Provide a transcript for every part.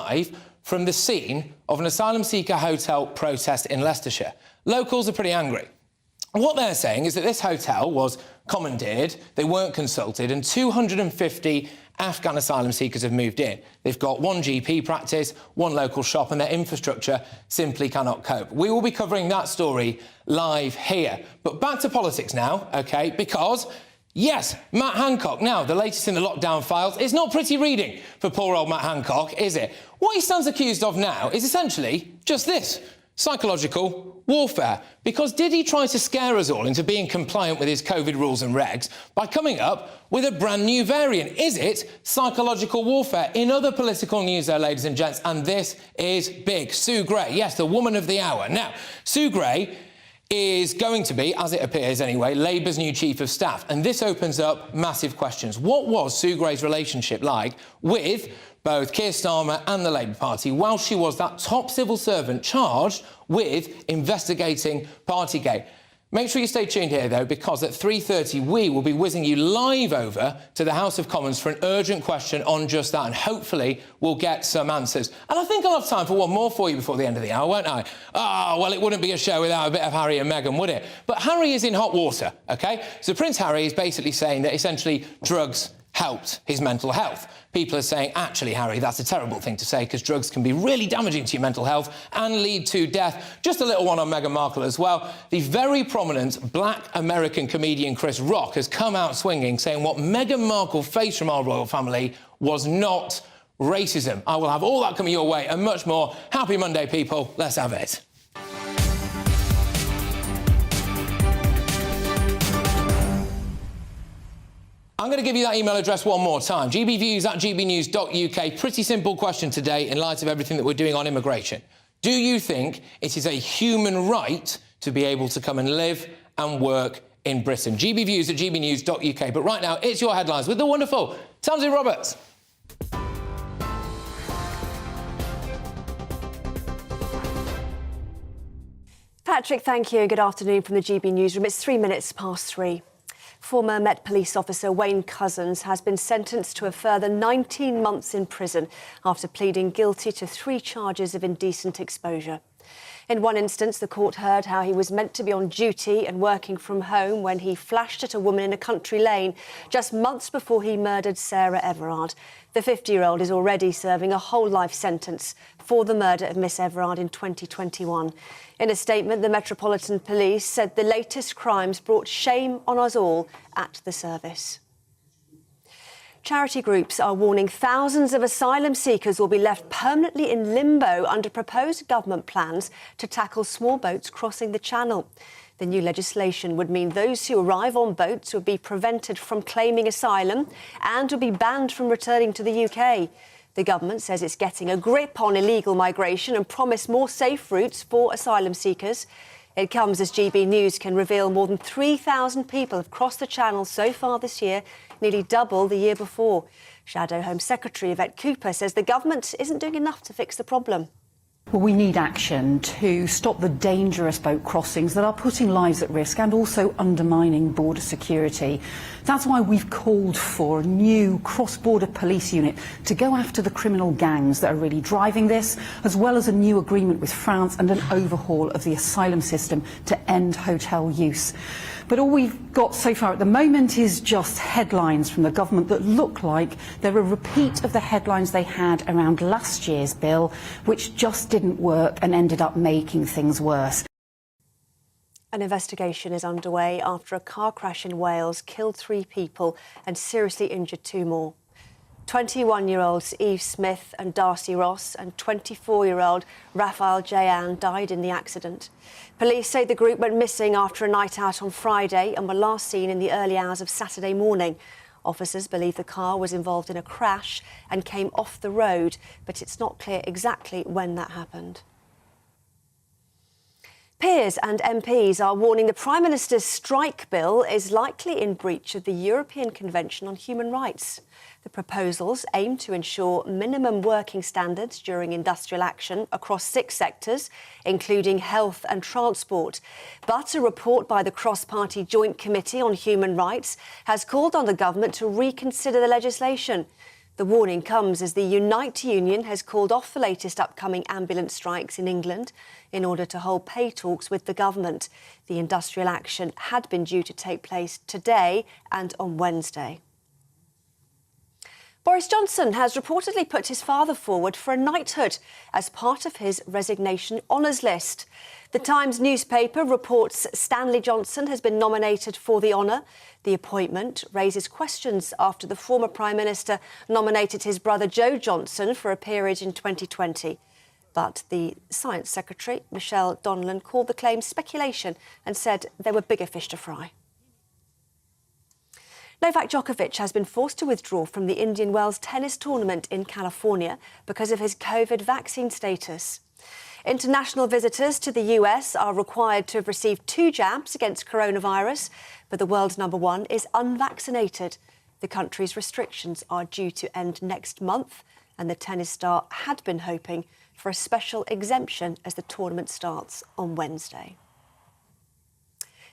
live from the scene of an asylum seeker hotel protest in Leicestershire. Locals are pretty angry. What they're saying is that this hotel was commandeered, they weren't consulted, and 250 Afghan asylum seekers have moved in. They've got one GP practice, one local shop, and their infrastructure simply cannot cope. We will be covering that story live here. But back to politics now, OK, because, yes, Matt Hancock, now, the latest in the lockdown files, it's not pretty reading for poor old Matt Hancock, is it? What he stands accused of now is essentially just this: psychological warfare. Because did he try to scare us all into being compliant with his COVID rules and regs by coming up with a brand new variant? Is it psychological warfare? In other political news there, ladies and gents, and this is big. Sue Gray, yes, the woman of the hour. Now, Sue Gray is going to be, as it appears anyway, Labour's new Chief of Staff. And this opens up massive questions. What was Sue Gray's relationship like with both Keir Starmer and the Labour Party while she was that top civil servant charged with investigating Partygate? Make sure you stay tuned here, though, because at 3:30 we will be whizzing you live over to the House of Commons for an urgent question on just that, and hopefully we'll get some answers. And I think I'll have time for one more for you before the end of the hour, won't I? Ah, well, it wouldn't be a show without a bit of Harry and Meghan, would it? But Harry is in hot water, OK? So Prince Harry is basically saying that essentially drugs helped his mental health. People are saying, actually, Harry, that's a terrible thing to say because drugs can be really damaging to your mental health and lead to death. Just a little one on Meghan Markle as well. The very prominent black American comedian Chris Rock has come out swinging, saying what Meghan Markle faced from our royal family was not racism. I will have all that coming your way and much more. Happy Monday, people. Let's have it. I'm going to give you that email address one more time. gbviews@gbnews.uk. Pretty simple question today in light of everything that we're doing on immigration. Do you think it is a human right to be able to come and live and work in Britain? gbviews@gbnews.uk. But right now, it's your headlines with the wonderful Tamsin Roberts. Patrick, thank you. Good afternoon from the GB Newsroom. It's 3 minutes past 3. Former Met Police officer Wayne Couzens has been sentenced to a further 19 months in prison after pleading guilty to 3 charges of indecent exposure. In one instance, the court heard how he was meant to be on duty and working from home when he flashed at a woman in a country lane just months before he murdered Sarah Everard. The 50-year-old is already serving a whole life sentence for the murder of Miss Everard in 2021. In a statement, the Metropolitan Police said the latest crimes brought shame on us all at the service. Charity groups are warning thousands of asylum seekers will be left permanently in limbo under proposed government plans to tackle small boats crossing the Channel. The new legislation would mean those who arrive on boats would be prevented from claiming asylum and would be banned from returning to the UK. The government says it's getting a grip on illegal migration and promised more safe routes for asylum seekers. It comes as GB News can reveal more than 3,000 people have crossed the Channel so far this year, nearly double the year before. Shadow Home Secretary Yvette Cooper says the government isn't doing enough to fix the problem. Well, we need action to stop the dangerous boat crossings that are putting lives at risk and also undermining border security. That's why we've called for a new cross-border police unit to go after the criminal gangs that are really driving this, as well as a new agreement with France and an overhaul of the asylum system to end hotel use. But all we've got so far at the moment is just headlines from the government that look like they're a repeat of the headlines they had around last year's bill, which just didn't work and ended up making things worse. An investigation is underway after a car crash in Wales killed 3 people and seriously injured 2 more. 21-year-olds Eve Smith and Darcy Ross and 24-year-old Raphael Jayan died in the accident. Police say the group went missing after a night out on Friday and were last seen in the early hours of Saturday morning. Officers believe the car was involved in a crash and came off the road, but it's not clear exactly when that happened. Peers and MPs are warning the Prime Minister's strike bill is likely in breach of the European Convention on Human Rights. The proposals aim to ensure minimum working standards during industrial action across 6 sectors, including health and transport. But a report by the Cross-Party Joint Committee on Human Rights has called on the government to reconsider the legislation. The warning comes as the Unite union has called off the latest upcoming ambulance strikes in England in order to hold pay talks with the government. The industrial action had been due to take place today and on Wednesday. Boris Johnson has reportedly put his father forward for a knighthood as part of his resignation honours list. The Times newspaper reports Stanley Johnson has been nominated for the honour. The appointment raises questions after the former Prime Minister nominated his brother Joe Johnson for a peerage in 2020. But the Science Secretary, Michelle Donlan, called the claim speculation and said there were bigger fish to fry. Novak Djokovic has been forced to withdraw from the Indian Wells tennis tournament in California because of his COVID vaccine status. International visitors to the US are required to have received 2 jabs against coronavirus, but the world's #1 is unvaccinated. The country's restrictions are due to end next month, and the tennis star had been hoping for a special exemption as the tournament starts on Wednesday.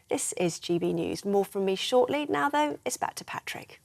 This is GB News. More from me shortly. Now, though, it's back to Patrick.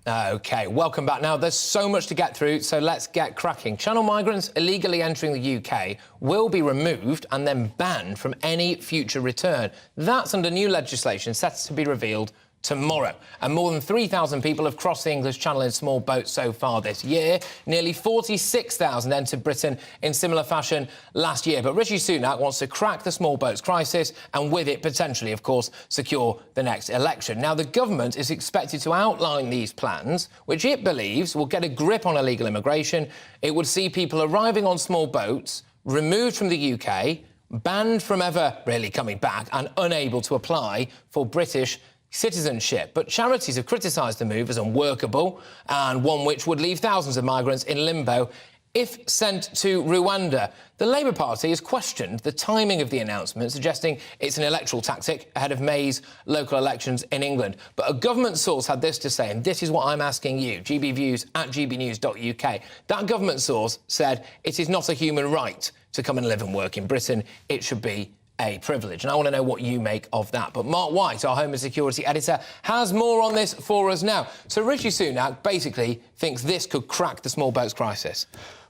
OK, welcome back. Now, there's so much to get through, so let's get cracking. Channel migrants illegally entering the UK will be removed and then banned from any future return. That's under new legislation set to be revealed tomorrow. And more than 3,000 people have crossed the English Channel in small boats so far this year. Nearly 46,000 entered Britain in similar fashion last year. But Rishi Sunak wants to crack the small boats crisis and with it potentially, of course, secure the next election. Now, the government is expected to outline these plans, which it believes will get a grip on illegal immigration. It would see people arriving on small boats removed from the UK, banned from ever really coming back and unable to apply for British citizenship. But charities have criticised the move as unworkable and one which would leave thousands of migrants in limbo if sent to Rwanda. The Labour Party has questioned the timing of the announcement, suggesting it's an electoral tactic ahead of May's local elections in England. But a government source had this to say, and this is what I'm asking you, GBViews at gbnews.uk. That government source said it is not a human right to come and live and work in Britain. It should be a privilege. And I want to know what you make of that. But Mark White, our Home and Security editor, has more on this for us now. So Rishi Sunak basically thinks this could crack the small boats crisis.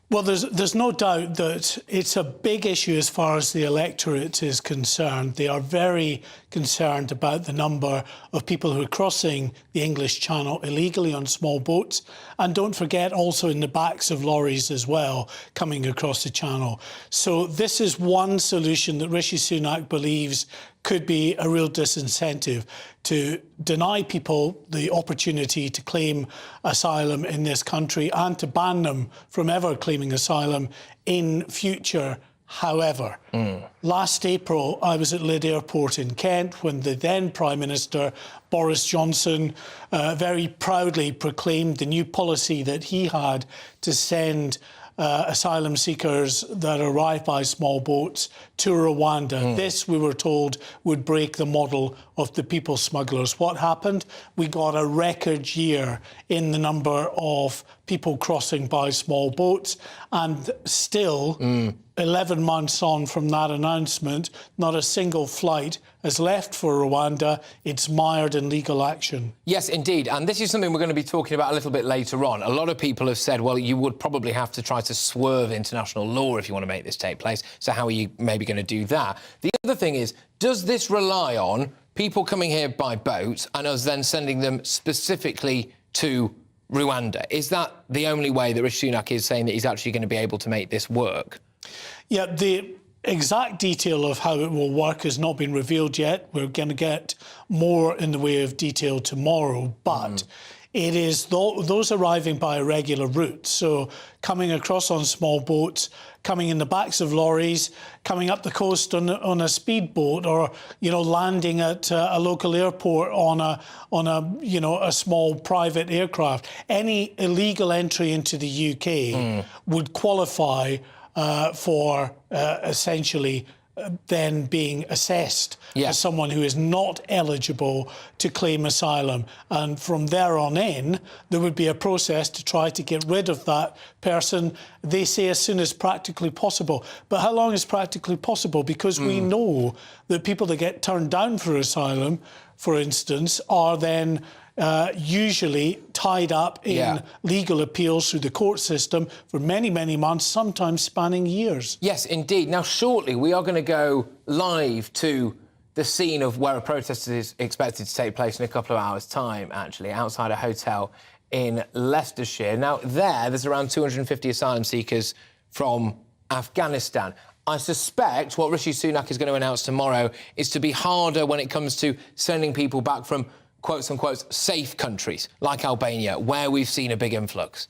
Well, there's no doubt that it's a big issue as far as the electorate is concerned. They are very concerned about the number of people who are crossing the English Channel illegally on small boats. And don't forget, also in the backs of lorries as well, coming across the Channel. So this is one solution that Rishi Sunak believes could be a real disincentive to deny people the opportunity to claim asylum in this country and to ban them from ever claiming asylum in future. However, last April, I was at Lydd Airport in Kent when the then Prime Minister, Boris Johnson, very proudly proclaimed the new policy that he had to send asylum seekers that arrive by small boats to Rwanda. This, we were told, would break the model of the people smugglers. What happened? We got a record year in the number of people crossing by small boats, and still, 11 months on from that announcement, not a single flight has left for Rwanda. It's mired in legal action. Yes, indeed. And this is something we're going to be talking about a little bit later on. A lot of people have said, well, you would probably have to try to swerve international law if you want to make this take place. So how are you maybe going to do that? The other thing is, does this rely on people coming here by boat and us then sending them specifically to Rwanda? Is that the only way that Rishi Sunak is saying that he's actually going to be able to make this work? Yeah, the exact detail of how it will work has not been revealed yet. We're going to get more in the way of detail tomorrow, but it is those arriving by a regular route, so coming across on small boats, coming in the backs of lorries, coming up the coast on a speedboat, or landing at a local airport on a small private aircraft. Any illegal entry into the UK would qualify for essentially then being assessed as someone who is not eligible to claim asylum. And from there on in, there would be a process to try to get rid of that person, they say, as soon as practically possible. But how long is practically possible? Because we know that people that get turned down for asylum, for instance, are then usually tied up in legal appeals through the court system for many, many months, sometimes spanning years. Yes, indeed. Now, shortly, we are going to go live to the scene of where a protest is expected to take place in a couple of hours' time, actually, outside a hotel in Leicestershire. Now, there's around 250 asylum seekers from Afghanistan. I suspect what Rishi Sunak is going to announce tomorrow is to be harder when it comes to sending people back from quotes-unquote safe countries like Albania, where we've seen a big influx.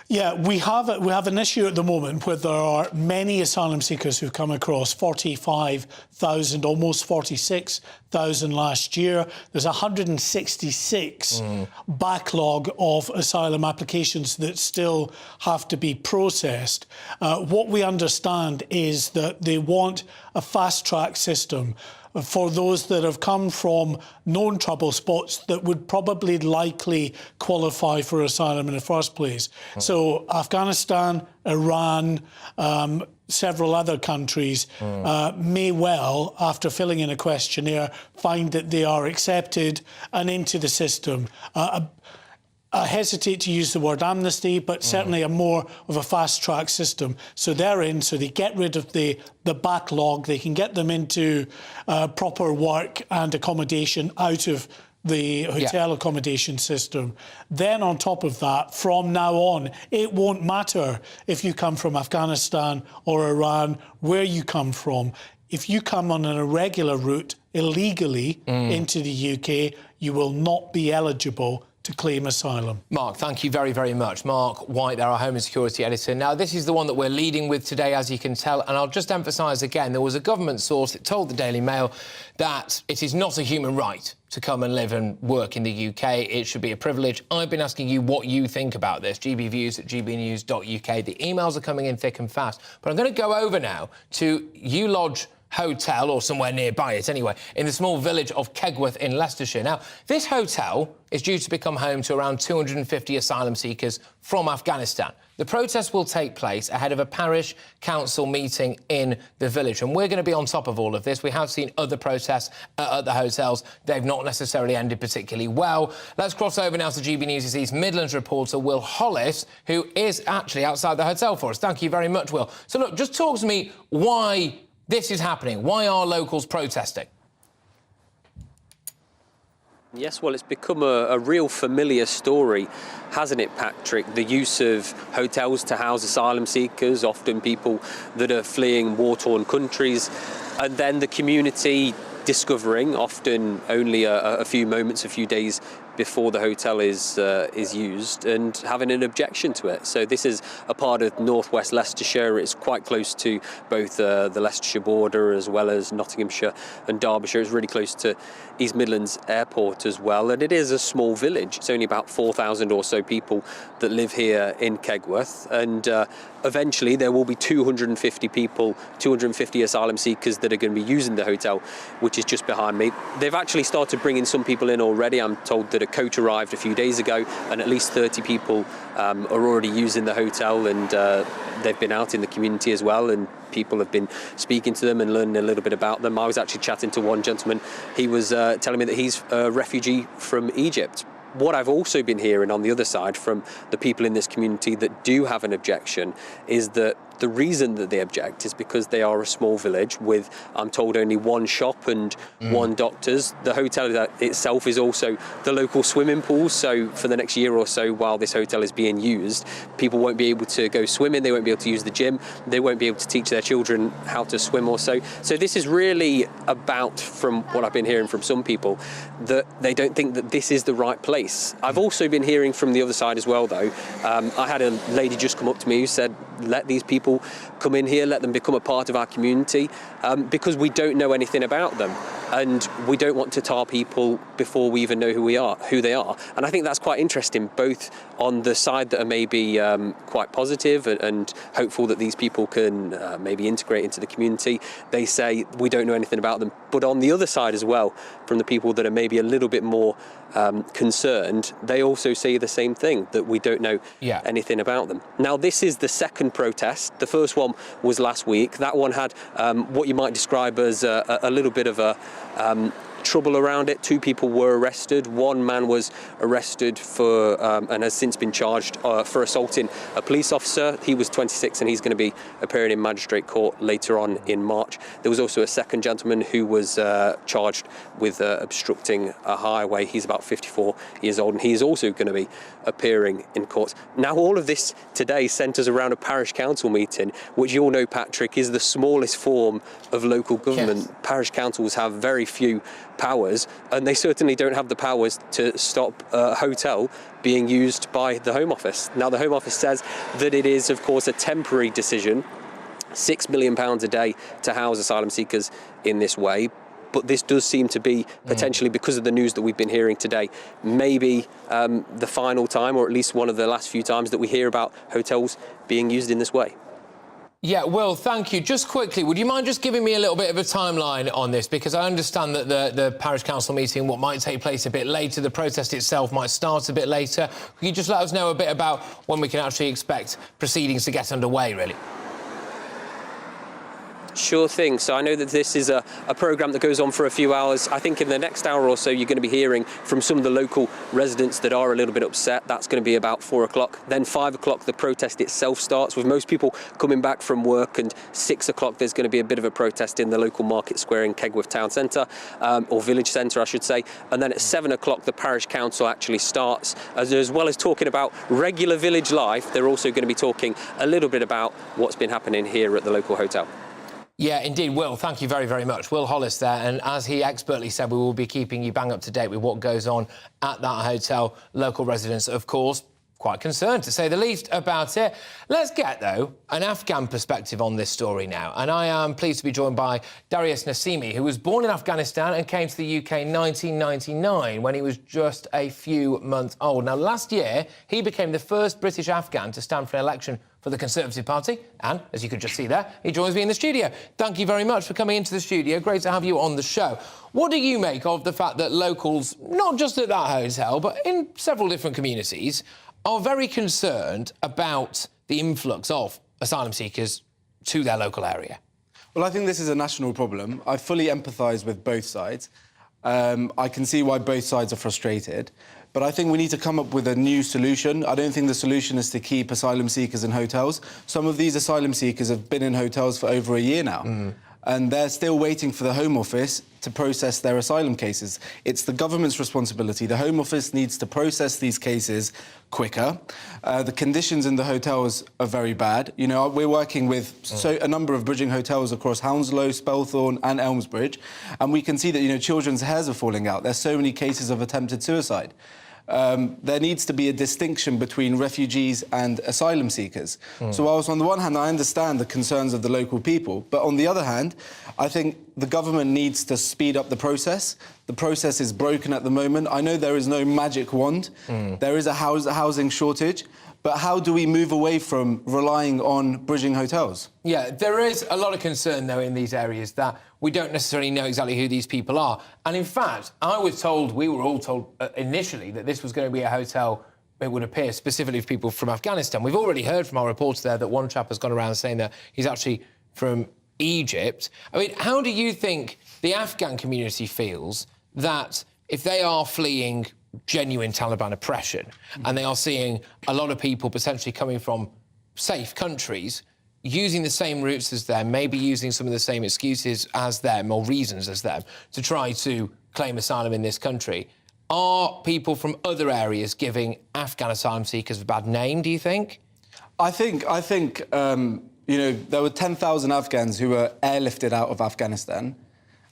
Yeah, we have an issue at the moment where there are many asylum seekers who've come across, 45,000, almost 46,000 last year. There's 166 backlog of asylum applications that still have to be processed. What we understand is that they want a fast-track system for those that have come from known trouble spots that would probably likely qualify for asylum in the first place. So Afghanistan, Iran, several other countries may well, after filling in a questionnaire, find that they are accepted and into the system. I hesitate to use the word amnesty, but certainly a more of a fast-track system. So they're in, so they get rid of the backlog, they can get them into proper work and accommodation out of the hotel accommodation system. Then on top of that, from now on, it won't matter if you come from Afghanistan or Iran, where you come from. If you come on an irregular route, illegally into the UK, you will not be eligible to claim asylum. Mark, thank you very, very much. Mark White, there, our Home and Security Editor. Now, this is the one that we're leading with today, as you can tell, and I'll just emphasise again, there was a government source that told the Daily Mail that it is not a human right to come and live and work in the UK. It should be a privilege. I've been asking you what you think about this. gbviews@gbnews.uk. The emails are coming in thick and fast. But I'm going to go over now to YouLodge Hotel, or somewhere nearby it anyway, in the small village of Kegworth in Leicestershire. Now, this hotel is due to become home to around 250 asylum seekers from Afghanistan. The protest will take place ahead of a parish council meeting in the village, and we're going to be on top of all of this. We have seen other protests at the hotels. They've not necessarily ended particularly well. Let's cross over now to GB News' East Midlands reporter Will Hollis, who is actually outside the hotel for us. Thank you very much, Will. So, look, just talk to me why this is happening. Why are locals protesting? Yes, well, it's become a real familiar story, hasn't it, Patrick? The use of hotels to house asylum seekers, often people that are fleeing war-torn countries, and then the community discovering, often only a few moments, a few days before the hotel is used, and having an objection to it. So this is a part of northwest Leicestershire. It's quite close to both the Leicestershire border as well as Nottinghamshire and Derbyshire. It's really close to East Midlands Airport as well, and it is a small village. It's only about 4,000 or so people that live here in Kegworth, and eventually there will be 250 people, 250 asylum seekers that are going to be using the hotel, which is just behind me. They've actually started bringing some people in already. I'm told that a coach arrived a few days ago, and at least 30 people are already using the hotel, and they've been out in the community as well, and people have been speaking to them and learning a little bit about them. I was actually chatting to one gentleman. He was telling me that he's a refugee from Egypt. What I've also been hearing on the other side from the people in this community that do have an objection is that the reason that they object is because they are a small village with, I'm told, only one shop and one doctor's. The hotel itself is also the local swimming pool, so for the next year or so while this hotel is being used, people won't be able to go swimming, they won't be able to use the gym, they won't be able to teach their children how to swim or so. So this is really about, from what I've been hearing from some people, that they don't think that this is the right place. I've also been hearing from the other side as well, though. I had a lady just come up to me who said, let these people come in here, let them become a part of our community, because we don't know anything about them. and we don't want to tar people before we even know who they are. And I think that's quite interesting, both on the side that are maybe quite positive and hopeful that these people can maybe integrate into the community. They say we don't know anything about them. But on the other side as well, from the people that are maybe a little bit more concerned, they also say the same thing, that we don't know anything about them. Now, this is the second protest. The first one was last week. That one had what you might describe as a little bit of a trouble around it. 2 people were arrested. 1 man was arrested for and has since been charged for assaulting a police officer. He was 26 and he's going to be appearing in magistrate court later on in March. There was also a second gentleman who was charged with obstructing a highway. He's about 54 years old and he is also going to be appearing in court. Now, all of this today centres around a parish council meeting, which you all know, Patrick, is the smallest form of local government. Yes. Parish councils have very few powers, and they certainly don't have the powers to stop a hotel being used by the Home Office. Now, the Home Office says that it is, of course, a temporary decision, £6 million a day to house asylum seekers in this way. But this does seem to be potentially, because of the news that we've been hearing today, maybe the final time, or at least one of the last few times that we hear about hotels being used in this way. Yeah, Will, thank you. Just quickly, would you mind just giving me a little bit of a timeline on this? Because I understand that the parish council meeting, what might take place a bit later, the protest itself might start a bit later. Could you just let us know a bit about when we can actually expect proceedings to get underway, really? Sure thing. So I know that this is a programme that goes on for a few hours. I think in the next hour or so you're going to be hearing from some of the local residents that are a little bit upset. That's going to be about 4 o'clock. Then 5 o'clock the protest itself starts, with most people coming back from work, and 6 o'clock there's going to be a bit of a protest in the local market square in Kegworth Town Centre, or Village Centre I should say. And then at 7 o'clock the parish council actually starts. As well as talking about regular village life, they're also going to be talking a little bit about what's been happening here at the local hotel. Yeah, indeed, Will. Thank you very, very much. Will Hollis there. And as he expertly said, we will be keeping you bang up to date with what goes on at that hotel. Local residents, of course, quite concerned, to say the least, about it. Let's get, though, an Afghan perspective on this story now. And I am pleased to be joined by Darius Nassimi, who was born in Afghanistan and came to the UK in 1999 when he was just a few months old. Now, last year, he became the first British Afghan to stand for an election for the Conservative Party, and, as you could just see there, he joins me in the studio. Thank you very much for coming into the studio. Great to have you on the show. What do you make of the fact that locals, not just at that hotel, but in several different communities, are very concerned about the influx of asylum seekers to their local area? Well, I think this is a national problem. I fully empathise with both sides. I can see why both sides are frustrated. But I think we need to come up with a new solution. I don't think the solution is to keep asylum seekers in hotels. Some of these asylum seekers have been in hotels for over a year now. And they're still waiting for the Home Office to process their asylum cases. It's the government's responsibility. The Home Office needs to process these cases quicker. The conditions in the hotels are very bad. You know, we're working with a number of bridging hotels across Hounslow, Spelthorne and Elmsbridge, and we can see that, you know, children's hairs are falling out. There's so many cases of attempted suicide. There needs to be a distinction between refugees and asylum seekers. So whilst on the one hand I understand the concerns of the local people, but on the other hand I think the government needs to speed up the process. The process is broken at the moment. I know there is no magic wand. There is a housing shortage. But how do we move away from relying on bridging hotels? Yeah, there is a lot of concern, though, in these areas that we don't necessarily know exactly who these people are. And in fact, we were all told initially that this was going to be a hotel, it would appear, specifically for people from Afghanistan. We've already heard from our reporter there that one chap has gone around saying that he's actually from Egypt. I mean, how do you think the Afghan community feels that if they are fleeing genuine Taliban oppression and they are seeing a lot of people potentially coming from safe countries using the same routes as them, maybe using some of the same excuses as them or reasons as them to try to claim asylum in this country, are people from other areas giving Afghan asylum seekers a bad name, do you think? I think you know, there were 10,000 Afghans who were airlifted out of Afghanistan.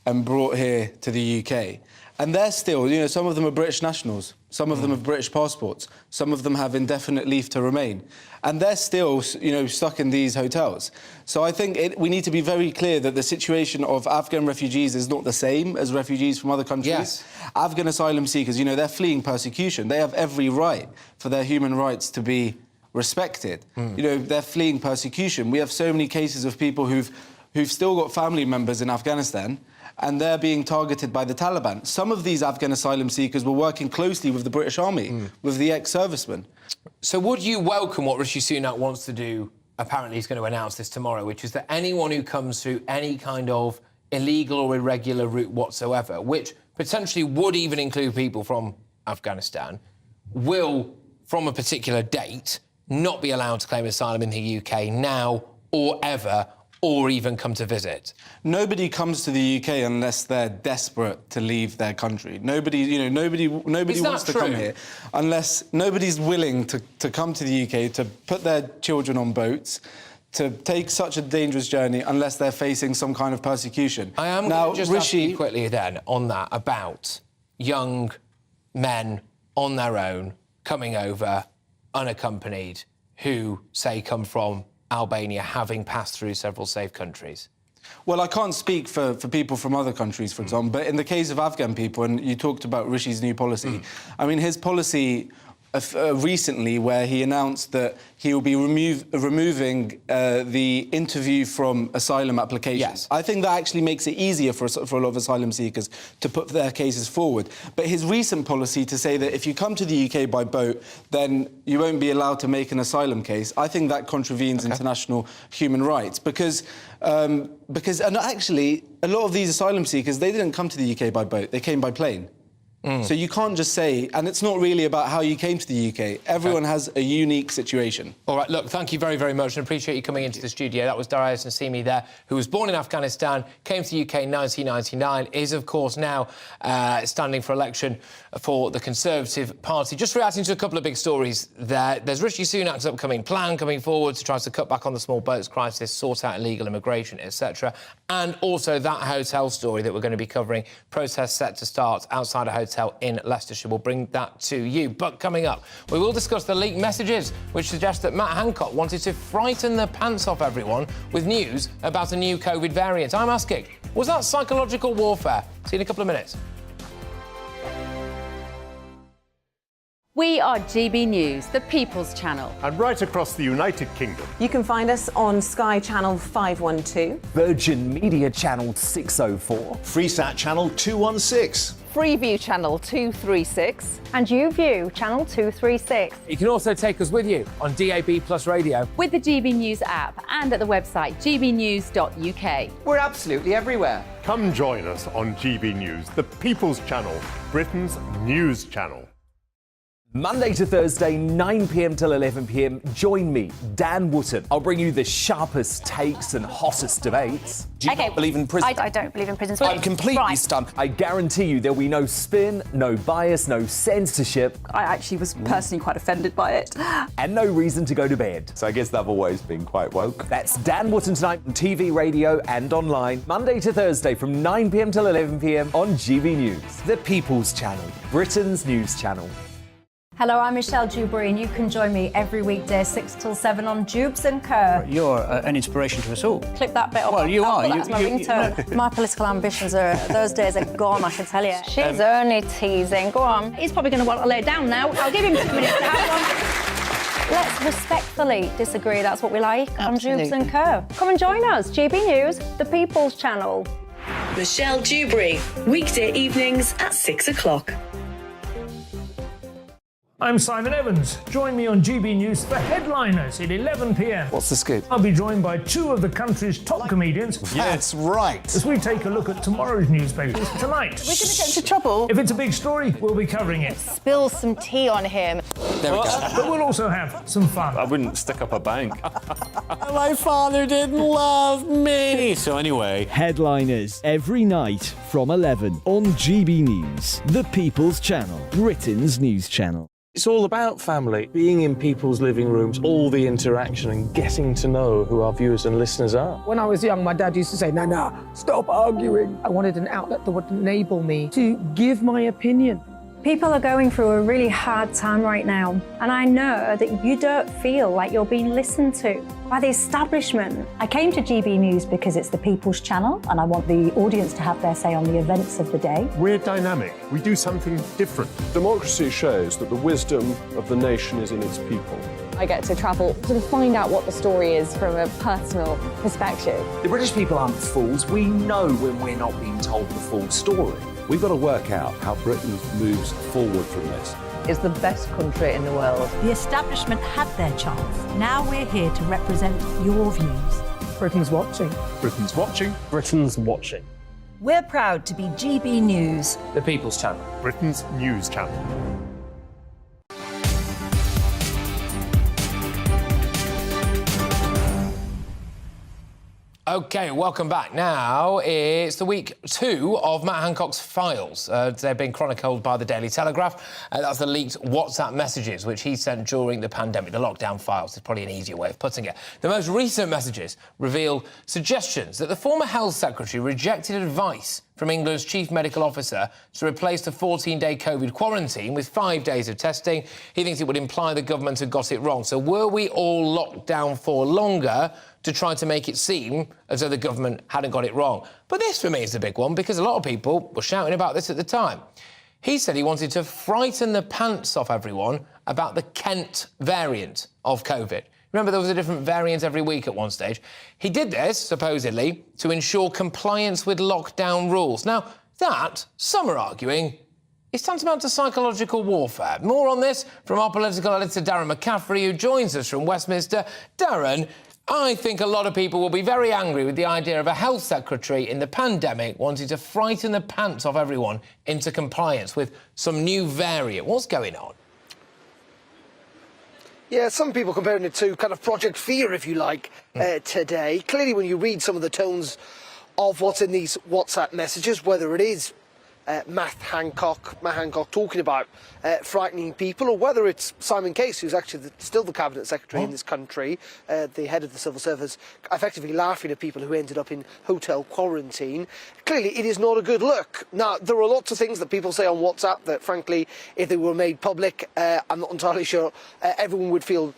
and brought here to the UK. And they're still, you know, some of them are British nationals, some of them have British passports, some of them have indefinite leave to remain. And they're still, you know, stuck in these hotels. So I think we need to be very clear that the situation of Afghan refugees is not the same as refugees from other countries. Yes. Afghan asylum seekers, you know, they're fleeing persecution. They have every right for their human rights to be respected. You know, they're fleeing persecution. We have so many cases of people who've still got family members in Afghanistan, and they're being targeted by the Taliban. Some of these Afghan asylum seekers were working closely with the British Army, with the ex-servicemen. So would you welcome what Rishi Sunak wants to do? Apparently he's going to announce this tomorrow, which is that anyone who comes through any kind of illegal or irregular route whatsoever, which potentially would even include people from Afghanistan, will, from a particular date, not be allowed to claim asylum in the UK now or ever, or even come to visit. Nobody comes to the UK unless they're desperate to leave their country. Nobody, you know, nobody wants to come here unless nobody's willing to come to the UK, to put their children on boats, to take such a dangerous journey unless they're facing some kind of persecution. I am now, going to just ask you quickly then on that about young men on their own coming over unaccompanied who, say, come from Albania, having passed through several safe countries. Well, I can't speak for people from other countries, for example, but in the case of Afghan people, and you talked about Rishi's new policy, I mean, his policy recently where he announced that he will be removing the interview from asylum applications. Yes. I think that actually makes it easier for a lot of asylum seekers to put their cases forward. But his recent policy to say that if you come to the UK by boat, then you won't be allowed to make an asylum case, I think that contravenes international human rights because and actually, a lot of these asylum seekers, they didn't come to the UK by boat, they came by plane. So you can't just say, and it's not really about how you came to the UK. Everyone has a unique situation. All right, look, thank you very, very much and appreciate you coming into the studio. That was Darius Nassimi there, who was born in Afghanistan, came to the UK in 1999, is, of course, now standing for election for the Conservative Party. Just reacting to a couple of big stories there. There's Rishi Sunak's upcoming plan coming forward to try to cut back on the small boats crisis, sort out illegal immigration, etc. And also that hotel story that we're going to be covering, protests set to start outside a hotel in Leicestershire. We'll bring that to you. But coming up, we will discuss the leaked messages which suggest that Matt Hancock wanted to frighten the pants off everyone with news about a new COVID variant. I'm asking, was that psychological warfare? See you in a couple of minutes. We are GB News, the People's Channel. And right across the United Kingdom. You can find us on Sky Channel 512. Virgin Media Channel 604. Freesat Channel 216. Freeview Channel 236. And YouView Channel 236. You can also take us with you on DAB Plus Radio. With the GB News app and at the website gbnews.uk. We're absolutely everywhere. Come join us on GB News, the People's Channel, Britain's news channel. Monday to Thursday, 9 p.m. till 11 p.m. Join me, Dan Wootton. I'll bring you the sharpest takes and hottest debates. Do you not believe in prison? I don't believe in prison. I'm completely stunned. I guarantee you there'll be no spin, no bias, no censorship. I actually was personally quite offended by it. And no reason to go to bed. So I guess they've always been quite woke. That's Dan Wootton tonight on TV, radio and online. Monday to Thursday from 9 p.m. till 11 p.m. on GB News. The People's Channel, Britain's news channel. Hello, I'm Michelle Dewberry, and you can join me every weekday 6 till 7 on Jubes and Kerr. You're an inspiration to us all. Clip that bit up. Well, you are. That's my ringtone. My political ambitions are, those days are gone, I can tell you. She's only teasing. Go on. He's probably going to want to lay down now. I'll give him 2 minutes to have one. Let's respectfully disagree. That's what we like on Jubes and Kerr. Come and join us. GB News, the People's Channel. Michelle Dewberry, weekday evenings at 6 o'clock. I'm Simon Evans. Join me on GB News for Headliners at 11 p.m. What's the scoop? I'll be joined by 2 of the country's top comedians. That's right. As we take a look at tomorrow's newspapers tonight. We're going to get into trouble. If it's a big story, we'll be covering it. Spill some tea on him. There we go. But we'll also have some fun. I wouldn't stick up a bank. My father didn't love me. So anyway. Headliners every night from 11 on GB News, the People's Channel, Britain's news channel. It's all about family, being in people's living rooms, all the interaction and getting to know who our viewers and listeners are. When I was young, my dad used to say, "Nana, stop arguing." I wanted an outlet that would enable me to give my opinion. People are going through a really hard time right now, and I know that you don't feel like you're being listened to by the establishment. I came to GB News because it's the People's Channel, and I want the audience to have their say on the events of the day. We're dynamic. We do something different. Democracy shows that the wisdom of the nation is in its people. I get to travel to find out what the story is from a personal perspective. The British people aren't fools. We know when we're not being told the full story. We've got to work out how Britain moves forward from this. It's the best country in the world. The establishment had their chance. Now we're here to represent your views. Britain's watching. Britain's watching. Britain's watching. We're proud to be GB News. The People's Channel. Britain's news channel. OK, welcome back. Now, it's the week 2 of Matt Hancock's files. They've been chronicled by the Daily Telegraph. That's the leaked WhatsApp messages which he sent during the pandemic. The lockdown files is probably an easier way of putting it. The most recent messages reveal suggestions that the former Health Secretary rejected advice from England's Chief Medical Officer to replace the 14-day COVID quarantine with 5 days of testing. He thinks it would imply the government had got it wrong. So were we all locked down for longer to try to make it seem as though the government hadn't got it wrong? But this, for me, is the big one, because a lot of people were shouting about this at the time. He said he wanted to frighten the pants off everyone about the Kent variant of COVID. Remember, there was a different variant every week at one stage. He did this, supposedly, to ensure compliance with lockdown rules. Now, that, some are arguing, is tantamount to psychological warfare. More on this from our political editor, Darren McCaffrey, who joins us from Westminster. Darren, I think a lot of people will be very angry with the idea of a health secretary in the pandemic wanting to frighten the pants off everyone into compliance with some new variant. What's going on? Yeah, some people comparing it to kind of Project Fear, if you like, today. Clearly, when you read some of the tones of what's in these WhatsApp messages, whether it is Matt Hancock talking about frightening people, or whether it's Simon Case, who's actually still the Cabinet Secretary in this country, the head of the Civil Service, effectively laughing at people who ended up in hotel quarantine. Clearly, it is not a good look. Now, there are lots of things that people say on WhatsApp that, frankly, if they were made public, I'm not entirely sure everyone would feel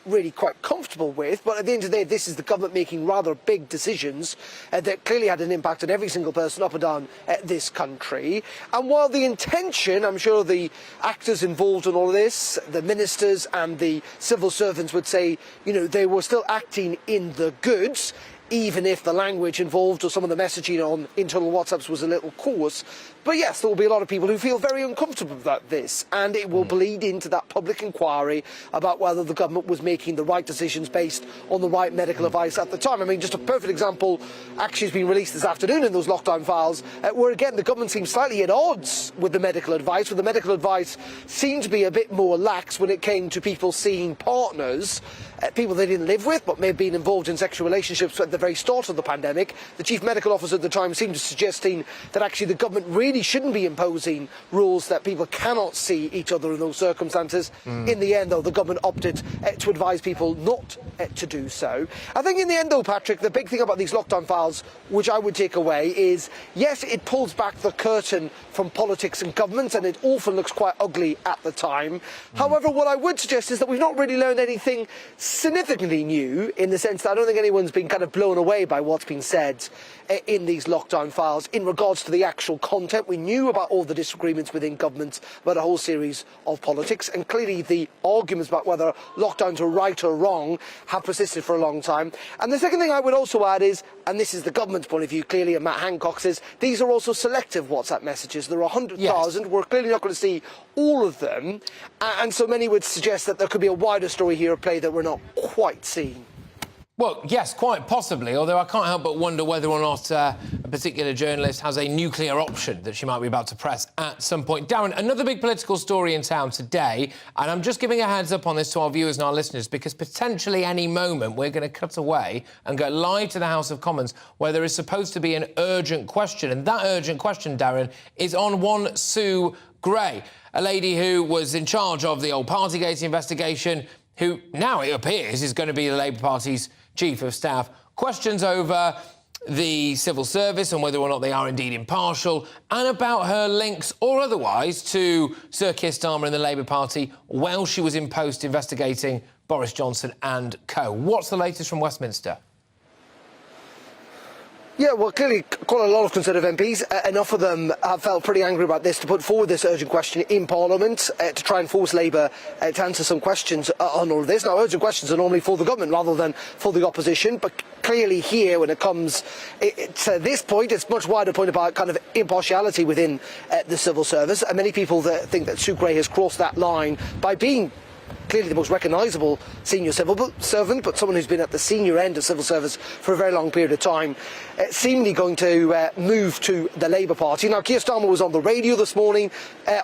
really quite comfortable with. But at the end of the day, this is the government making rather big decisions that clearly had an impact on every single person up and down this country. And while the intention, I'm sure the actors involved in all of this, the ministers and the civil servants would say, you know, they were still acting in the goods, even if the language involved or some of the messaging on internal WhatsApps was a little coarse. But yes, there will be a lot of people who feel very uncomfortable about this, and it will bleed into that public inquiry about whether the government was making the right decisions based on the right medical advice at the time. I mean, just a perfect example actually has been released this afternoon in those lockdown files, where again the government seems slightly at odds with the medical advice, where the medical advice seemed to be a bit more lax when it came to people seeing partners, people they didn't live with but may have been involved in sexual relationships at the very start of the pandemic. The Chief Medical Officer at the time seemed to suggesting that actually the government really shouldn't be imposing rules that people cannot see each other in those circumstances. In the end, though, the government opted to advise people not to do so. I think in the end, though, Patrick, the big thing about these lockdown files, which I would take away, is, yes, it pulls back the curtain from politics and government, and it often looks quite ugly at the time. However, what I would suggest is that we've not really learned anything significantly new, in the sense that I don't think anyone's been kind of blown away by what's been said in these lockdown files in regards to the actual content. We knew about all the disagreements within government about a whole series of politics, and clearly the arguments about whether lockdowns are right or wrong have persisted for a long time. And the second thing I would also add is, and this is the government's point of view clearly, and Matt Hancock says, these are also selective WhatsApp messages. There are 100,000. Yes. We're clearly not going to see all of them, and so many would suggest that there could be a wider story here at play that we're not quite seeing. Well, yes, quite possibly, although I can't help but wonder whether or not a particular journalist has a nuclear option that she might be about to press at some point. Darren, another big political story in town today, and I'm just giving a heads up on this to our viewers and our listeners, because potentially any moment we're going to cut away and go live to the House of Commons, where there is supposed to be an urgent question, and that urgent question, Darren, is on one Sue Gray, a lady who was in charge of the old Partygate investigation, who now, it appears, is going to be the Labour Party's Chief of Staff. Questions over the civil service and whether or not they are indeed impartial, and about her links or otherwise to Sir Keir Starmer and the Labour Party while she was in post investigating Boris Johnson and co. What's the latest from Westminster? Yeah, well, clearly quite a lot of Conservative MPs, enough of them have felt pretty angry about this, to put forward this urgent question in Parliament to try and force Labour to answer some questions on all of this. Now, urgent questions are normally for the government rather than for the opposition, but clearly here, when it comes to this point, it's a much wider point about kind of impartiality within the civil service, and many people that think that Sue Gray has crossed that line by being clearly the most recognisable senior civil servant, but someone who's been at the senior end of civil service for a very long period of time, seemingly going to move to the Labour Party. Now, Keir Starmer was on the radio this morning,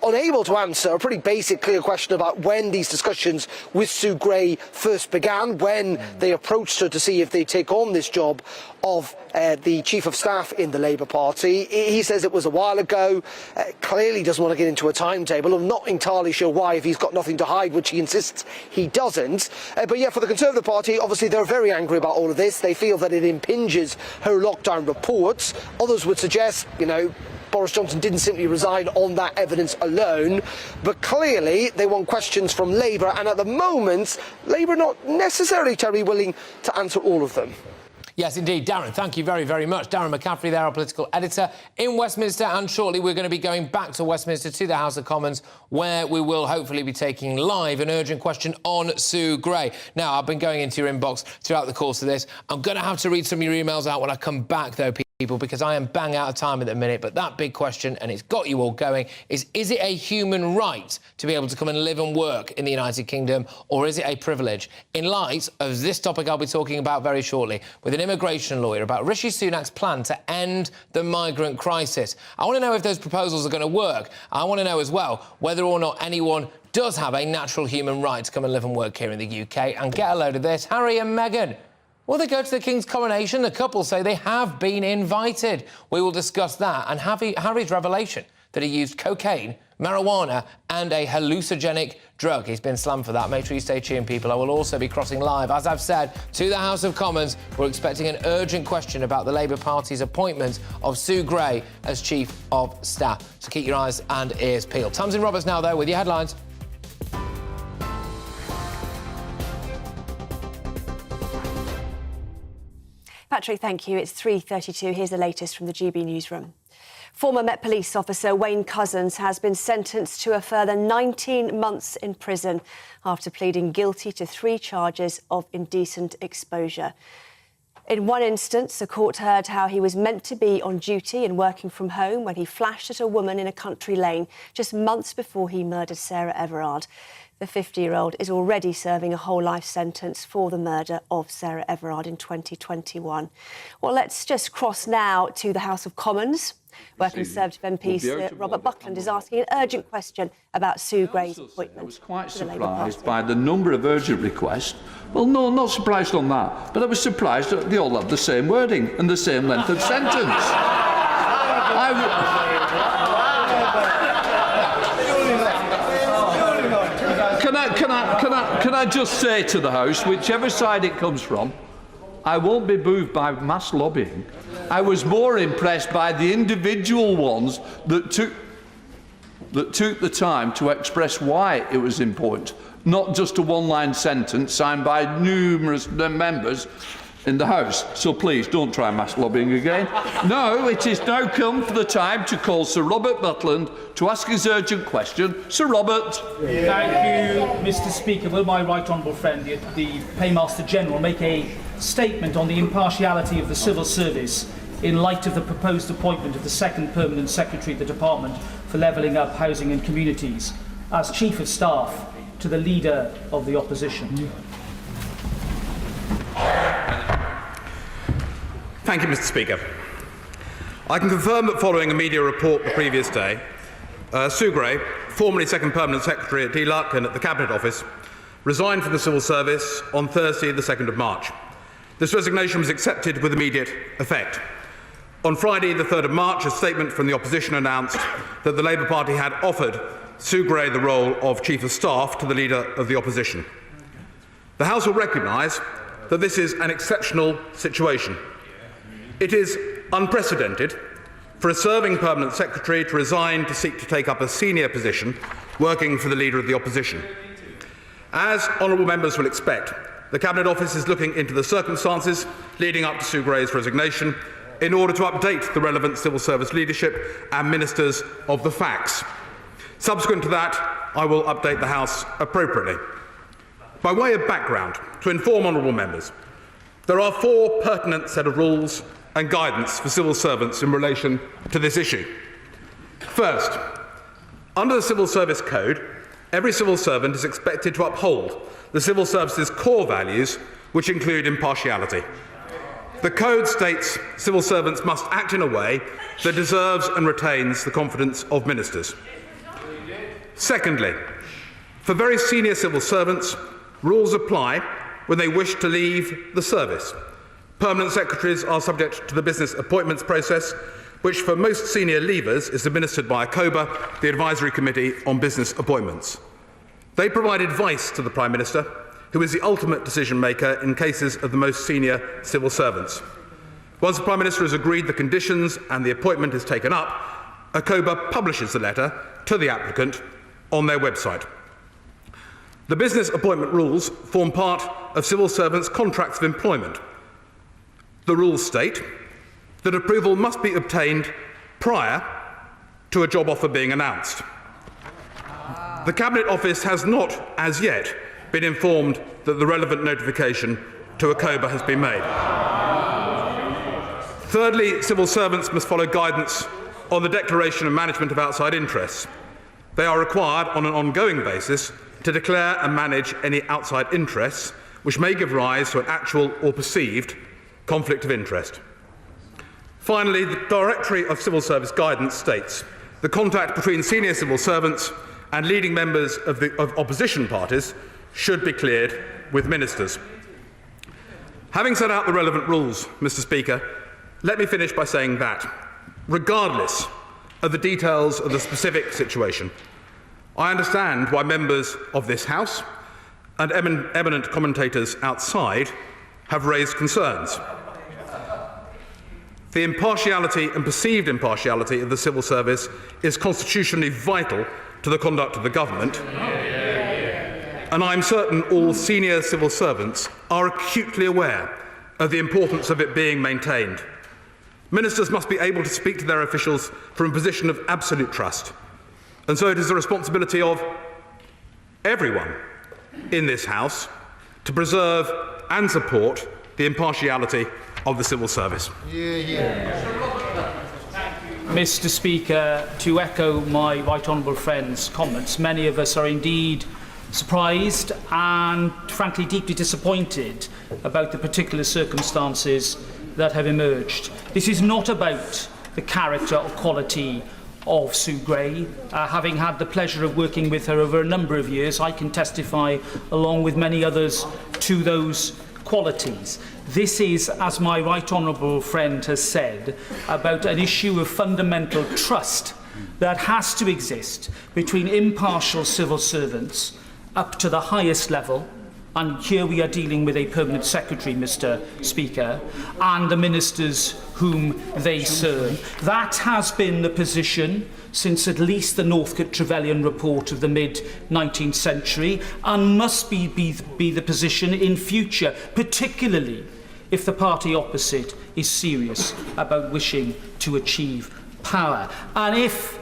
unable to answer a pretty basic, clear question about when these discussions with Sue Gray first began, when they approached her to see if they'd take on this job of the Chief of Staff in the Labour Party. He says it was a while ago, clearly doesn't want to get into a timetable. I'm not entirely sure why, if he's got nothing to hide, which he insists he doesn't. But yeah, for the Conservative Party, obviously they're very angry about all of this. They feel that it impinges her lockdown reports. Others would suggest, you know, Boris Johnson didn't simply resign on that evidence alone, but clearly they want questions from Labour, and at the moment, Labour are not necessarily terribly willing to answer all of them. Yes, indeed. Darren, thank you very, very much. Darren McCaffrey there, our political editor in Westminster, and shortly we're going to be going back to Westminster, to the House of Commons, where we will hopefully be taking live an urgent question on Sue Gray. Now, I've been going into your inbox throughout the course of this. I'm going to have to read some of your emails out when I come back, though, people, because I am bang out of time at the minute. But that big question, and it's got you all going, is it a human right to be able to come and live and work in the United Kingdom, or is it a privilege? In light of this topic I'll be talking about very shortly with an immigration lawyer about Rishi Sunak's plan to end the migrant crisis. I want to know if those proposals are going to work. I want to know as well whether or not anyone does have a natural human right to come and live and work here in the UK. And get a load of this, Harry and Meghan, will they go to the King's coronation? The couple say they have been invited. We will discuss that and Harry's revelation that he used cocaine, marijuana and a hallucinogenic drug. He's been slammed for that. Make sure you stay tuned, people. I will also be crossing live, as I've said, to the House of Commons. We're expecting an urgent question about the Labour Party's appointment of Sue Gray as Chief of Staff. So keep your eyes and ears peeled. Tamsin Roberts now, though, with your headlines. Patrick, thank you. It's 3:32. Here's the latest from the GB newsroom. Former Met Police officer Wayne Couzens has been sentenced to a further 19 months in prison after pleading guilty to 3 charges of indecent exposure. In one instance, a court heard how he was meant to be on duty and working from home when he flashed at a woman in a country lane just months before he murdered Sarah Everard. The 50-year-old is already serving a whole life sentence for the murder of Sarah Everard in 2021. Well, let's just cross now to the House of Commons, where Conservative MP Sir Robert Buckland is asking an urgent question about Sue Gray's appointment. I was quite surprised by the number of urgent requests. Well, no, not surprised on that, but I was surprised that they all have the same wording and the same length of sentence. Can I just say to the House, whichever side it comes from, I won't be moved by mass lobbying. I was more impressed by the individual ones that took the time to express why it was important, not just a one-line sentence signed by numerous members in the House. So please, don't try mass lobbying again. No, it is now come for the time to call Sir Robert Buckland to ask his urgent question. Sir Robert. Thank you, Mr. Speaker. Will my right honourable friend, the Paymaster General, make a statement on the impartiality of the civil service in light of the proposed appointment of the second permanent secretary of the Department for Levelling Up Housing and Communities as Chief of Staff to the Leader of the Opposition? Thank you, Mr. Speaker. I can confirm that following a media report the previous day, Sue Gray, formerly Second Permanent Secretary at D. Larkin at the Cabinet Office, resigned from the Civil Service on Thursday, the 2nd of March. This resignation was accepted with immediate effect. On Friday, the 3rd of March, a statement from the opposition announced that the Labour Party had offered Sue Gray the role of Chief of Staff to the Leader of the Opposition. The House will recognise that this is an exceptional situation. It is unprecedented for a serving Permanent Secretary to resign to seek to take up a senior position working for the Leader of the Opposition. As honourable members will expect, the Cabinet Office is looking into the circumstances leading up to Sue Gray's resignation in order to update the relevant civil service leadership and ministers of the facts. Subsequent to that, I will update the House appropriately. By way of background, to inform honourable members, there are 4 pertinent set of rules and guidance for civil servants in relation to this issue. First, under the Civil Service Code, every civil servant is expected to uphold the civil service's core values, which include impartiality. The Code states civil servants must act in a way that deserves and retains the confidence of ministers. Secondly, for very senior civil servants, rules apply when they wish to leave the service. Permanent secretaries are subject to the business appointments process, which for most senior leavers is administered by ACOBA, the Advisory Committee on Business Appointments. They provide advice to the Prime Minister, who is the ultimate decision maker in cases of the most senior civil servants. Once the Prime Minister has agreed the conditions and the appointment is taken up, ACOBA publishes the letter to the applicant on their website. The business appointment rules form part of civil servants' contracts of employment. The rules state that approval must be obtained prior to a job offer being announced. The Cabinet Office has not, as yet, been informed that the relevant notification to ACOBA has been made. Thirdly, civil servants must follow guidance on the declaration and management of outside interests. They are required on an ongoing basis to declare and manage any outside interests which may give rise to an actual or perceived conflict of interest. Finally, the Directory of Civil Service Guidance states the contact between senior civil servants and leading members of opposition parties should be cleared with ministers. Having set out the relevant rules, Mr. Speaker, let me finish by saying that, regardless of the details of the specific situation, I understand why members of this House and eminent commentators outside have raised concerns. The impartiality and perceived impartiality of the civil service is constitutionally vital to the conduct of the government, and I'm certain all senior civil servants are acutely aware of the importance of it being maintained. Ministers must be able to speak to their officials from a position of absolute trust, and so it is the responsibility of everyone in this House to preserve and support the impartiality of the civil service. Mr. Speaker, to echo my right honourable friend's comments, many of us are indeed surprised and frankly deeply disappointed about the particular circumstances that have emerged. This is not about the character or quality of Sue Gray. Having had the pleasure of working with her over a number of years, I can testify, along with many others, to those qualities. This is, as my right honourable friend has said, about an issue of fundamental trust that has to exist between impartial civil servants up to the highest level, and here we are dealing with a permanent secretary, Mr. Speaker, and the ministers whom they serve. That has been the position since at least the Northcote-Trevelyan report of the mid-19th century, and must be the position in future, particularly if the party opposite is serious about wishing to achieve power. And if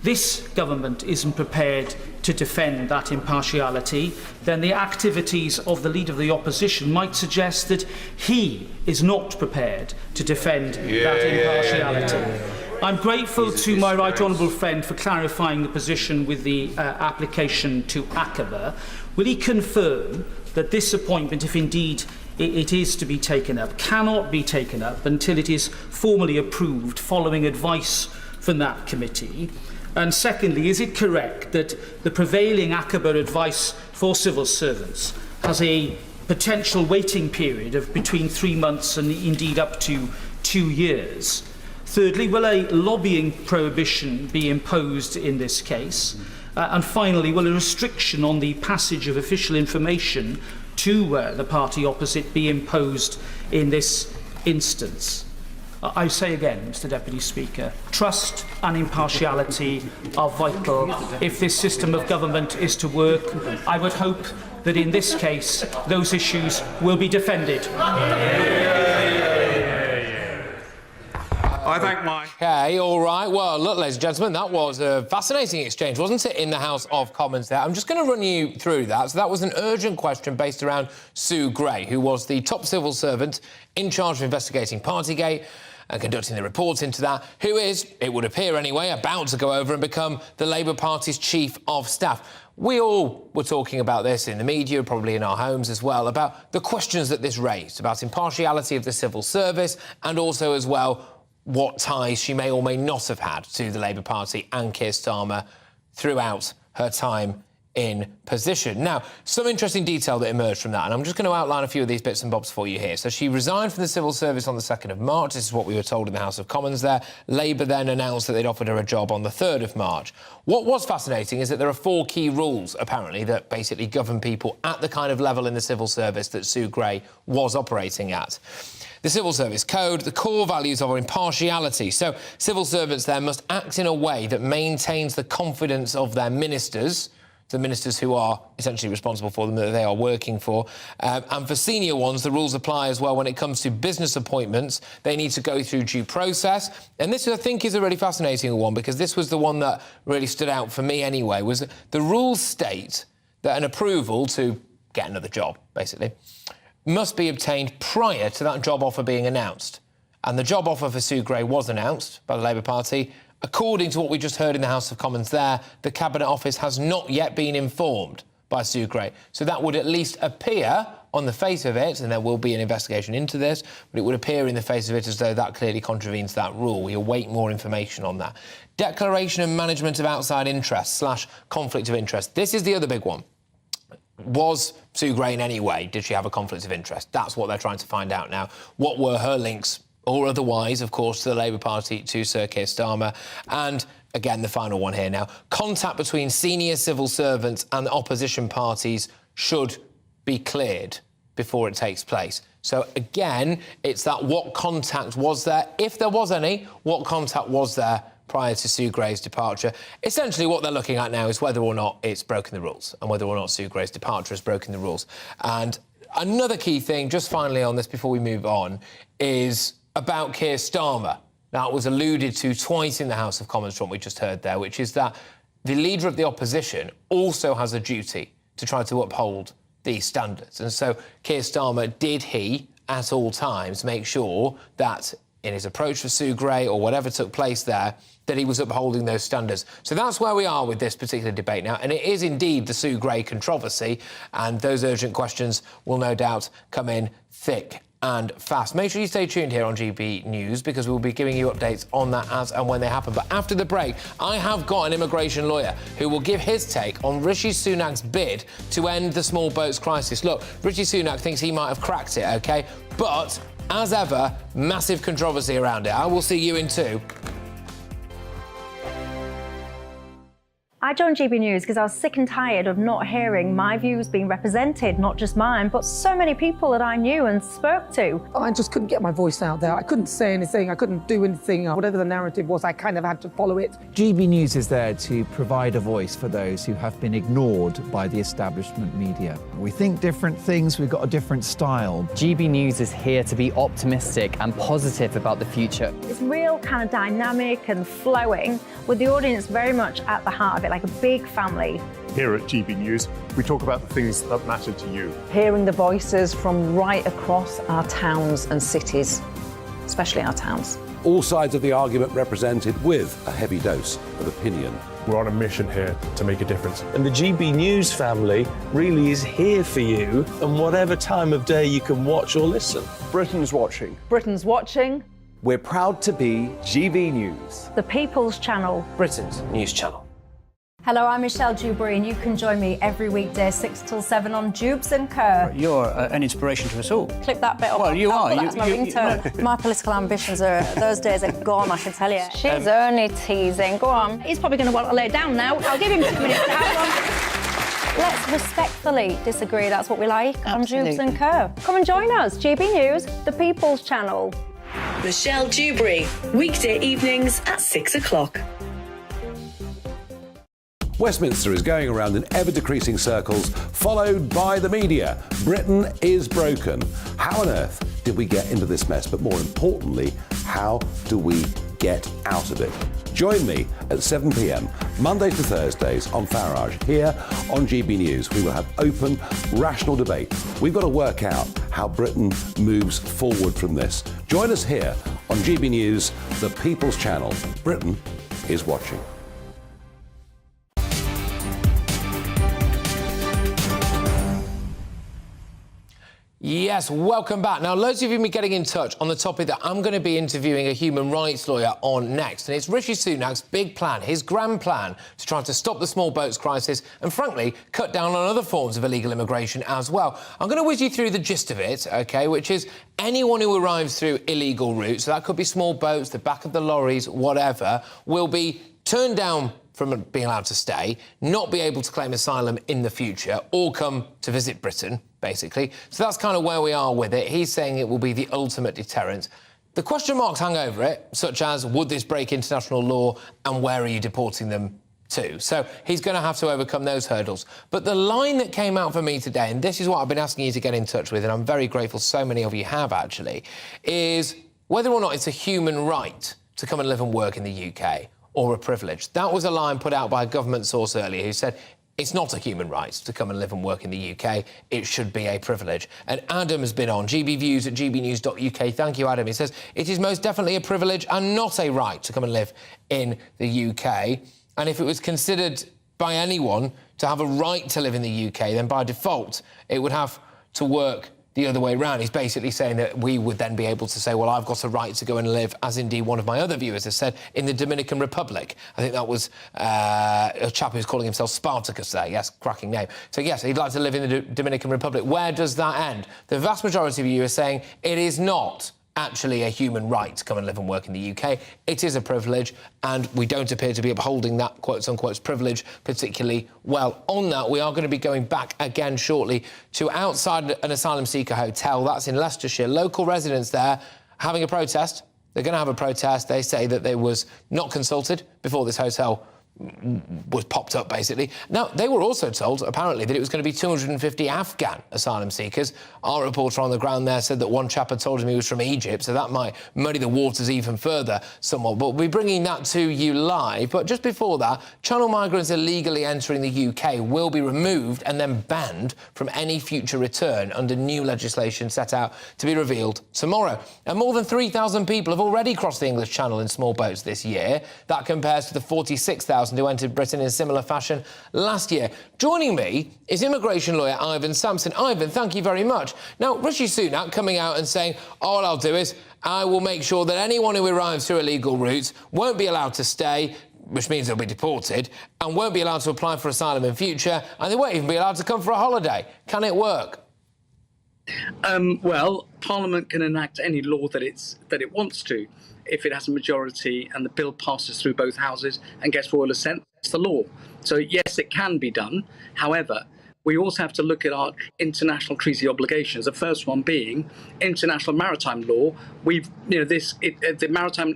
this government isn't prepared to defend that impartiality, then the activities of the Leader of the Opposition might suggest that he is not prepared to defend that impartiality. I'm grateful to my right honourable friend for clarifying the position with the application to ACOBA. Will he confirm that this appointment, if indeed it is to be taken up, cannot be taken up until it is formally approved following advice from that committee? And secondly, is it correct that the prevailing ACOBA advice for civil servants has a potential waiting period of between 3 months and indeed up to 2 years? Thirdly, will a lobbying prohibition be imposed in this case? And finally, will a restriction on the passage of official information to the party opposite be imposed in this instance? I say again, Mr Deputy Speaker, trust and impartiality are vital if this system of government is to work. I would hope that in this case those issues will be defended. I thank my... OK, all right. Well, look, ladies and gentlemen, that was a fascinating exchange, wasn't it, in the House of Commons there? I'm just going to run you through that. So that was an urgent question based around Sue Gray, who was the top civil servant in charge of investigating Partygate and conducting the reports into that, who is, it would appear anyway, about to go over and become the Labour Party's Chief of Staff. We all were talking about this in the media, probably in our homes as well, about the questions that this raised, about impartiality of the civil service and also as well what ties she may or may not have had to the Labour Party and Keir Starmer throughout her time in position. Now, some interesting detail that emerged from that, and I'm just going to outline a few of these bits and bobs for you here. So she resigned from the civil service on the 2nd of March. This is what we were told in the House of Commons there. Labour then announced that they'd offered her a job on the 3rd of March. What was fascinating is that there are 4 key rules, apparently, that basically govern people at the kind of level in the civil service that Sue Gray was operating at. The Civil Service Code, the core values of impartiality. So civil servants there must act in a way that maintains the confidence of their ministers, the ministers who are essentially responsible for them, that they are working for. And for senior ones, the rules apply as well when it comes to business appointments. They need to go through due process. And this, I think, is a really fascinating one, because this was the one that really stood out for me anyway, was that the rules state that an approval to get another job, basically, must be obtained prior to that job offer being announced. And the job offer for Sue Gray was announced by the Labour Party. According to what we just heard in the House of Commons there, the Cabinet Office has not yet been informed by Sue Gray. So that would at least appear on the face of it, and there will be an investigation into this, but it would appear in the face of it as though that clearly contravenes that rule. We await more information on that. Declaration and management of outside interests / conflict of interest. This is the other big one. Was Sue Gray in any way, did she have a conflict of interest? That's what they're trying to find out now. What were her links, or otherwise, of course, to the Labour Party, to Sir Keir Starmer? And, again, the final one here now. Contact between senior civil servants and the opposition parties should be cleared before it takes place. So, again, it's that what contact was there, if there was any, what contact was there prior to Sue Gray's departure. Essentially, what they're looking at now is whether or not it's broken the rules and whether or not Sue Gray's departure has broken the rules. And another key thing, just finally on this before we move on, is about Keir Starmer. Now, it was alluded to twice in the House of Commons from what we just heard there, which is that the Leader of the Opposition also has a duty to try to uphold these standards. And so Keir Starmer, did he, at all times, make sure that in his approach for Sue Gray or whatever took place there, that he was upholding those standards? So that's where we are with this particular debate now, and it is indeed the Sue Gray controversy, and those urgent questions will no doubt come in thick and fast. Make sure you stay tuned here on GB News, because we'll be giving you updates on that as and when they happen. But after the break, I have got an immigration lawyer who will give his take on Rishi Sunak's bid to end the small boats crisis. Look, Rishi Sunak thinks he might have cracked it, OK? But, as ever, massive controversy around it. I will see you in 2. I joined GB News because I was sick and tired of not hearing my views being represented, not just mine, but so many people that I knew and spoke to. I just couldn't get my voice out there. I couldn't say anything. I couldn't do anything. Whatever the narrative was, I kind of had to follow it. GB News is there to provide a voice for those who have been ignored by the establishment media. We think different things, we've got a different style. GB News is here to be optimistic and positive about the future. It's real kind of dynamic and flowing, with the audience very much at the heart of it, like a big family. Here at GB News, we talk about the things that matter to you. Hearing the voices from right across our towns and cities, especially our towns. All sides of the argument represented with a heavy dose of opinion. We're on a mission here to make a difference. And the GB News family really is here for you, and whatever time of day you can watch or listen. Britain's watching. Britain's watching. We're proud to be GB News, The People's Channel. Britain's news channel. Hello, I'm Michelle Dewberry, and you can join me every weekday 6 till 7 on Jubes and Co. You're an inspiration to us all. Clip that bit up. Well, you are. That's my ringtone. My political ambitions are, those days are gone, I can tell you. She's only teasing. Go on. He's probably going to want to lay down now. I'll give him 2 minutes to have one. Let's respectfully disagree. That's what we like on Jubes and Co. Come and join us. GB News, the People's Channel. Michelle Dewberry, weekday evenings at 6 o'clock. Westminster is going around in ever-decreasing circles, followed by the media. Britain is broken. How on earth did we get into this mess? But more importantly, how do we get out of it? Join me at 7 p.m, Mondays to Thursdays on Farage, here on GB News. We will have open, rational debate. We've got to work out how Britain moves forward from this. Join us here on GB News, the People's Channel. Britain is watching. Yes, welcome back. Now, loads of you have been getting in touch on the topic that I'm going to be interviewing a human rights lawyer on next. And it's Rishi Sunak's big plan, his grand plan, to try to stop the small boats crisis and, frankly, cut down on other forms of illegal immigration as well. I'm going to whiz you through the gist of it, OK, which is anyone who arrives through illegal routes, so that could be small boats, the back of the lorries, whatever, will be turned down from being allowed to stay, not be able to claim asylum in the future, or come to visit Britain, basically. So that's kind of where we are with it. He's saying it will be the ultimate deterrent. The question marks hang over it, such as, would this break international law, and where are you deporting them to? So he's going to have to overcome those hurdles. But the line that came out for me today, and this is what I've been asking you to get in touch with, and I'm very grateful so many of you have, actually, is whether or not it's a human right to come and live and work in the UK, or a privilege. That was a line put out by a government source earlier who said it's not a human right to come and live and work in the UK, it should be a privilege. And Adam has been on GBViews at gbnews.uk. Thank you, Adam. He says it is most definitely a privilege and not a right to come and live in the UK. And if it was considered by anyone to have a right to live in the UK, then by default it would have to work the other way around. He's basically saying that we would then be able to say, well, I've got a right to go and live, as indeed one of my other viewers has said, in the Dominican Republic. I think that was a chap who's calling himself Spartacus there. Yes, cracking name. So, yes, he'd like to live in the Dominican Republic. Where does that end? The vast majority of you are saying it is not actually a human right to come and live and work in the UK. It is a privilege, and we don't appear to be upholding that quotes-unquote privilege particularly well. On that, we are going to be going back again shortly to outside an asylum seeker hotel. That's in Leicestershire. Local residents there having a protest. They're going to have a protest. They say that they was not consulted before this hotel was popped up, basically. Now, they were also told, apparently, that it was going to be 250 Afghan asylum seekers. Our reporter on the ground there said that one chap had told him he was from Egypt, so that might muddy the waters even further somewhat. But we'll be bringing that to you live. But just before that, channel migrants illegally entering the UK will be removed and then banned from any future return under new legislation set out to be revealed tomorrow. And more than 3,000 people have already crossed the English Channel in small boats this year. That compares to the 46,000 who entered Britain in similar fashion last year. Joining me is immigration lawyer Ivan Sampson. Ivan, thank you very much. Now, Rishi Sunak coming out and saying, all I'll do is I will make sure that anyone who arrives through illegal routes won't be allowed to stay, which means they'll be deported, and won't be allowed to apply for asylum in future, and they won't even be allowed to come for a holiday. Can it work? Well, Parliament can enact any law that it wants to, if it has a majority and the bill passes through both houses and gets royal assent. It's the law. So yes, it can be done. However, we also have to look at our international treaty obligations. The first one being international maritime law. The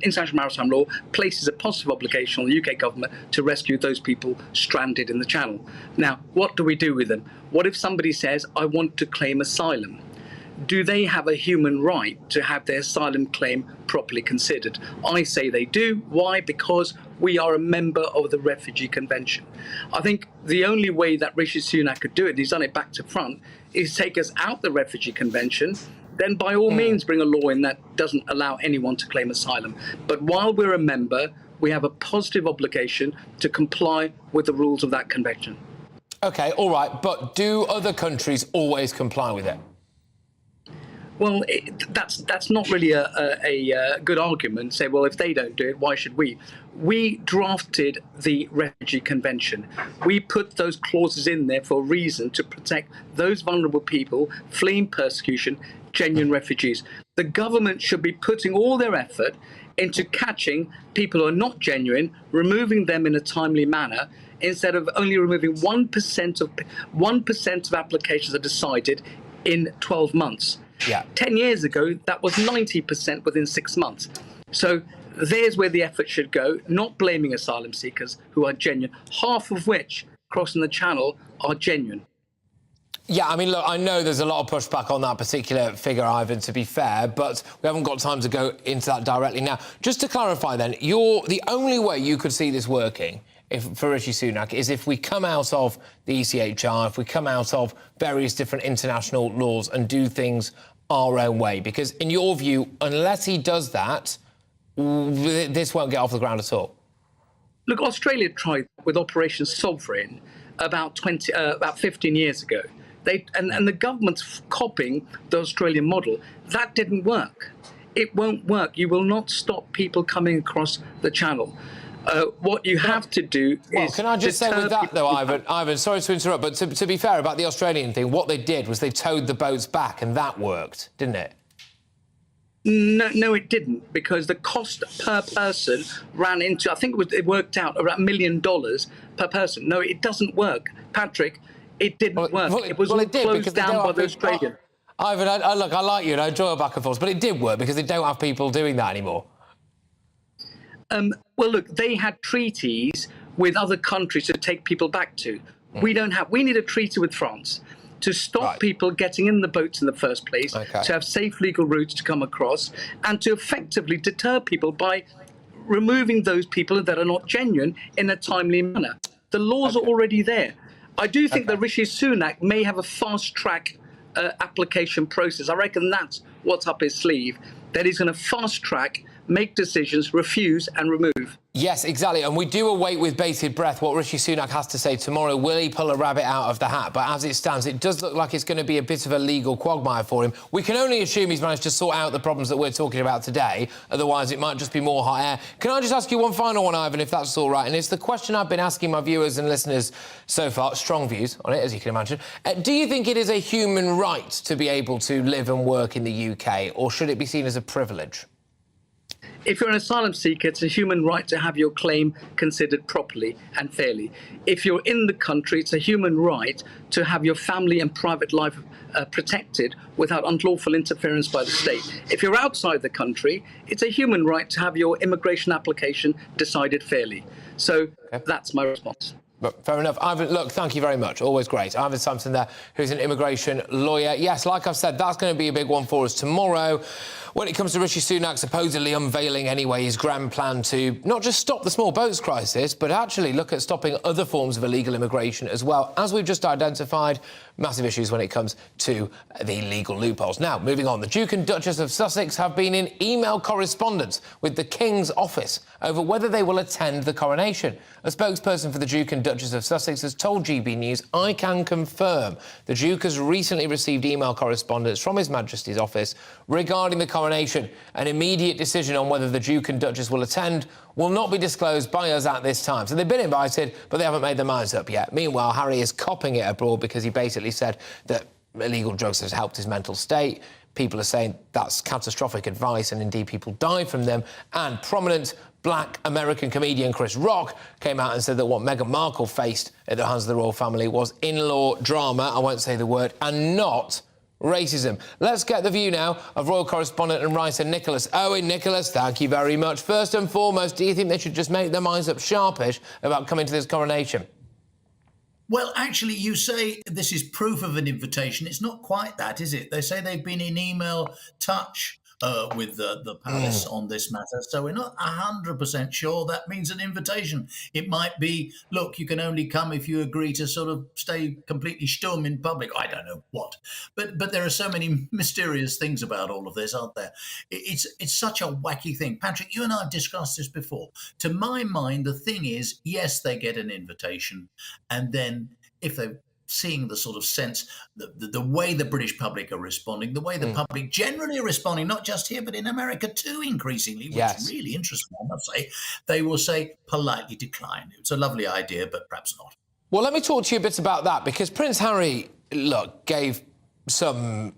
international maritime law places a positive obligation on the UK government to rescue those people stranded in the Channel. Now, what do we do with them? What if somebody says, I want to claim asylum? Do they have a human right to have their asylum claim properly considered? I say they do. Why? Because we are a member of the Refugee Convention. I think the only way that Rishi Sunak could do it, and he's done it back to front, is take us out the Refugee Convention, then by all means bring a law in that doesn't allow anyone to claim asylum. But while we're a member, we have a positive obligation to comply with the rules of that convention. OK, all right, but do other countries always comply with it? Well, that's not really a good argument. Say, well, if they don't do it, why should we? We drafted the Refugee Convention. We put those clauses in there for a reason, to protect those vulnerable people fleeing persecution, genuine refugees. The government should be putting all their effort into catching people who are not genuine, removing them in a timely manner, instead of only removing 1% of applications are decided in 12 months. Yeah. 10 years ago, that was 90% within 6 months. So there's where the effort should go, not blaming asylum seekers who are genuine, half of which crossing the channel are genuine. Yeah, I mean, look, I know there's a lot of pushback on that particular figure, Ivan, to be fair, but we haven't got time to go into that directly now. Just to clarify then, the only way you could see this working for Rishi Sunak is if we come out of the ECHR, if we come out of various different international laws and do things our own way. Because in your view, unless he does that, this won't get off the ground at all. Look, Australia tried with Operation Sovereign about 15 years ago. And the government's copying the Australian model. That didn't work. It won't work. You will not stop people coming across the channel. What you have to do is... Can I just say with that, though, Ivan, sorry to interrupt, but to be fair about the Australian thing, what they did was they towed the boats back, and that worked, didn't it? No, it didn't, because the cost per person ran into, I think it worked out around $1 million per person. No, it doesn't work. Patrick, it didn't work. It was all closed down by the Australian. Ivan, look, I like you and I enjoy a back and forth, but it did work because they don't have people doing that anymore. Well, look, they had treaties with other countries to take people back to. We don't have. We need a treaty with France to stop people getting in the boats in the first place, to have safe legal routes to come across, and to effectively deter people by removing those people that are not genuine in a timely manner. The laws are already there. I do think that Rishi Sunak may have a fast-track application process. I reckon that's what's up his sleeve, that he's going to fast-track, make decisions, refuse and remove. Yes, exactly. And we do await with bated breath what Rishi Sunak has to say tomorrow. Will he pull a rabbit out of the hat? But as it stands, it does look like it's going to be a bit of a legal quagmire for him. We can only assume he's managed to sort out the problems that we're talking about today. Otherwise, it might just be more hot air. Can I just ask you one final one, Ivan, if that's all right? And it's the question I've been asking my viewers and listeners so far. Strong views on it, as you can imagine. Do you think it is a human right to be able to live and work in the UK, or should it be seen as a privilege? If you're an asylum seeker, it's a human right to have your claim considered properly and fairly. If you're in the country, it's a human right to have your family and private life protected without unlawful interference by the state. If you're outside the country, it's a human right to have your immigration application decided fairly. So that's my response. But fair enough. Ivan, look, thank you very much. Always great. Ivan Sampson there, who's an immigration lawyer. Yes, like I've said, that's going to be a big one for us tomorrow when it comes to Rishi Sunak supposedly unveiling anyway his grand plan to not just stop the small boats crisis, but actually look at stopping other forms of illegal immigration as well. As we've just identified, massive issues when it comes to the legal loopholes. Now, moving on, the Duke and Duchess of Sussex have been in email correspondence with the King's office over whether they will attend the coronation. A spokesperson for the Duke and Duchess of Sussex has told GB News, "I can confirm the Duke has recently received email correspondence from His Majesty's office regarding the coronation. An immediate decision on whether the Duke and Duchess will attend will not be disclosed by us at this time." So they've been invited, but they haven't made their minds up yet. Meanwhile, Harry is copping it abroad because he basically said that illegal drugs has helped his mental state. People are saying that's catastrophic advice, and indeed people died from them. And prominent black American comedian Chris Rock came out and said that what Meghan Markle faced at the hands of the royal family was in-law drama, I won't say the word, and not racism. Let's get the view now of royal correspondent and writer Nicholas Owen. Nicholas, thank you very much. First and foremost, do you think they should just make their minds up sharpish about coming to this coronation? Well, actually, you say this is proof of an invitation. It's not quite that, is it? They say they've been in email touch with the palace on this matter. So we're not 100% sure that means an invitation. It might be, look, you can only come if you agree to sort of stay completely stum in public. I don't know what. But there are so many mysterious things about all of this, aren't there? It's such a wacky thing. Patrick, you and I have discussed this before. To my mind, the thing is, yes, they get an invitation. And then if they seeing the sort of sense, the way the British public are responding, the way the public generally are responding, not just here, but in America too, increasingly, which is really interesting, I must say. They will say, politely decline. It's a lovely idea, but perhaps not. Well, let me talk to you a bit about that, because Prince Harry, look, gave some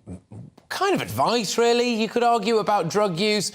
kind of advice, really, you could argue, about drug use,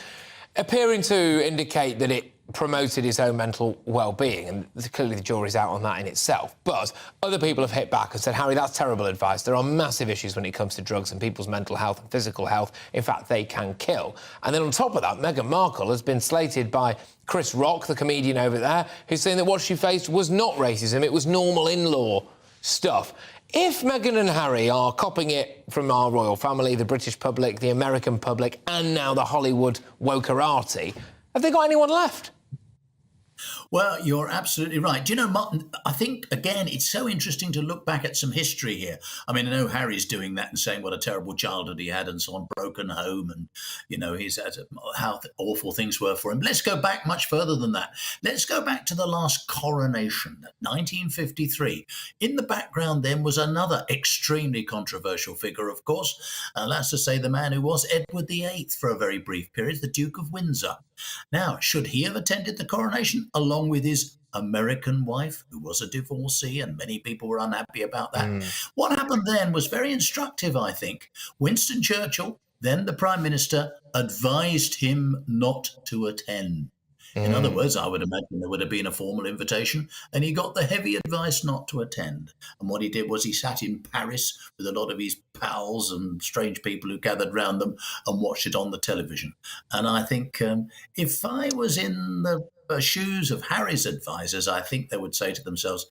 appearing to indicate that it promoted his own mental well-being, and clearly the jury's out on that in itself. But other people have hit back and said, Harry, that's terrible advice. There are massive issues when it comes to drugs and people's mental health and physical health. In fact, they can kill. And then on top of that, Meghan Markle has been slated by Chris Rock, the comedian over there, who's saying that what she faced was not racism, it was normal in-law stuff. If Meghan and Harry are copying it from our royal family, the British public, the American public, and now the Hollywood wokerati, have they got anyone left? Well, you're absolutely right. Do you know, Martin, I think, again, it's so interesting to look back at some history here. I mean, I know Harry's doing that and saying what a terrible childhood he had and so on, broken home, and, you know, how awful things were for him. Let's go back much further than that. Let's go back to the last coronation, 1953. In the background then was another extremely controversial figure, of course. That's to say the man who was Edward VIII for a very brief period, the Duke of Windsor. Now, should he have attended the coronation along with his American wife, who was a divorcee, and many people were unhappy about that? What happened then was very instructive, I think. Winston Churchill, then the Prime Minister, advised him not to attend. In other words, I would imagine there would have been a formal invitation, and he got the heavy advice not to attend. And what he did was he sat in Paris with a lot of his pals and strange people who gathered round them and watched it on the television. And I think if I was in the shoes of Harry's advisors, I think they would say to themselves,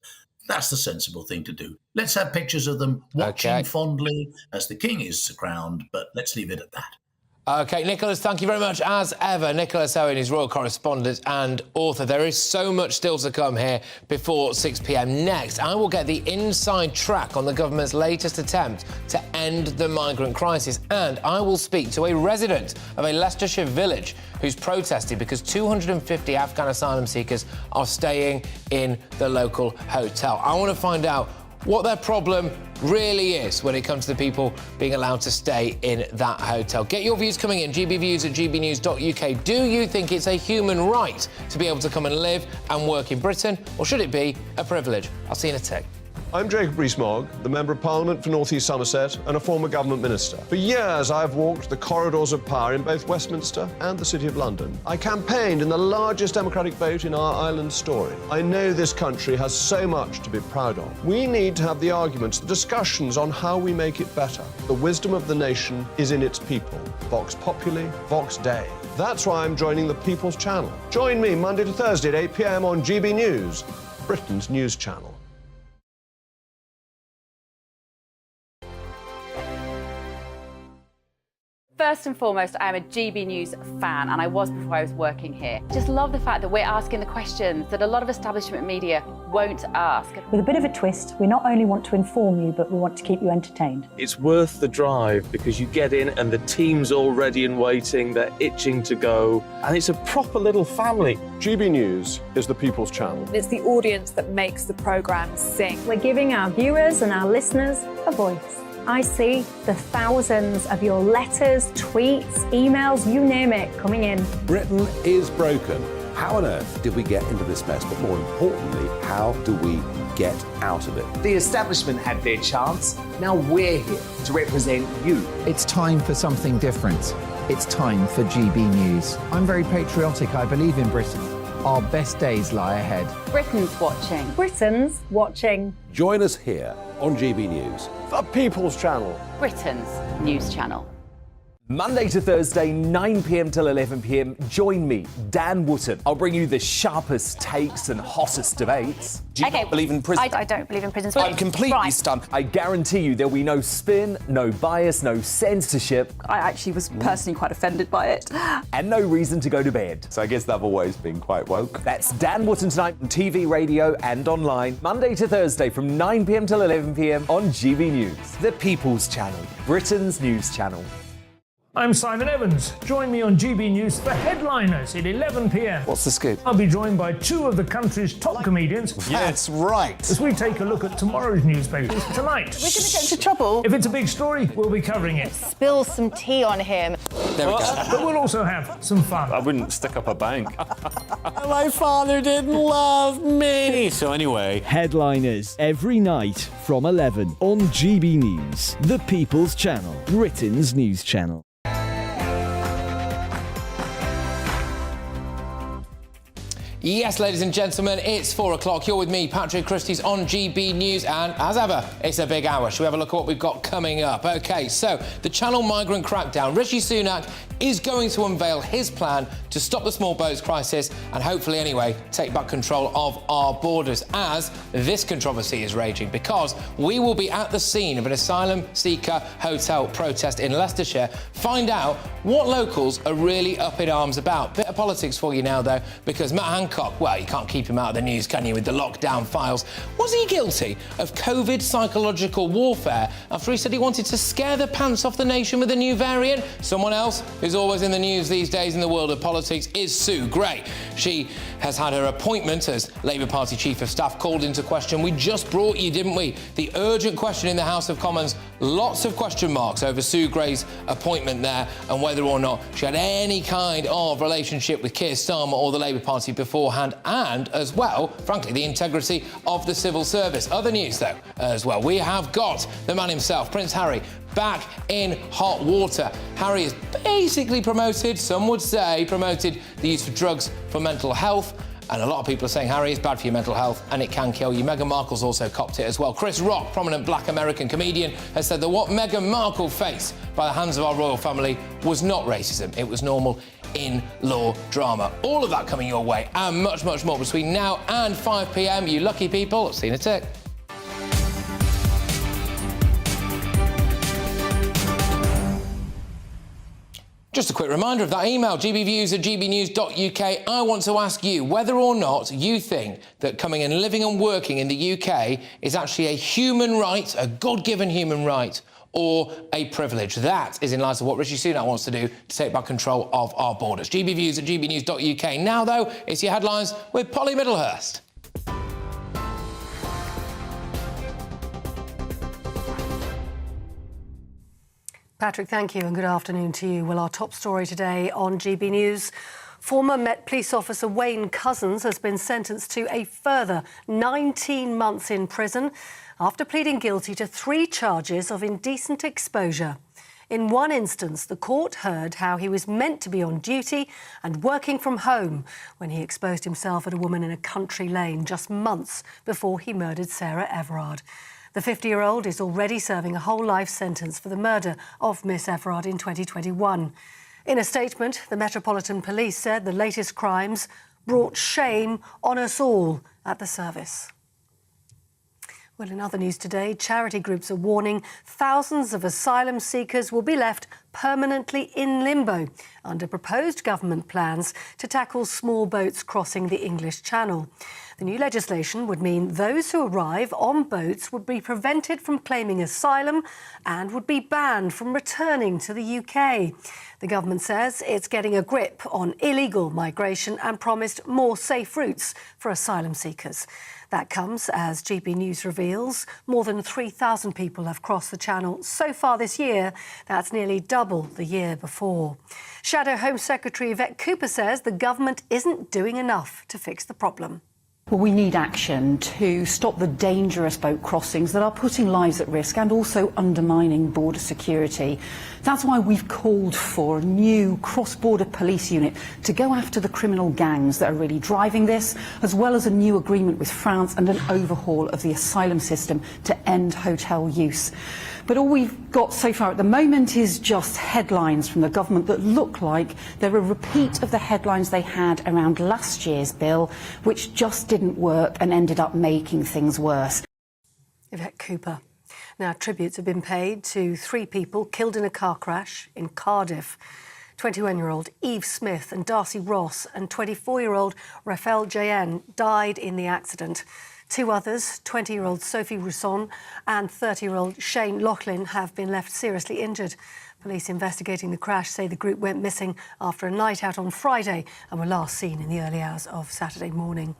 that's the sensible thing to do. Let's have pictures of them watching fondly as the king is crowned, but let's leave it at that. OK, Nicholas, thank you very much. As ever, Nicholas Owen is royal correspondent and author. There is so much still to come here before 6 p.m. Next, I will get the inside track on the government's latest attempt to end the migrant crisis, and I will speak to a resident of a Leicestershire village who's protested because 250 Afghan asylum seekers are staying in the local hotel. I want to find out what their problem really is when it comes to the people being allowed to stay in that hotel. Get your views coming in, gbviews@gbnews.uk. Do you think it's a human right to be able to come and live and work in Britain, or should it be a privilege? I'll see you in a tick. I'm Jacob Rees-Mogg, the Member of Parliament for North East Somerset and a former government minister. For years, I've walked the corridors of power in both Westminster and the City of London. I campaigned in the largest democratic vote in our island's story. I know this country has so much to be proud of. We need to have the arguments, the discussions on how we make it better. The wisdom of the nation is in its people. Vox Populi, Vox Dei. That's why I'm joining the People's Channel. Join me Monday to Thursday at 8 p.m. on GB News, Britain's news channel. First and foremost, I am a GB News fan, and I was before I was working here. Just love the fact that we're asking the questions that a lot of establishment media won't ask. With a bit of a twist, we not only want to inform you, but we want to keep you entertained. It's worth the drive because you get in and the team's all ready and waiting, they're itching to go, and it's a proper little family. GB News is the People's Channel. It's the audience that makes the programme sing. We're giving our viewers and our listeners a voice. I see the thousands of your letters, tweets, emails, you name it, coming in. Britain is broken. How on earth did we get into this mess? But more importantly, how do we get out of it? The establishment had their chance. Now we're here to represent you. It's time for something different. It's time for GB News. I'm very patriotic. I believe in Britain. Our best days lie ahead. Britain's watching. Britain's watching. Join us here on GB News. The People's Channel. Britain's news channel. Monday to Thursday, 9 p.m. till 11 p.m. Join me, Dan Wootton. I'll bring you the sharpest takes and hottest debates. Do you not believe in prison? I don't believe in prison. I'm completely stunned. I guarantee you there'll be no spin, no bias, no censorship. I actually was personally quite offended by it. And no reason to go to bed. So I guess they've always been quite woke. That's Dan Wootton tonight on TV, radio and online. Monday to Thursday from 9 p.m. till 11 p.m. on GB News. The People's Channel, Britain's news channel. I'm Simon Evans. Join me on GB News for Headliners at 11 p.m. What's the scoop? I'll be joined by two of the country's top comedians. That's right. As we take a look at tomorrow's newspapers tonight. We're going to get into trouble. If it's a big story, we'll be covering it. Spill some tea on him. There we go. But we'll also have some fun. I wouldn't stick up a bank. My father didn't love me. So anyway, Headliners every night from 11 on GB News, the People's Channel, Britain's news channel. Yes, ladies and gentlemen, it's 4 o'clock. You're with me, Patrick Christys, on GB News, and as ever, it's a big hour. Shall we have a look at what we've got coming up? OK, so the Channel migrant crackdown. Rishi Sunak is going to unveil his plan to stop the small boats crisis and hopefully, anyway, take back control of our borders as this controversy is raging, because we will be at the scene of an asylum seeker hotel protest in Leicestershire. Find out what locals are really up in arms about. Bit of politics for you now, though, because Matt Hancock, well, you can't keep him out of the news, can you, with the lockdown files? Was he guilty of COVID psychological warfare after he said he wanted to scare the pants off the nation with a new variant? Someone else who's always in the news these days in the world of politics is Sue Gray. She has had her appointment as Labour Party Chief of Staff called into question. We just brought you, didn't we, the urgent question in the House of Commons. Lots of question marks over Sue Gray's appointment there and whether or not she had any kind of relationship with Keir Starmer or the Labour Party beforehand, and as well, frankly, the integrity of the civil service. Other news, though, as well. We have got the man himself, Prince Harry, back in hot water. Harry is basically promoted, some would say, promoted the use of drugs for mental health. And a lot of people are saying Harry is bad for your mental health and it can kill you. Meghan Markle's also copped it as well. Chris Rock, prominent black American comedian, has said that what Meghan Markle faced by the hands of our royal family was not racism. It was normal in-law drama. All of that coming your way and much, much more between now and 5 p.m. You lucky people. I've seen a tick. Just a quick reminder of that email, gbviews@gbnews.uk. I want to ask you whether or not you think that coming and living and working in the UK is actually a human right, a God-given human right, or a privilege. That is in light of what Rishi Sunak wants to do to take back control of our borders. gbviews@gbnews.uk. Now, though, it's your headlines with Polly Middlehurst. Patrick, thank you and good afternoon to you. Well, our top story today on GB News. Former Met Police officer Wayne Couzens has been sentenced to a further 19 months in prison after pleading guilty to 3 charges of indecent exposure. In one instance, the court heard how he was meant to be on duty and working from home when he exposed himself at a woman in a country lane just months before he murdered Sarah Everard. The 50-year-old is already serving a whole life sentence for the murder of Miss Everard in 2021. In a statement, the Metropolitan Police said the latest crimes brought shame on us all at the service. Well, in other news today, charity groups are warning thousands of asylum seekers will be left permanently in limbo under proposed government plans to tackle small boats crossing the English Channel. The new legislation would mean those who arrive on boats would be prevented from claiming asylum and would be banned from returning to the UK. The government says it's getting a grip on illegal migration and promised more safe routes for asylum seekers. That comes as GB News reveals more than 3,000 people have crossed the Channel so far this year. That's nearly double the year before. Shadow Home Secretary Yvette Cooper says the government isn't doing enough to fix the problem. Well, we need action to stop the dangerous boat crossings that are putting lives at risk and also undermining border security. That's why we've called for a new cross-border police unit to go after the criminal gangs that are really driving this, as well as a new agreement with France and an overhaul of the asylum system to end hotel use. But all we've got so far at the moment is just headlines from the government that look like they're a repeat of the headlines they had around last year's bill, which just didn't work and ended up making things worse. Yvette Cooper. Now, tributes have been paid to 3 people killed in a car crash in Cardiff. 21-year-old Eve Smith and Darcy Ross and 24-year-old Raphael Jayen died in the accident. 2 others, 20-year-old Sophie Rousson and 30-year-old Shane Loughlin, have been left seriously injured. Police investigating the crash say the group went missing after a night out on Friday and were last seen in the early hours of Saturday morning.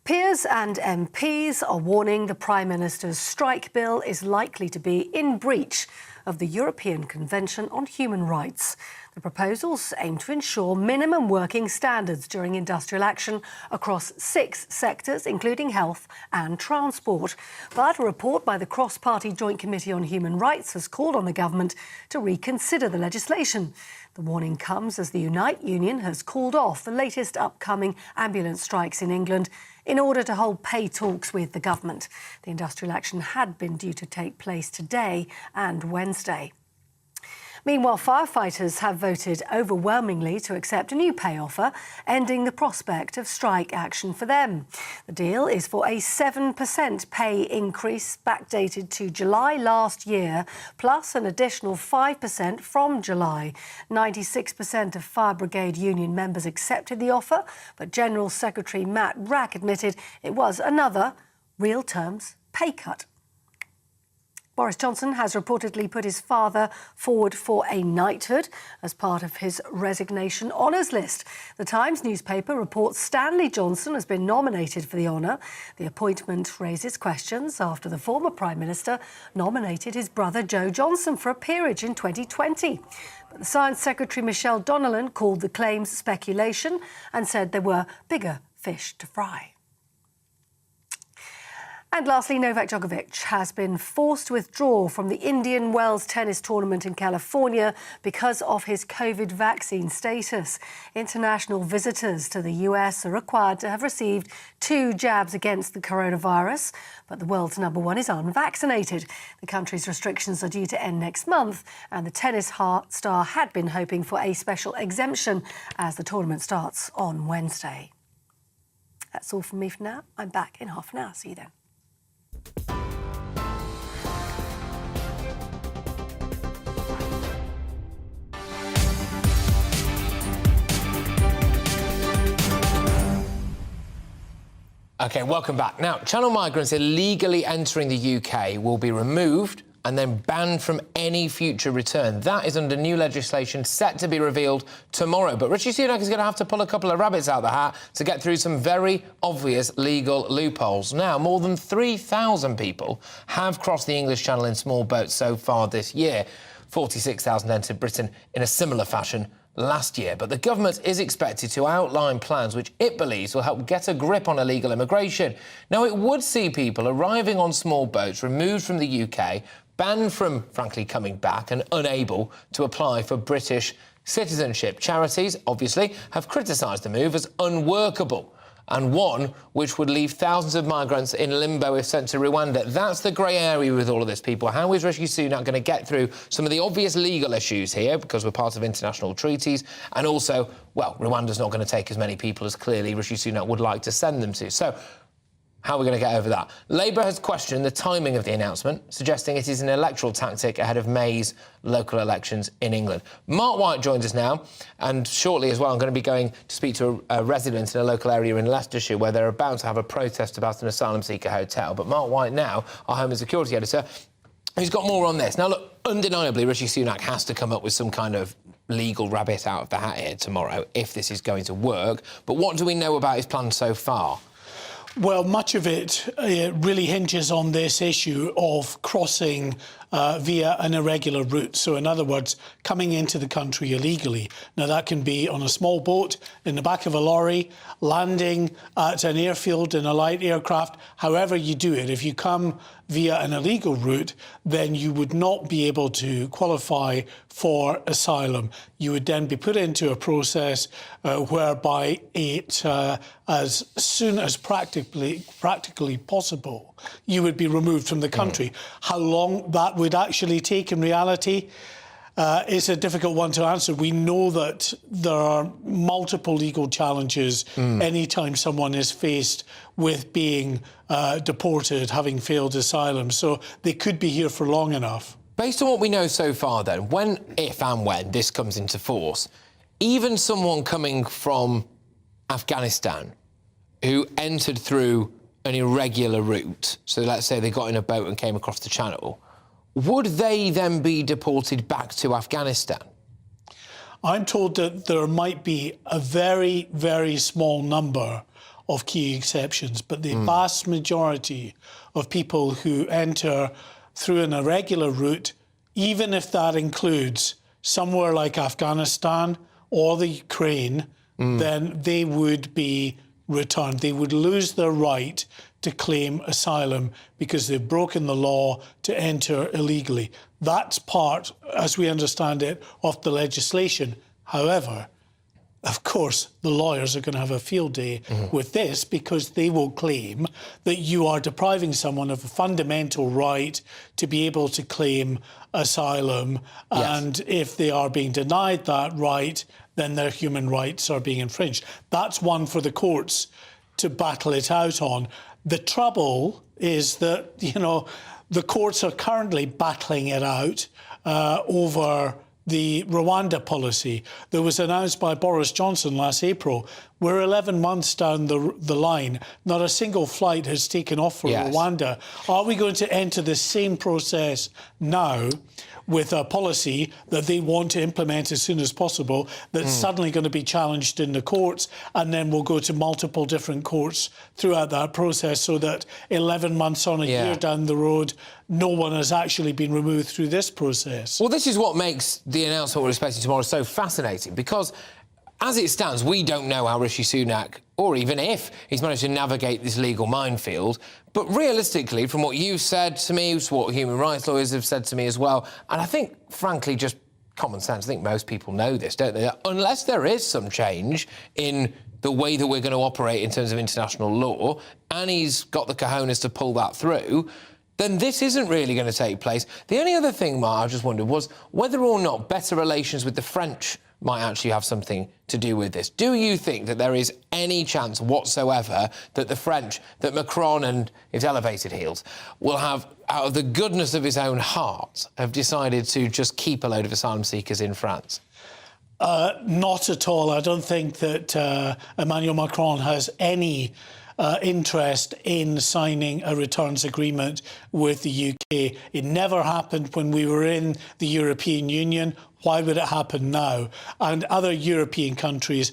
Peers and MPs are warning the Prime Minister's strike bill is likely to be in breach of the European Convention on Human Rights. The proposals aim to ensure minimum working standards during industrial action across 6 sectors, including health and transport. But a report by the Cross-Party Joint Committee on Human Rights has called on the government to reconsider the legislation. The warning comes as the Unite Union has called off the latest upcoming ambulance strikes in England in order to hold pay talks with the government. The industrial action had been due to take place today and Wednesday. Meanwhile, firefighters have voted overwhelmingly to accept a new pay offer, ending the prospect of strike action for them. The deal is for a 7% pay increase backdated to July last year, plus an additional 5% from July. 96% of Fire Brigade Union members accepted the offer, but General Secretary Matt Rack admitted it was another real terms pay cut. Boris Johnson has reportedly put his father forward for a knighthood as part of his resignation honours list. The Times newspaper reports Stanley Johnson has been nominated for the honour. The appointment raises questions after the former Prime Minister nominated his brother Joe Johnson for a peerage in 2020. But the Science Secretary Michelle Donnellan called the claims speculation and said there were bigger fish to fry. And lastly, Novak Djokovic has been forced to withdraw from the Indian Wells tennis tournament in California because of his COVID vaccine status. International visitors to the US are required to have received 2 jabs against the coronavirus, but the world's #1 is unvaccinated. The country's restrictions are due to end next month, and the tennis star had been hoping for a special exemption as the tournament starts on Wednesday. That's all from me for now. I'm back in half an hour. See you then. OK, welcome back. Now, Channel migrants illegally entering the UK will be removed and then banned from any future return. That is under new legislation set to be revealed tomorrow. But Rishi Sunak is going to have to pull a couple of rabbits out of the hat to get through some very obvious legal loopholes. Now, more than 3,000 people have crossed the English Channel in small boats so far this year. 46,000 entered Britain in a similar fashion last year. But the government is expected to outline plans which it believes will help get a grip on illegal immigration. Now, it would see people arriving on small boats removed from the UK, banned from, frankly, coming back and unable to apply for British citizenship. Charities, obviously, have criticised the move as unworkable and one which would leave thousands of migrants in limbo if sent to Rwanda. That's the grey area with all of this, people. How is Rishi Sunak going to get through some of the obvious legal issues here, because we're part of international treaties, and also, well, Rwanda's not going to take as many people as clearly Rishi Sunak would like to send them to. So, how are we going to get over that? Labour has questioned the timing of the announcement, suggesting it is an electoral tactic ahead of May's local elections in England. Mark White joins us now, and shortly as well I'm going to be going to speak to a resident in a local area in Leicestershire where they're about to have a protest about an asylum seeker hotel. But Mark White now, our Home and Security Editor, who's got more on this. Now, look, undeniably, Rishi Sunak has to come up with some kind of legal rabbit out of the hat here tomorrow if this is going to work. But what do we know about his plan so far? Well, much of it really hinges on this issue of crossing via an irregular route. So, in other words, coming into the country illegally. Now, that can be on a small boat, in the back of a lorry, landing at an airfield in a light aircraft. However you do it, if you come via an illegal route, then you would not be able to qualify for asylum. You would then be put into a process whereby it, as soon as practically possible, you would be removed from the country. How long that would actually take in reality is a difficult one to answer. We know that there are multiple legal challenges anytime someone is faced with being deported, having failed asylum. So they could be here for long enough. Based on what we know so far, then, if and when this comes into force, even someone coming from Afghanistan who entered through an irregular route, so let's say they got in a boat and came across the channel, would they then be deported back to Afghanistan? I'm told that there might be a very, very small number of key exceptions, but the vast majority of people who enter through an irregular route, even if that includes somewhere like Afghanistan or the Ukraine, then they would be returned. They would lose their right to claim asylum because they've broken the law to enter illegally. That's part, as we understand it, of the legislation. However, of course, the lawyers are going to have a field day with this because they will claim that you are depriving someone of a fundamental right to be able to claim asylum. Yes. And if they are being denied that right, then their human rights are being infringed. That's one for the courts to battle it out on. The trouble is that, you know, the courts are currently battling it out over the Rwanda policy that was announced by Boris Johnson last April. We're 11 months down the line. Not a single flight has taken off for Rwanda. Are we going to enter the same process now with a policy that they want to implement as soon as possible that's suddenly going to be challenged in the courts, and then we'll go to multiple different courts throughout that process so that 11 months on a year down the road, no one has actually been removed through this process? Well, this is what makes the announcement we're expecting tomorrow so fascinating, because as it stands, we don't know how Rishi Sunak, or even if he's managed to navigate this legal minefield. But realistically, from what you've said to me, what human rights lawyers have said to me as well, and I think, frankly, just common sense, I think most people know this, don't they? Unless there is some change in the way that we're going to operate in terms of international law, and he's got the cojones to pull that through, then this isn't really going to take place. The only other thing, Mark, I just wondered was whether or not better relations with the French might actually have something to do with this. Do you think that there is any chance whatsoever that the French, that Macron and his elevated heels will have, out of the goodness of his own heart, have decided to just keep a load of asylum seekers in France? Not at all. I don't think that Emmanuel Macron has any interest in signing a returns agreement with the UK. It never happened when we were in the European Union. Why would it happen now? And other European countries,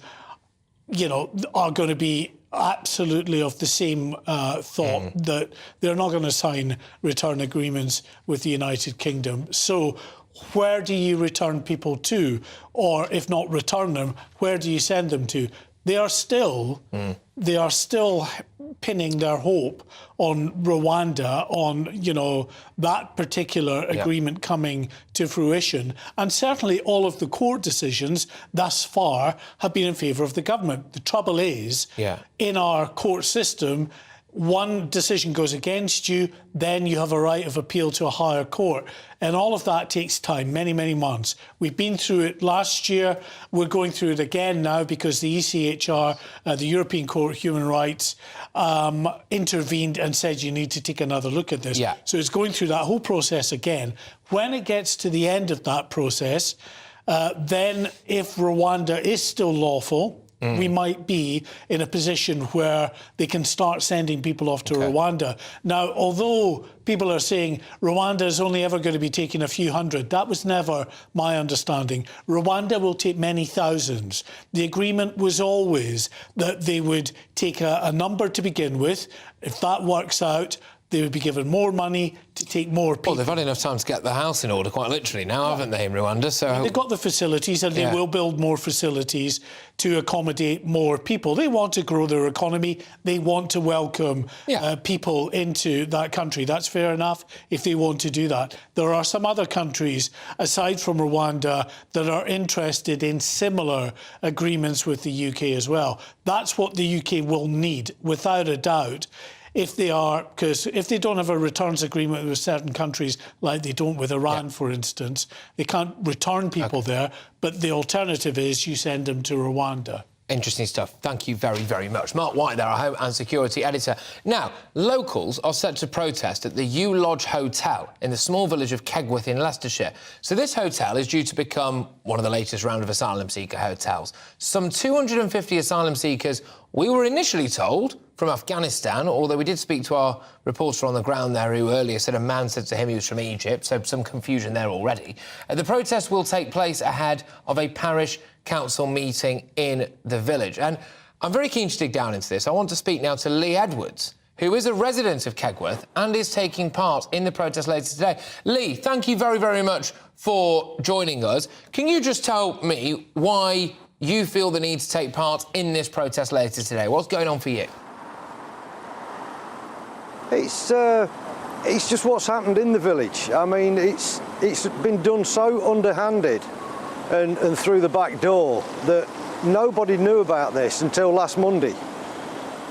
you know, are going to be absolutely of the same thought that they're not going to sign return agreements with the United Kingdom. So where do you return people to? Or if not return them, where do you send them to? They are still pinning their hope on Rwanda, on, you know, that particular agreement coming to fruition. And certainly all of the court decisions thus far have been in favour of the government. The trouble is, in our court system, one decision goes against you, then you have a right of appeal to a higher court. And all of that takes time, many, many months. We've been through it last year. We're going through it again now because the ECHR, the European Court of Human Rights, intervened and said you need to take another look at this. So it's going through that whole process again. When it gets to the end of that process, then if Rwanda is still lawful, we might be in a position where they can start sending people off to Rwanda. Now, although people are saying Rwanda is only ever going to be taking a few hundred, that was never my understanding. Rwanda will take many thousands. The agreement was always that they would take a number to begin with. If that works out, they would be given more money to take more people. Well, they've had enough time to get the house in order, quite literally, now, haven't they, in Rwanda? So they've got the facilities, and they will build more facilities to accommodate more people. They want to grow their economy. They want to welcome people into that country. That's fair enough if they want to do that. There are some other countries, aside from Rwanda, that are interested in similar agreements with the UK as well. That's what the UK will need, without a doubt. If they are, because if they don't have a returns agreement with certain countries, like they don't with Iran, for instance, they can't return people there, but the alternative is you send them to Rwanda. Interesting stuff. Thank you very, very much. Mark White there, our Home and Security Editor. Now, locals are set to protest at the U Lodge Hotel in the small village of Kegworth in Leicestershire. So this hotel is due to become one of the latest round of asylum seeker hotels. Some 250 asylum seekers We were initially told from Afghanistan, although we did speak to our reporter on the ground there who earlier said a man said to him he was from Egypt, so some confusion there already. The protest will take place ahead of a parish council meeting in the village. And I'm very keen to dig down into this. I want to speak now to Lee Edwards, who is a resident of Kegworth and is taking part in the protest later today. Lee, thank you very, very much for joining us. Can you just tell me why you feel the need to take part in this protest later today? What's going on for you? It's just what's happened in the village. I mean, it's been done so underhanded and through the back door that nobody knew about this until last Monday.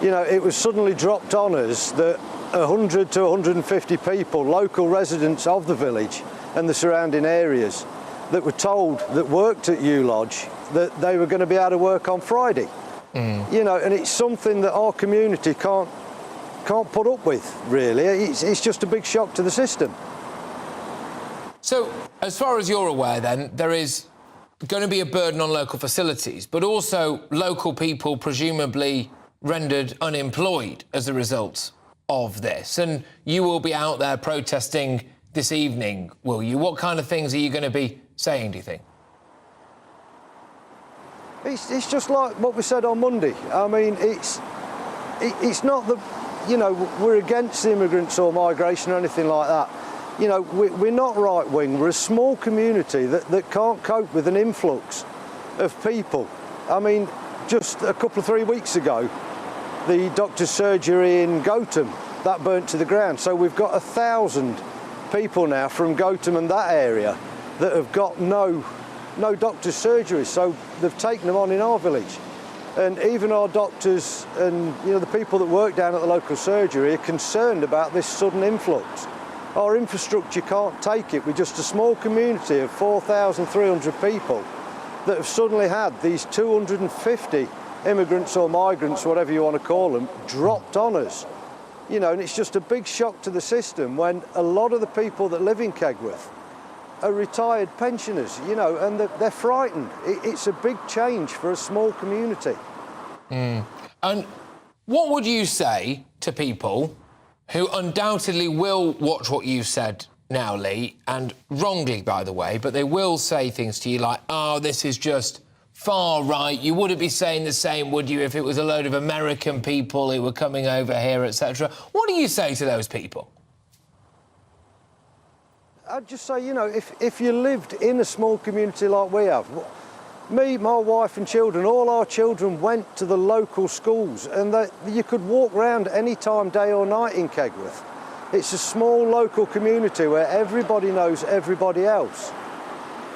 You know, it was suddenly dropped on us that 100 to 150 people, local residents of the village and the surrounding areas, that were told that worked at U Lodge that they were going to be out of work on Friday. You know, and it's something that our community can't put up with, really. It's just a big shock to the system. So, as far as you're aware, then, there is going to be a burden on local facilities, but also local people presumably rendered unemployed as a result of this. And you will be out there protesting this evening, will you? What kind of things are you going to be saying, do you think? It's just like what we said on Monday. I mean, it's not that, you know, we're against immigrants or migration or anything like that. You know, we're not right-wing. We're a small community that can't cope with an influx of people. I mean, just a couple of 3 weeks ago, the doctor's surgery in Gotham, that burnt to the ground. So we've got 1,000 people now from Gotham and that area that have got no doctor's surgery. So they've taken them on in our village. And even our doctors and, you know, the people that work down at the local surgery are concerned about this sudden influx. Our infrastructure can't take it. We're just a small community of 4,300 people that have suddenly had these 250 immigrants or migrants, whatever you want to call them, dropped on us. You know, and it's just a big shock to the system when a lot of the people that live in Kegworth are retired pensioners, you know, and they're frightened. It's a big change for a small community. And what would you say to people who undoubtedly will watch what you've said now, Lee, and wrongly, by the way, but they will say things to you like, oh, this is just far right. You wouldn't be saying the same, would you, if it was a load of American people who were coming over here, etc. What do you say to those people? I'd just say, you know, if you lived in a small community like we have, me, my wife and children, all our children went to the local schools and you could walk around any time, day or night in Kegworth. It's a small local community where everybody knows everybody else.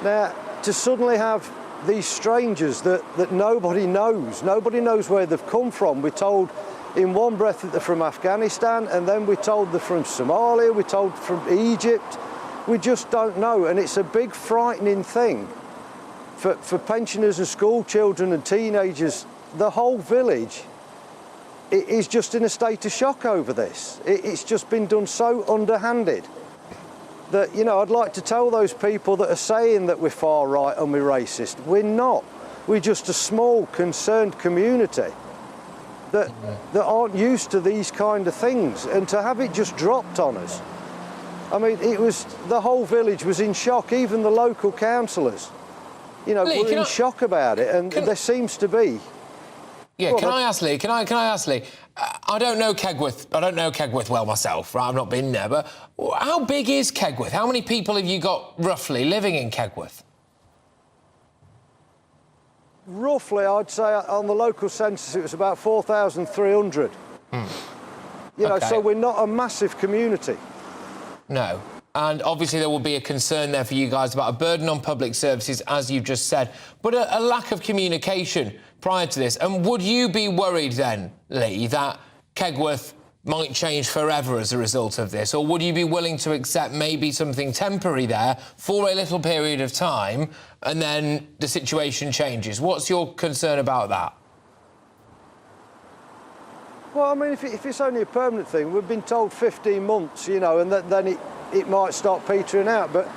Now, to suddenly have these strangers that nobody knows where they've come from. We're told in one breath that they're from Afghanistan, and then we're told they're from Somalia, we're told from Egypt. We just don't know, and it's a big frightening thing for pensioners and school children and teenagers. The whole village is just in a state of shock over this. It's just been done so underhanded that, you know, I'd like to tell those people that are saying that we're far right and we're racist, we're not. We're just a small, concerned community that aren't used to these kind of things, and to have it just dropped on us. I mean, the whole village was in shock, even the local councillors. You know, Lee, were in shock about it, and there seems to be. Yeah, can I ask Lee? I don't know Kegworth well myself, right? I've not been there, but how big is Kegworth? How many people have you got roughly living in Kegworth? Roughly, I'd say on the local census it was about 4,300. You know, so we're not a massive community. No. And obviously there will be a concern there for you guys about a burden on public services, as you've just said, but a lack of communication prior to this. And would you be worried then, Lee, that Kegworth might change forever as a result of this? Or would you be willing to accept maybe something temporary there for a little period of time and then the situation changes? What's your concern about that? Well, I mean, if it's only a permanent thing, we've been told 15 months, you know, and then it might start petering out, but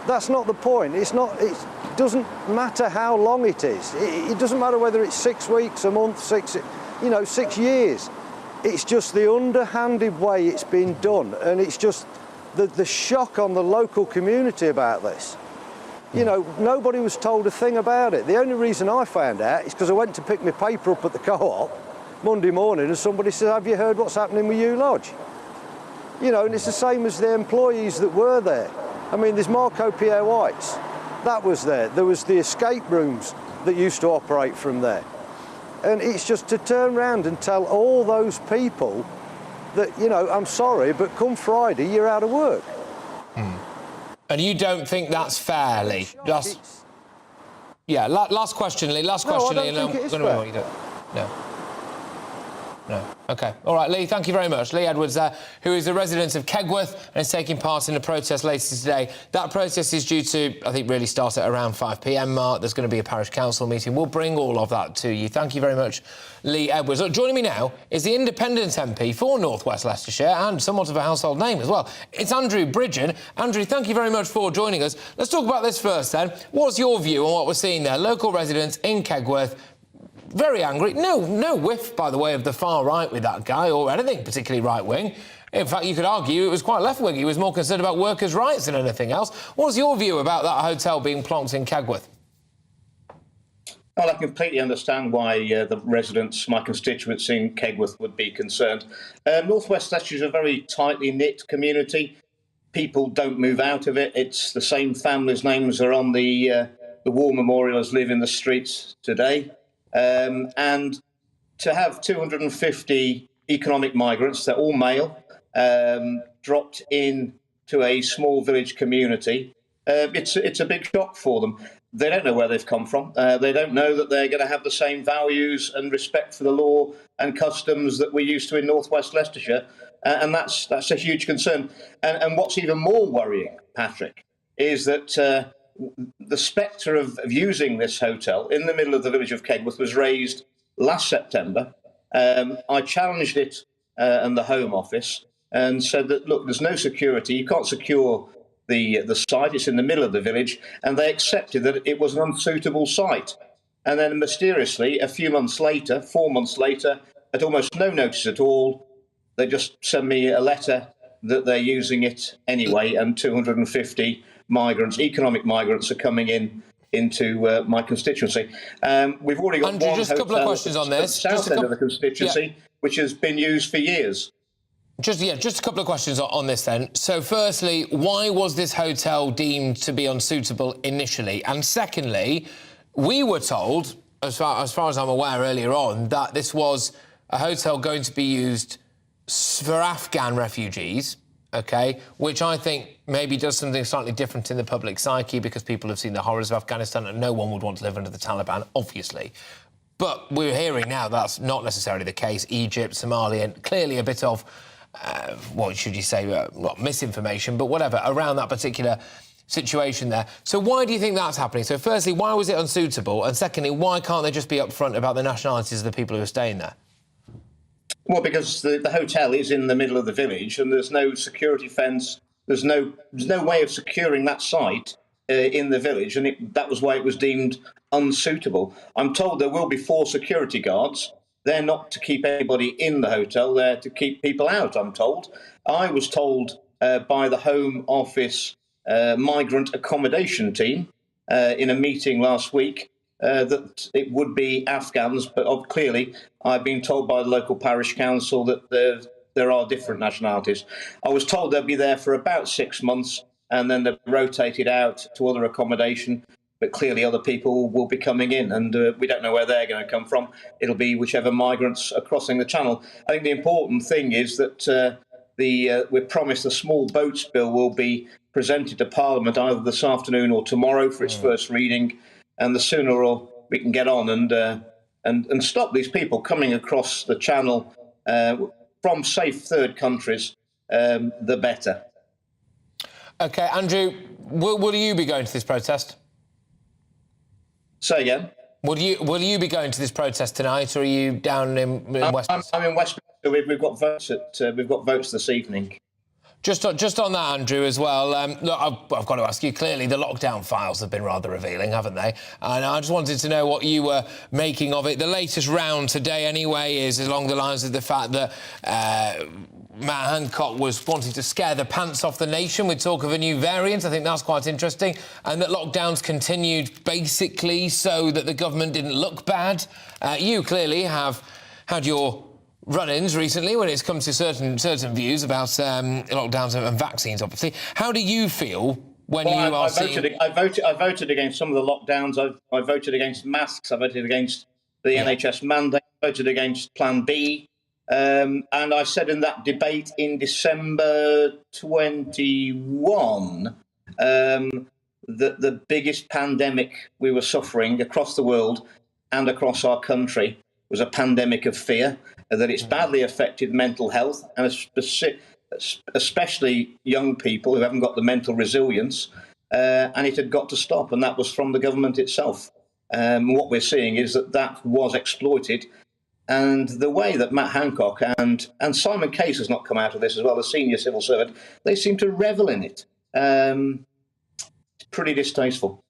that's not the point. It doesn't matter how long it is. It doesn't matter whether it's 6 weeks, a month, you know, 6 years. It's just the underhanded way it's been done, and it's just the shock on the local community about this. You know, nobody was told a thing about it. The only reason I found out is because I went to pick my paper up at the co-op Monday morning and somebody said, have you heard what's happening with U Lodge? You know, and it's the same as the employees that were there. I mean, there's Marco Pierre White's, that was there. There was the escape rooms that used to operate from there. And it's just to turn around and tell all those people that, you know, I'm sorry, but come Friday, you're out of work. And you don't think that's fair, Lee? Yeah, last question, Lee. Last question, Lee. No, I don't think it is fair. You don't. No. No. OK. All right, Lee, thank you very much. Lee Edwards, who is a resident of Kegworth and is taking part in a protest later today. That protest is due to, I think, really start at around 5 p.m. mark. There's going to be a parish council meeting. We'll bring all of that to you. Thank you very much, Lee Edwards. Look, joining me now is the independent MP for North West Leicestershire and somewhat of a household name as well. It's Andrew Bridgen. Andrew, thank you very much for joining us. Let's talk about this first, then. What's your view on what we're seeing there? Local residents in Kegworth, very angry. No whiff, by the way, of the far right with that guy or anything particularly right-wing. In fact, you could argue it was quite left-wing. He was more concerned about workers' rights than anything else. What's your view about that hotel being plonked in Kegworth? Well, I completely understand why the residents, my constituents in Kegworth, would be concerned. North West Leicestershire is a very tightly knit community. People don't move out of it. It's the same families' names are on the war memorial as live in the streets today. And to have 250 economic migrants, they're all male, dropped in to a small village community, it's a big shock for them. They don't know where they've come from. They don't know that they're going to have the same values and respect for the law and customs that we're used to in North West Leicestershire. And that's a huge concern. And what's even more worrying, Patrick, is that the spectre of using this hotel in the middle of the village of Kegworth was raised last September. I challenged it and the Home Office and said that, look, there's no security. You can't secure the site. It's in the middle of the village. And they accepted that it was an unsuitable site. And then mysteriously, a few months later, 4 months later, at almost no notice at all, they just send me a letter that they're using it anyway, and 250 migrants, economic migrants, are coming into my constituency. We've already got Andrew, one just a couple of questions on this. South end of the constituency, which has been used for years. Just a couple of questions on this then. So firstly, why was this hotel deemed to be unsuitable initially? And secondly, we were told, as far as I'm aware earlier on, that this was a hotel going to be used for Afghan refugees, OK, which I think maybe does something slightly different in the public psyche because people have seen the horrors of Afghanistan and no one would want to live under the Taliban, obviously. But we're hearing now that's not necessarily the case. Egypt, Somalia, and clearly a bit of, what should you say, not misinformation, but whatever, around that particular situation there. So why do you think that's happening? So firstly, why was it unsuitable? And secondly, why can't they just be upfront about the nationalities of the people who are staying there? Well, because the hotel is in the middle of the village and there's no security fence. There's no way of securing that site in the village, and that was why it was deemed unsuitable. I'm told there will be 4 security guards. They're not to keep anybody in the hotel. They're to keep people out, I'm told. I was told by the Home Office migrant accommodation team in a meeting last week that it would be Afghans, but clearly I've been told by the local parish council that there are different nationalities. I was told they'll be there for about 6 months and then they're rotated out to other accommodation, but clearly other people will be coming in and we don't know where they're going to come from. It'll be whichever migrants are crossing the channel. I think the important thing is that we're promised a small boats bill will be presented to Parliament either this afternoon or tomorrow for its first reading. And the sooner we can get on and stop these people coming across the channel from safe third countries, the better. OK, Andrew, will you be going to this protest? Say again? Will you be going to this protest tonight, or are you down in Westminster? I'm in Westminster. We've got votes we've got votes this evening. Just on that, Andrew, as well, look, I've got to ask you, clearly the lockdown files have been rather revealing, haven't they? And I just wanted to know what you were making of it. The latest round today, anyway, is along the lines of the fact that Matt Hancock was wanting to scare the pants off the nation with talk of a new variant. I think that's quite interesting. And that lockdowns continued basically so that the government didn't look bad. You clearly have had your run-ins recently when it's come to certain views about lockdowns and vaccines, obviously. How do you feel when you are seeing... I voted against some of the lockdowns. I voted against masks. I voted against the NHS mandate. I voted against Plan B. And I said in that debate in December 21 that the biggest pandemic we were suffering across the world and across our country was a pandemic of fear, that it's badly affected mental health, and especially young people who haven't got the mental resilience, and it had got to stop, and that was from the government itself. What we're seeing is that was exploited, and the way that Matt Hancock and Simon Case has not come out of this as well, a senior civil servant, they seem to revel in it. It's pretty distasteful.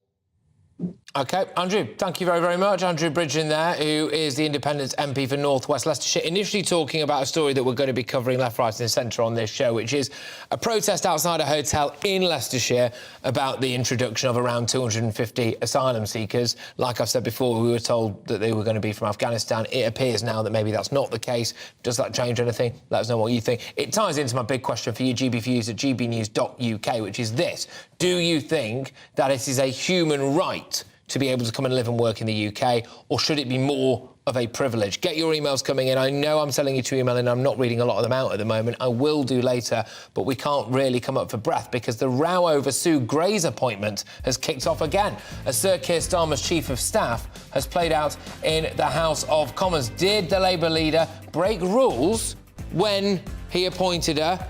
OK, Andrew, thank you very, very much. Andrew Bridgen there, who is the Independent MP for North West Leicestershire, initially talking about a story that we're going to be covering left, right and centre on this show, which is a protest outside a hotel in Leicestershire about the introduction of around 250 asylum seekers. Like I've said before, we were told that they were going to be from Afghanistan. It appears now that maybe that's not the case. Does that change anything? Let us know what you think. It ties into my big question for you, GBviews at gbnews.uk, which is this. Do you think that it is a human right to be able to come and live and work in the UK, or should it be more of a privilege? Get your emails coming in. I know I'm telling you to email in. I'm not reading a lot of them out at the moment. I will do later, but we can't really come up for breath because the row over Sue Gray's appointment has kicked off again, as Sir Keir Starmer's Chief of Staff has played out in the House of Commons. Did the Labour leader break rules when he appointed her?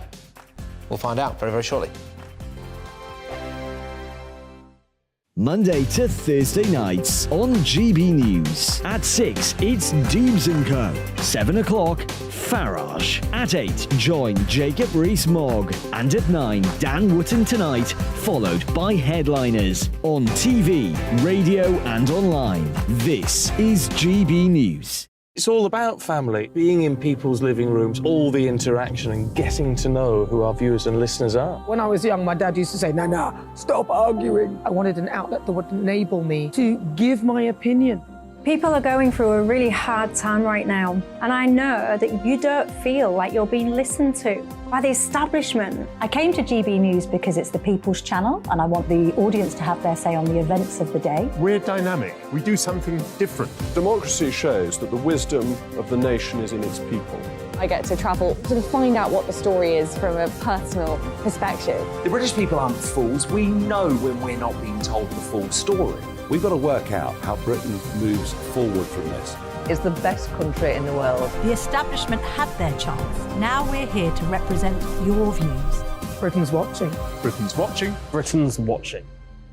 We'll find out very, very shortly. Monday to Thursday nights on GB News. At 6, it's Dubes & Co. 7 o'clock, Farage. At 8, join Jacob Rees-Mogg. And at 9, Dan Wootton Tonight, followed by Headliners. On TV, radio and online. This is GB News. It's all about family, being in people's living rooms, all the interaction and getting to know who our viewers and listeners are. When I was young, my dad used to say, Nana, stop arguing. I wanted an outlet that would enable me to give my opinion. People are going through a really hard time right now, and I know that you don't feel like you're being listened to by the establishment. I came to GB News because it's the People's Channel, and I want the audience to have their say on the events of the day. We're dynamic. We do something different. Democracy shows that the wisdom of the nation is in its people. I get to travel to find out what the story is from a personal perspective. The British people aren't fools. We know when we're not being told the full story. We've got to work out how Britain moves forward from this. It's the best country in the world. The establishment had their chance. Now we're here to represent your views. Britain's watching. Britain's watching. Britain's watching.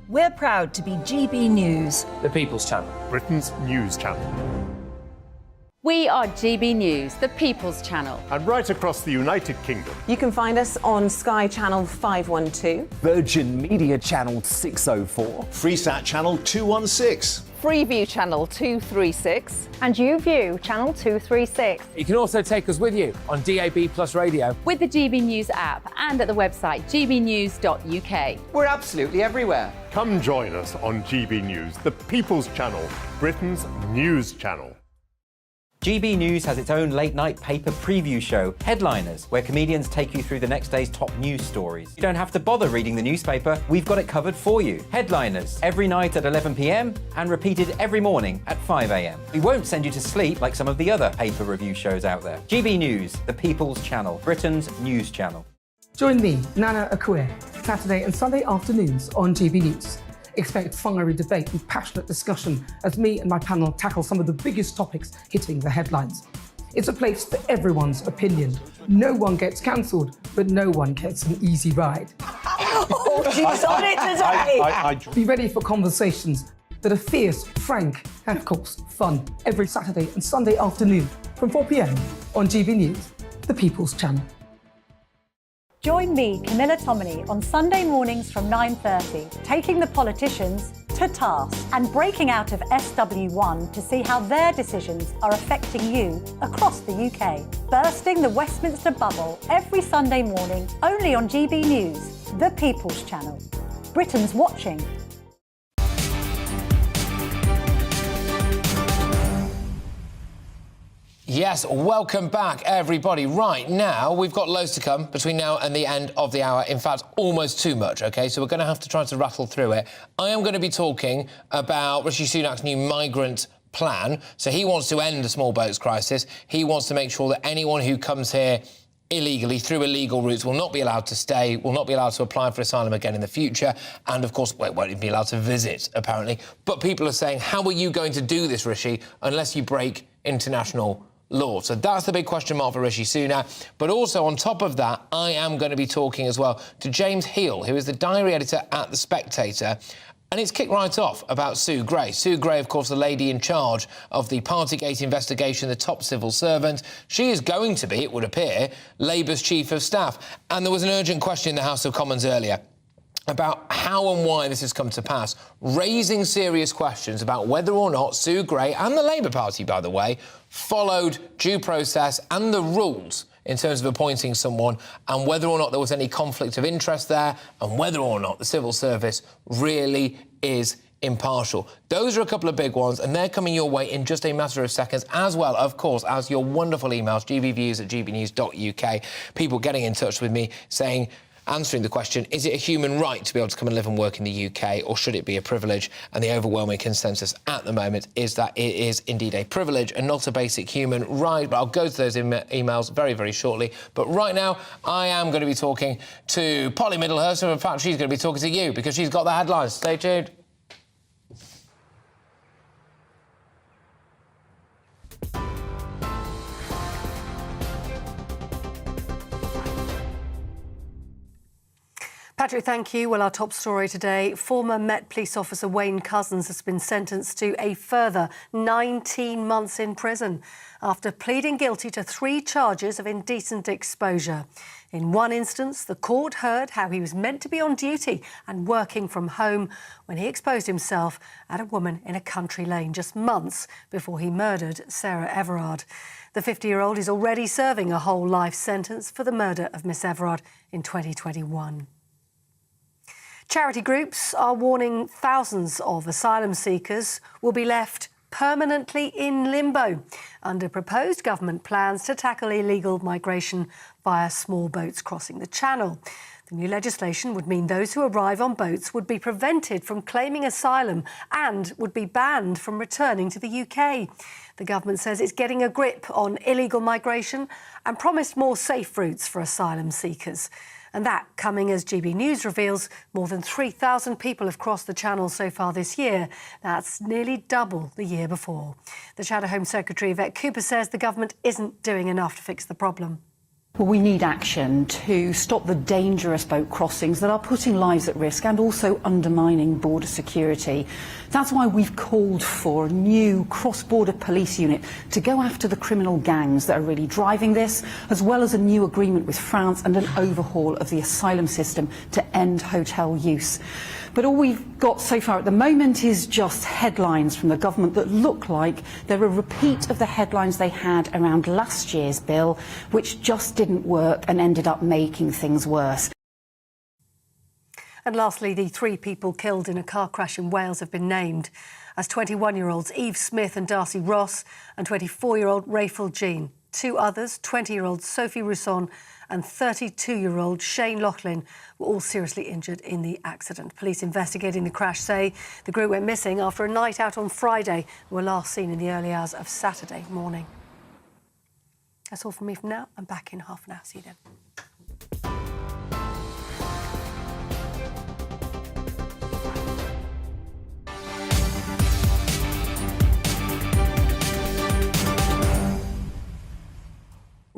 We're proud to be GB News. The People's Channel. Britain's news channel. We are GB News, the People's Channel. And right across the United Kingdom. You can find us on Sky Channel 512. Virgin Media Channel 604. Freesat Channel 216. Freeview Channel 236. And YouView Channel 236. You can also take us with you on DAB Plus Radio. With the GB News app and at the website gbnews.uk. We're absolutely everywhere. Come join us on GB News, the People's Channel, Britain's news channel. GB News has its own late-night paper preview show, Headliners, where comedians take you through the next day's top news stories. You don't have to bother reading the newspaper, we've got it covered for you. Headliners, every night at 11 p.m. and repeated every morning at 5 a.m. We won't send you to sleep like some of the other paper review shows out there. GB News, the People's Channel, Britain's news channel. Join me, Nana Akue, Saturday and Sunday afternoons on GB News. Expect fiery debate and passionate discussion as me and my panel tackle some of the biggest topics hitting the headlines. It's a place for everyone's opinion. No one gets cancelled, but no one gets an easy ride. Oh, she's on it today! Be ready for conversations that are fierce, frank, and of course, fun. Every Saturday and Sunday afternoon from 4 p.m. on GB News, the People's Channel. Join me, Camilla Tominey, on Sunday mornings from 9:30, taking the politicians to task and breaking out of SW1 to see how their decisions are affecting you across the UK. Bursting the Westminster bubble every Sunday morning, only on GB News, the People's Channel. Britain's watching. Yes, welcome back, everybody. Right, now, we've got loads to come between now and the end of the hour. In fact, almost too much, OK? So we're going to have to try to rattle through it. I am going to be talking about Rishi Sunak's new migrant plan. So he wants to end the small boats crisis. He wants to make sure that anyone who comes here illegally, through illegal routes, will not be allowed to stay, will not be allowed to apply for asylum again in the future, and, of course, won't even be allowed to visit, apparently. But people are saying, how are you going to do this, Rishi, unless you break international law? So that's the big question mark for Rishi Sunak. But also, on top of that, I am going to be talking as well to James Heal, who is the diary editor at The Spectator. And it's kicked right off about Sue Gray. Sue Gray, of course, the lady in charge of the Partygate investigation, the top civil servant. She is going to be, it would appear, Labour's chief of staff. And there was an urgent question in the House of Commons earlier about how and why this has come to pass, raising serious questions about whether or not Sue Gray, and the Labour Party, by the way, followed due process and the rules in terms of appointing someone, and whether or not there was any conflict of interest there, and whether or not the civil service really is impartial. Those are a couple of big ones, and they're coming your way in just a matter of seconds, as well, of course, as your wonderful emails, gbviews@gbnews.uk, people getting in touch with me saying, answering the question, is it a human right to be able to come and live and work in the UK, or should it be a privilege? And the overwhelming consensus at the moment is that it is indeed a privilege and not a basic human right. But I'll go to those emails very, very shortly. But right now, I am going to be talking to Polly Middlehurst, and in fact, she's going to be talking to you because she's got the headlines. Stay tuned. Patrick, thank you. Well, our top story today, former Met police officer Wayne Couzens has been sentenced to a further 19 months in prison after pleading guilty to 3 charges of indecent exposure. In one instance, the court heard how he was meant to be on duty and working from home when he exposed himself at a woman in a country lane just months before he murdered Sarah Everard. The 50-year-old is already serving a whole life sentence for the murder of Miss Everard in 2021. Charity groups are warning thousands of asylum seekers will be left permanently in limbo under proposed government plans to tackle illegal migration via small boats crossing the Channel. The new legislation would mean those who arrive on boats would be prevented from claiming asylum and would be banned from returning to the UK. The government says it's getting a grip on illegal migration and promised more safe routes for asylum seekers. And that coming as GB News reveals more than 3,000 people have crossed the Channel so far this year. That's nearly double the year before. The Shadow Home Secretary, Yvette Cooper, says the government isn't doing enough to fix the problem. Well, we need action to stop the dangerous boat crossings that are putting lives at risk and also undermining border security. That's why we've called for a new cross-border police unit to go after the criminal gangs that are really driving this, as well as a new agreement with France and an overhaul of the asylum system to end hotel use. But all we've got so far at the moment is just headlines from the government that look like they're a repeat of the headlines they had around last year's bill, which just didn't work and ended up making things worse. And lastly, the 3 people killed in a car crash in Wales have been named as 21-year-olds Eve Smith and Darcy Ross and 24-year-old Rachel Jean. 2 others, 20-year-old Sophie Rousson and 32-year-old Shane Loughlin, were all seriously injured in the accident. Police investigating the crash say the group went missing after a night out on Friday and were last seen in the early hours of Saturday morning. That's all from me from now. I'm back in half an hour. See you then.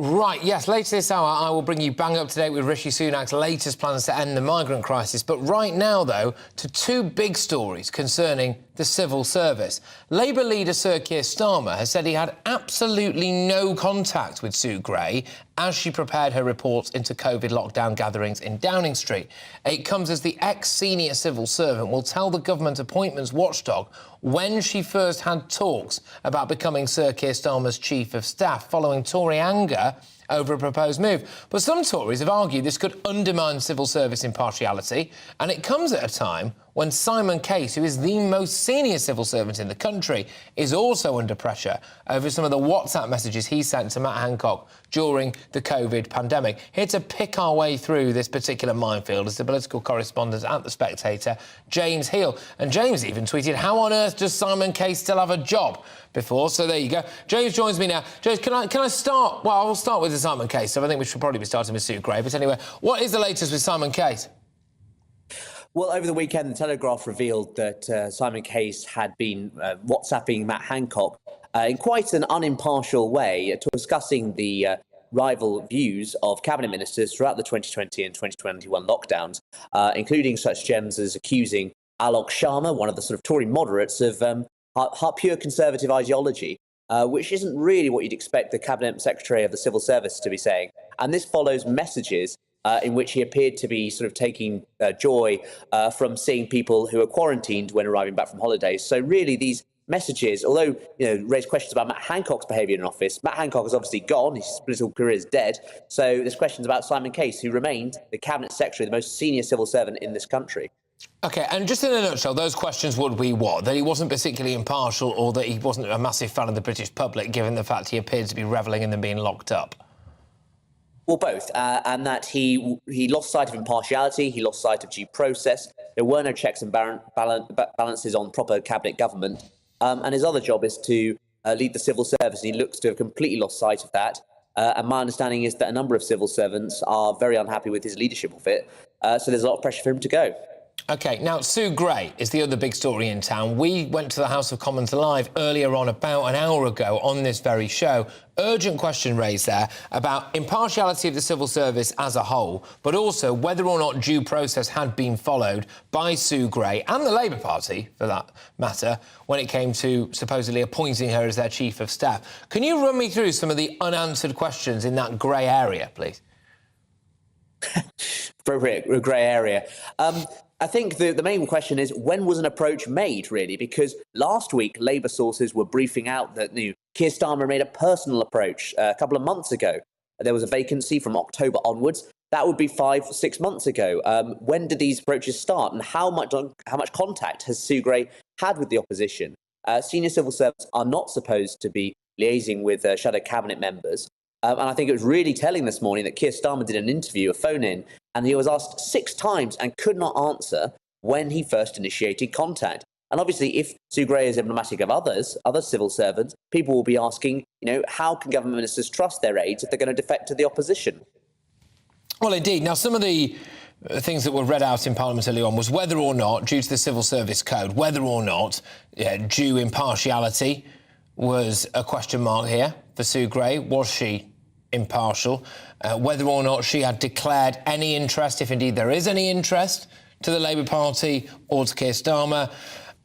Right, yes, later this hour I will bring you bang up to date with Rishi Sunak's latest plans to end the migrant crisis. But right now, though, to 2 big stories concerning the the civil service. Labour leader Sir Keir Starmer has said he had absolutely no contact with Sue Gray as she prepared her reports into COVID lockdown gatherings in Downing Street. It comes as the ex-senior civil servant will tell the government appointments watchdog when she first had talks about becoming Sir Keir Starmer's chief of staff following Tory anger over a proposed move. But some Tories have argued this could undermine civil service impartiality, and it comes at a time when Simon Case, who is the most senior civil servant in the country, is also under pressure over some of the WhatsApp messages he sent to Matt Hancock during the COVID pandemic. Here to pick our way through this particular minefield is the political correspondent at The Spectator, James Heal. And James even tweeted, "How on earth does Simon Case still have a job?" before. So there you go. James joins me now. James, can I start? Well, I'll start with the Simon Case. So I think we should probably be starting with Sue Gray. But anyway, what is the latest with Simon Case? Well, over the weekend, the Telegraph revealed that Simon Case had been WhatsApping Matt Hancock in quite an unimpartial way, discussing the rival views of cabinet ministers throughout the 2020 and 2021 lockdowns, including such gems as accusing Alok Sharma, one of the sort of Tory moderates, of pure conservative ideology, which isn't really what you'd expect the Cabinet Secretary of the Civil Service to be saying. And this follows messages in which he appeared to be sort of taking joy from seeing people who are quarantined when arriving back from holidays. So really these messages, although raise questions about Matt Hancock's behaviour in office, Matt Hancock is obviously gone, his political career is dead. So there's questions about Simon Case, who remained the Cabinet Secretary, the most senior civil servant in this country. OK, and just in a nutshell, those questions would be what? That he wasn't particularly impartial, or that he wasn't a massive fan of the British public, given the fact he appeared to be revelling in them being locked up? Well, both, and that he lost sight of impartiality, he lost sight of due process. There were no checks and balances on proper cabinet government, and his other job is to lead the civil service, and he looks to have completely lost sight of that. And my understanding is that a number of civil servants are very unhappy with his leadership of it, so there's a lot of pressure for him to go. OK, now, Sue Gray is the other big story in town. We went to the House of Commons live earlier on, about an hour ago, on this very show. Urgent question raised there about impartiality of the civil service as a whole, but also whether or not due process had been followed by Sue Gray and the Labour Party, for that matter, when it came to supposedly appointing her as their chief of staff. Can you run me through some of the unanswered questions in that grey area, please? Appropriate grey area. I think the main question is, when was an approach made, really? Because last week, Labour sources were briefing out that Keir Starmer made a personal approach a couple of months ago. There was a vacancy from October onwards. That would be 5-6 months ago. When did these approaches start, and how much contact has Sue Gray had with the opposition? Senior civil servants are not supposed to be liaising with shadow cabinet members. And I think it was really telling this morning that Keir Starmer did an interview, a phone-in, and he was asked 6 times and could not answer when he first initiated contact. And obviously, if Sue Gray is emblematic of other civil servants, people will be asking, how can government ministers trust their aides if they're going to defect to the opposition? Well, indeed. Now, some of the things that were read out in Parliament earlier on was whether or not, due to the Civil Service Code, whether or not due impartiality was a question mark here for Sue Gray. Was she impartial? Whether or not she had declared any interest, if indeed there is any interest, to the Labour Party or to Keir Starmer.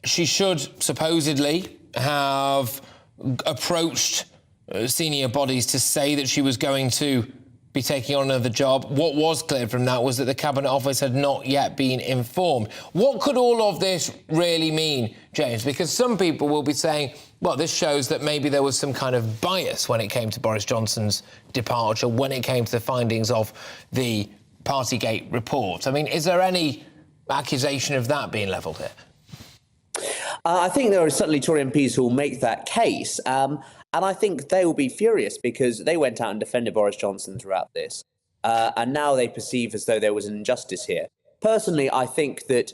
She should supposedly have approached senior bodies to say that she was going to be taking on another job. What was clear from that was that the Cabinet Office had not yet been informed. What could all of this really mean, James? Because some people will be saying, well, this shows that maybe there was some kind of bias when it came to Boris Johnson's departure, when it came to the findings of the Partygate report. I mean, is there any accusation of that being levelled here? I think there are certainly Tory MPs who will make that case. And I think they will be furious because they went out and defended Boris Johnson throughout this. And now they perceive as though there was an injustice here. Personally, I think that,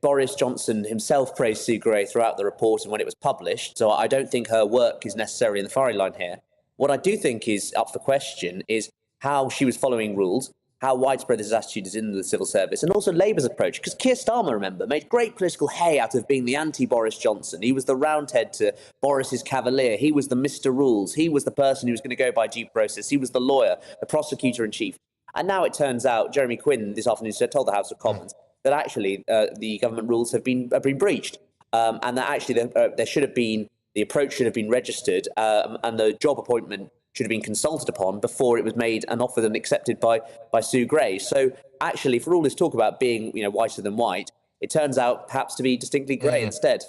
Boris Johnson himself praised Sue Gray throughout the report and when it was published. So I don't think her work is necessarily in the firing line here. What I do think is up for question is how she was following rules, how widespread this attitude is in the civil service, and also Labour's approach. Because Keir Starmer, remember, made great political hay out of being the anti-Boris Johnson. He was the roundhead to Boris's cavalier. He was the Mr. Rules. He was the person who was going to go by due process. He was the lawyer, the prosecutor-in-chief. And now it turns out, Jeremy Quinn this afternoon told the House of Commons that actually the government rules have been breached. and that actually there should have been, the approach should have been registered, and the job appointment should have been consulted upon before it was made and offered and accepted by Sue Gray. So actually, for all this talk about being, whiter than white, it turns out perhaps to be distinctly grey instead.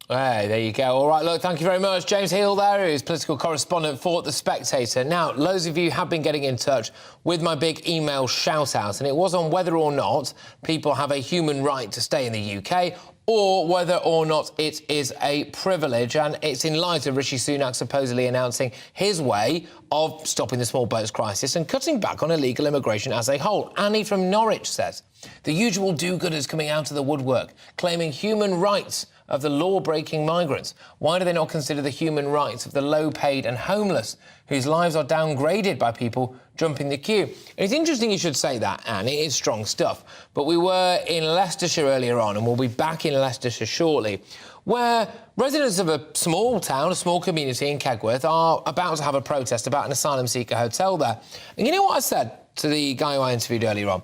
Hey, there you go. All right, look, thank you very much. James Heal there, who's political correspondent for The Spectator. Now, loads of you have been getting in touch with my big email shout-out, and it was on whether or not people have a human right to stay in the UK or whether or not it is a privilege. And it's in light of Rishi Sunak supposedly announcing his way of stopping the small boats crisis and cutting back on illegal immigration as a whole. Annie from Norwich says, the usual do-gooders coming out of the woodwork, claiming human rights of the law-breaking migrants. Why do they not consider the human rights of the low-paid and homeless, whose lives are downgraded by people jumping the queue? And it's interesting you should say that, Anne. It is strong stuff. But we were in Leicestershire earlier on, and we'll be back in Leicestershire shortly, where residents of a small town, a small community in Kegworth, are about to have a protest about an asylum seeker hotel there. And you know what I said to the guy who I interviewed earlier on?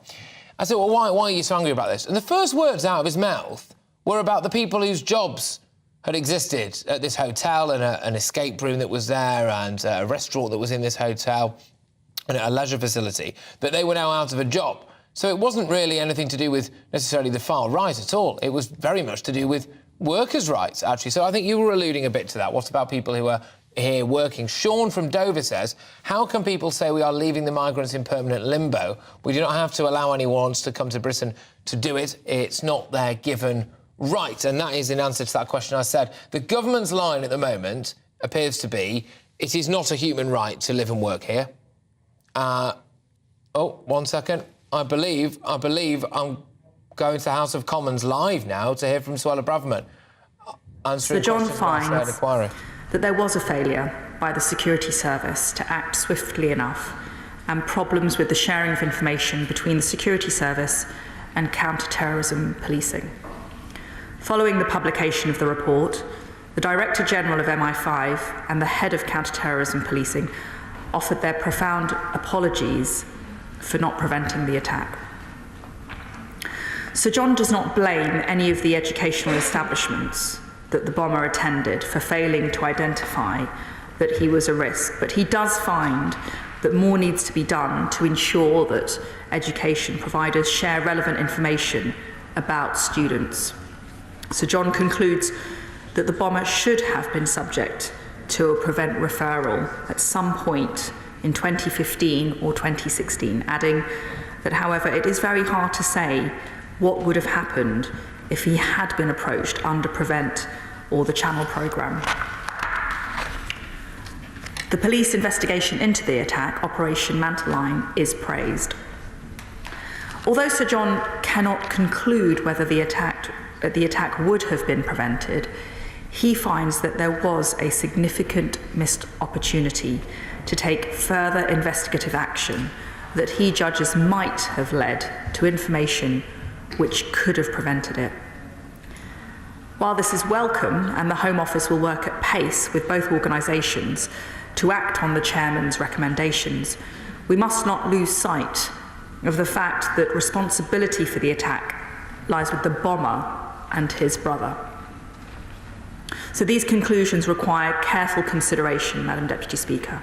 I said, well, why are you so angry about this? And the first words out of his mouth were about the people whose jobs had existed at this hotel, and an escape room that was there, and a restaurant that was in this hotel, and a leisure facility, that they were now out of a job. So it wasn't really anything to do with necessarily the far right at all. It was very much to do with workers' rights, actually. So I think you were alluding a bit to that. What about people who are here working? Sean from Dover says, how can people say we are leaving the migrants in permanent limbo? We do not have to allow anyone to come to Britain to do it. It's not their given right. And that is in answer to that question I said. The government's line at the moment appears to be, it is not a human right to live and work here. One second. I believe I'm going to the House of Commons live now to hear from Suella Braverman. Sir John finds that there was a failure by the security service to act swiftly enough, and problems with the sharing of information between the security service and counter-terrorism policing. Following the publication of the report, the Director General of MI5 and the head of counter-terrorism policing offered their profound apologies for not preventing the attack. Sir John does not blame any of the educational establishments that the bomber attended for failing to identify that he was a risk, but he does find that more needs to be done to ensure that education providers share relevant information about students. Sir John concludes that the bomber should have been subject to a prevent referral at some point in 2015 or 2016, adding that, however, it is very hard to say what would have happened if he had been approached under Prevent or the Channel programme. The police investigation into the attack, Operation Manteline, is praised. Although Sir John cannot conclude whether the attack would have been prevented, he finds that there was a significant missed opportunity to take further investigative action that he judges might have led to information which could have prevented it. While this is welcome, and the Home Office will work at pace with both organisations to act on the Chairman's recommendations, we must not lose sight of the fact that responsibility for the attack lies with the bomber and his brother. So these conclusions require careful consideration, Madam Deputy Speaker.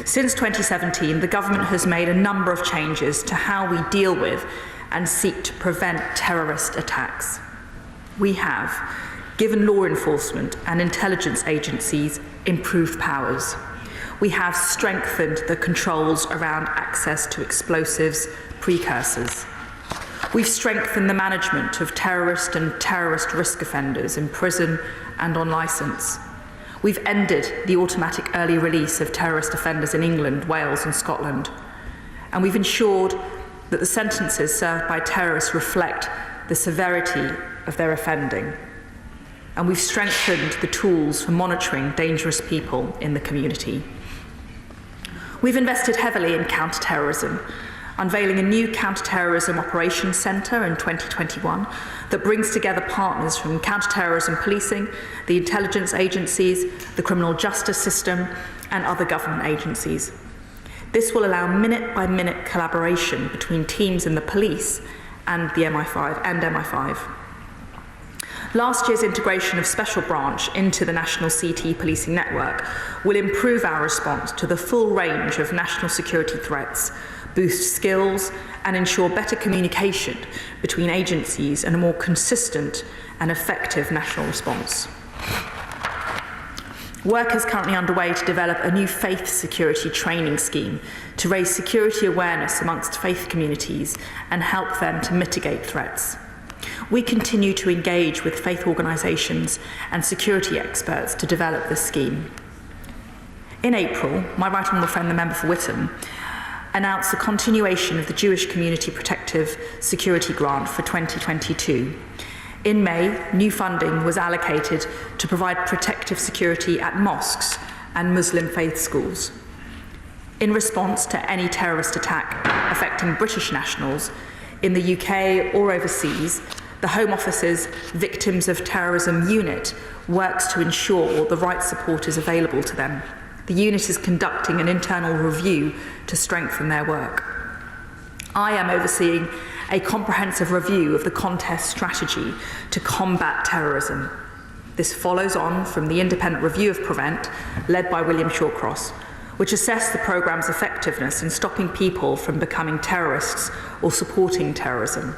Since 2017, the government has made a number of changes to how we deal with and seek to prevent terrorist attacks. We have given law enforcement and intelligence agencies improved powers. We have strengthened the controls around access to explosives precursors. We've strengthened the management of terrorist and terrorist risk offenders in prison and on licence. We've ended the automatic early release of terrorist offenders in England, Wales and Scotland. And we've ensured that the sentences served by terrorists reflect the severity of their offending. And we've strengthened the tools for monitoring dangerous people in the community. We've invested heavily in counter-terrorism, unveiling a new counter-terrorism operations centre in 2021 that brings together partners from counter-terrorism policing, the intelligence agencies, the criminal justice system and other government agencies. This will allow minute-by-minute collaboration between teams in the police and the MI5. Last year's integration of Special Branch into the national CT policing network will improve our response to the full range of national security threats, boost skills and ensure better communication between agencies and a more consistent and effective national response. Work is currently underway to develop a new faith security training scheme to raise security awareness amongst faith communities and help them to mitigate threats. We continue to engage with faith organisations and security experts to develop this scheme. In April, my right honourable friend, the member for Witham, announced the continuation of the Jewish Community Protective Security Grant for 2022. In May, new funding was allocated to provide protective security at mosques and Muslim faith schools. In response to any terrorist attack affecting British nationals in the UK or overseas, the Home Office's Victims of Terrorism Unit works to ensure the right support is available to them. The unit is conducting an internal review to strengthen their work. I am overseeing a comprehensive review of the contest strategy to combat terrorism. This follows on from the independent review of Prevent, led by William Shawcross, which assessed the programme's effectiveness in stopping people from becoming terrorists or supporting terrorism.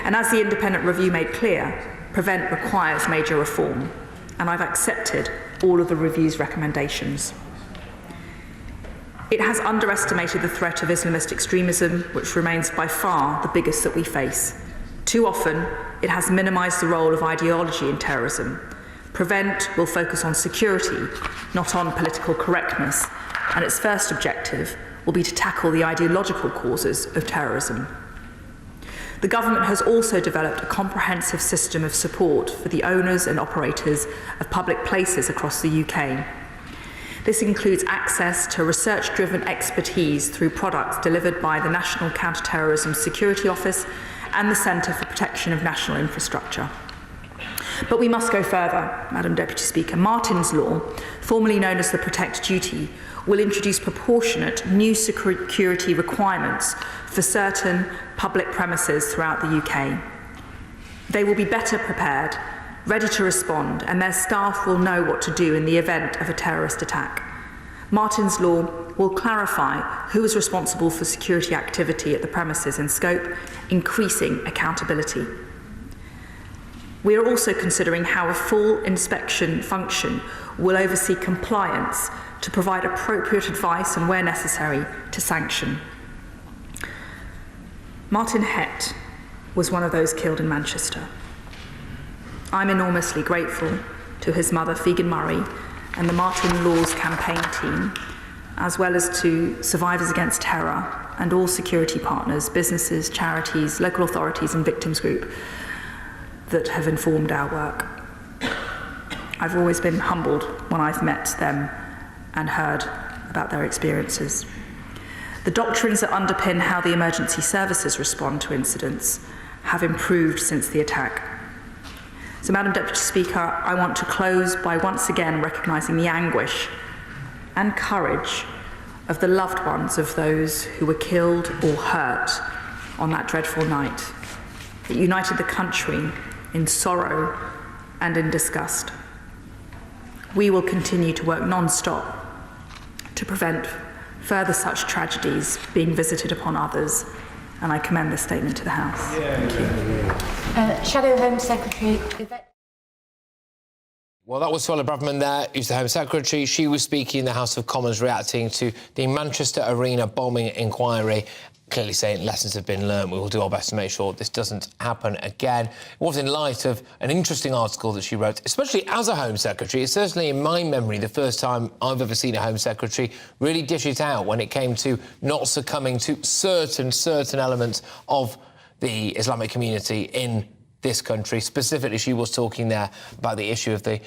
And as the independent review made clear, Prevent requires major reform, and I've accepted all of the review's recommendations. It has underestimated the threat of Islamist extremism, which remains by far the biggest that we face. Too often, it has minimised the role of ideology in terrorism. Prevent will focus on security, not on political correctness, and its first objective will be to tackle the ideological causes of terrorism. The government has also developed a comprehensive system of support for the owners and operators of public places across the UK. This includes access to research-driven expertise through products delivered by the National Counter-Terrorism Security Office and the Centre for Protection of National Infrastructure. But we must go further, Madam Deputy Speaker. Martin's Law, formerly known as the Protect Duty, will introduce proportionate new security requirements for certain public premises throughout the UK. They will be better prepared, ready to respond, and their staff will know what to do in the event of a terrorist attack. Martin's Law will clarify who is responsible for security activity at the premises in scope, increasing accountability. We are also considering how a full inspection function will oversee compliance to provide appropriate advice and, where necessary, to sanction. Martin Hett was one of those killed in Manchester. I'm enormously grateful to his mother, Fegan Murray, and the Martin Laws campaign team, as well as to Survivors Against Terror and all security partners, businesses, charities, local authorities and victims group that have informed our work. I've always been humbled when I've met them and heard about their experiences. The doctrines that underpin how the emergency services respond to incidents have improved since the attack. So, Madam Deputy Speaker, I want to close by once again recognising the anguish and courage of the loved ones of those who were killed or hurt on that dreadful night. It united the country in sorrow and in disgust. We will continue to work non-stop to prevent further such tragedies being visited upon others, and I commend this statement to the House. Thank you. Shadow Home Secretary. Well, that was Suella Braverman there, who's the Home Secretary. She was speaking in the House of Commons reacting to the Manchester Arena bombing inquiry, clearly saying lessons have been learned. We will do our best to make sure this doesn't happen again. It was in light of an interesting article that she wrote, especially as a Home Secretary. It's certainly, in my memory, the first time I've ever seen a Home Secretary really dish it out when it came to not succumbing to certain elements of the Islamic community in this country. Specifically, she was talking there about the issue of the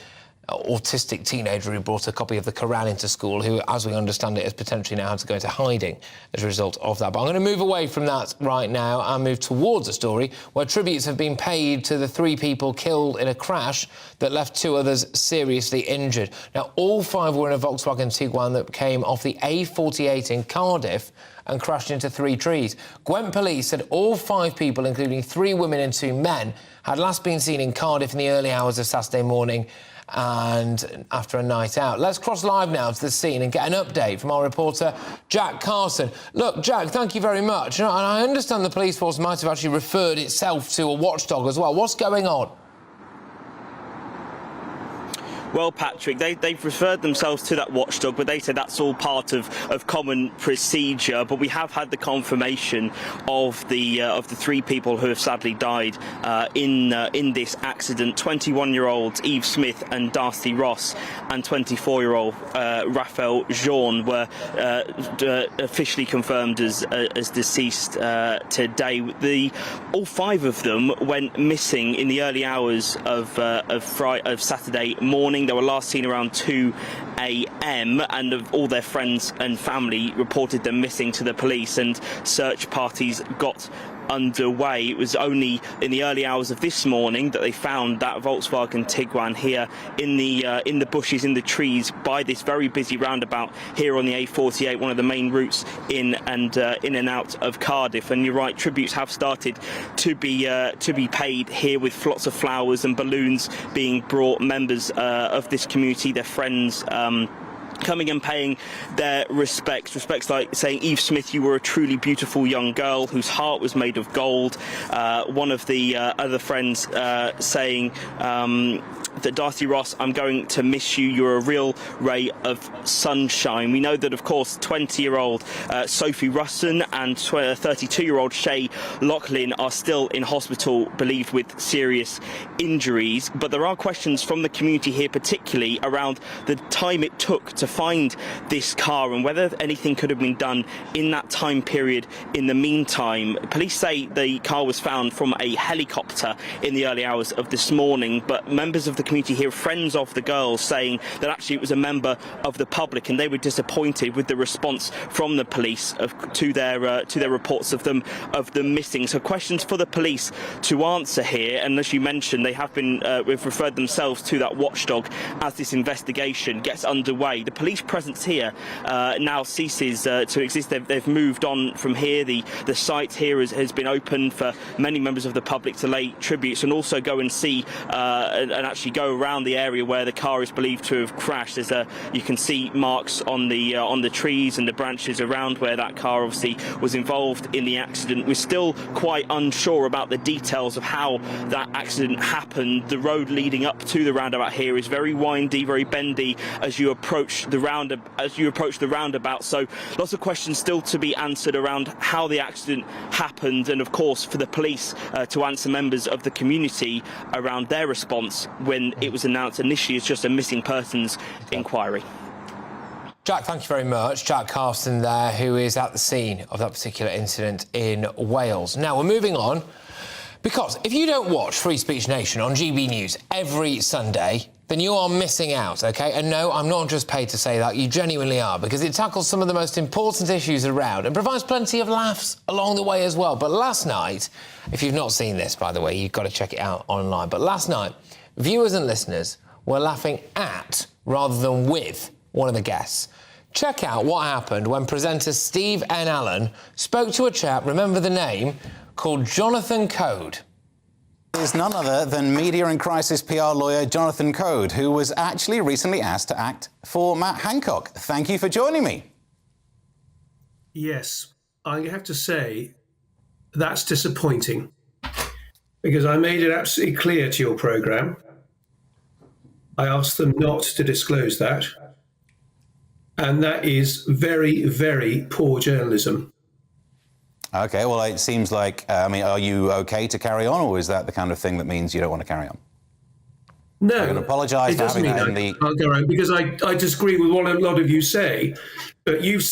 autistic teenager who brought a copy of the Quran into school, who, as we understand it, has potentially now had to go into hiding as a result of that. But I'm going to move away from that right now and move towards a story where tributes have been paid to the 3 people killed in a crash that left 2 others seriously injured. Now, all 5 were in a Volkswagen Tiguan that came off the A48 in Cardiff and crashed into 3 trees. Gwent police said all 5 people, including 3 women and 2 men, had last been seen in Cardiff in the early hours of Saturday morning and after a night out. Let's cross live now to the scene and get an update from our reporter, Jack Carson. Look, Jack, thank you very much. And I understand the police force might have actually referred itself to a watchdog as well. What's going on? Well, Patrick, they've referred themselves to that watchdog, but they said that's all part of common procedure. But we have had the confirmation of the 3 people who have sadly died in this accident. 21-year-olds Eve Smith and Darcy Ross and 24-year-old Raphael Jean were officially confirmed as deceased today. All 5 of them went missing in the early hours of Saturday morning. They were last seen around 2 a.m. and all their friends and family reported them missing to the police, and search parties got underway. It was only in the early hours of this morning that they found that Volkswagen Tiguan here in the bushes, in the trees, by this very busy roundabout here on the A48, one of the main routes in and out of Cardiff. And you're right, tributes have started to be paid here, with lots of flowers and balloons being brought. Members of this community, their friends, coming and paying their respects like saying, Eve Smith, you were a truly beautiful young girl whose heart was made of gold. One of the other friends saying that Darcy Ross, I'm going to miss you, you're a real ray of sunshine. We know that, of course, 20-year-old Sophie Russon and 32-year-old Shay Lachlan are still in hospital, believed with serious injuries. But there are questions from the community here, particularly around the time it took to find this car and whether anything could have been done in that time period in the meantime. Police say the car was found from a helicopter in the early hours of this morning, but members of the community here, friends of the girls, saying that actually it was a member of the public, and they were disappointed with the response from the police to their reports of them missing. So questions for the police to answer here, and as you mentioned, they have been we've referred themselves to that watchdog as this investigation gets underway. The police presence here now ceases to exist. They've moved on from here. The site here has been open for many members of the public to lay tributes and also go and see and actually go around the area where the car is believed to have crashed. You can see marks on the trees and the branches around where that car obviously was involved in the accident. We're still quite unsure about the details of how that accident happened. The road leading up to the roundabout here is very windy, very bendy as you approach the roundabout. So lots of questions still to be answered around how the accident happened, and of course for the police to answer members of the community around their response when it was announced initially as just a missing persons inquiry. Jack, thank you very much. Jack Carson there, who is at the scene of that particular incident in Wales. Now, we're moving on, because if you don't watch Free Speech Nation on GB News every Sunday, then you are missing out, OK? And no, I'm not just paid to say that, you genuinely are, because it tackles some of the most important issues around and provides plenty of laughs along the way as well. But last night, if you've not seen this, by the way, you've got to check it out online. But last night, viewers and listeners were laughing at, rather than with, one of the guests. Check out what happened when presenter Steve N. Allen spoke to a chap, remember the name, called Jonathan Code. Is none other than media and crisis PR lawyer Jonathan Code, who was actually recently asked to act for Matt Hancock. Thank you for joining me. Yes, I have to say that's disappointing, because I made it absolutely clear to your programme. I asked them not to disclose that, and that is very, very poor journalism. OK, well, it seems like, are you OK to carry on, or is that the kind of thing that means you don't want to carry on? No. I'm going to apologise for having that in the... I can't go around, because I disagree with what a lot of you say, but you've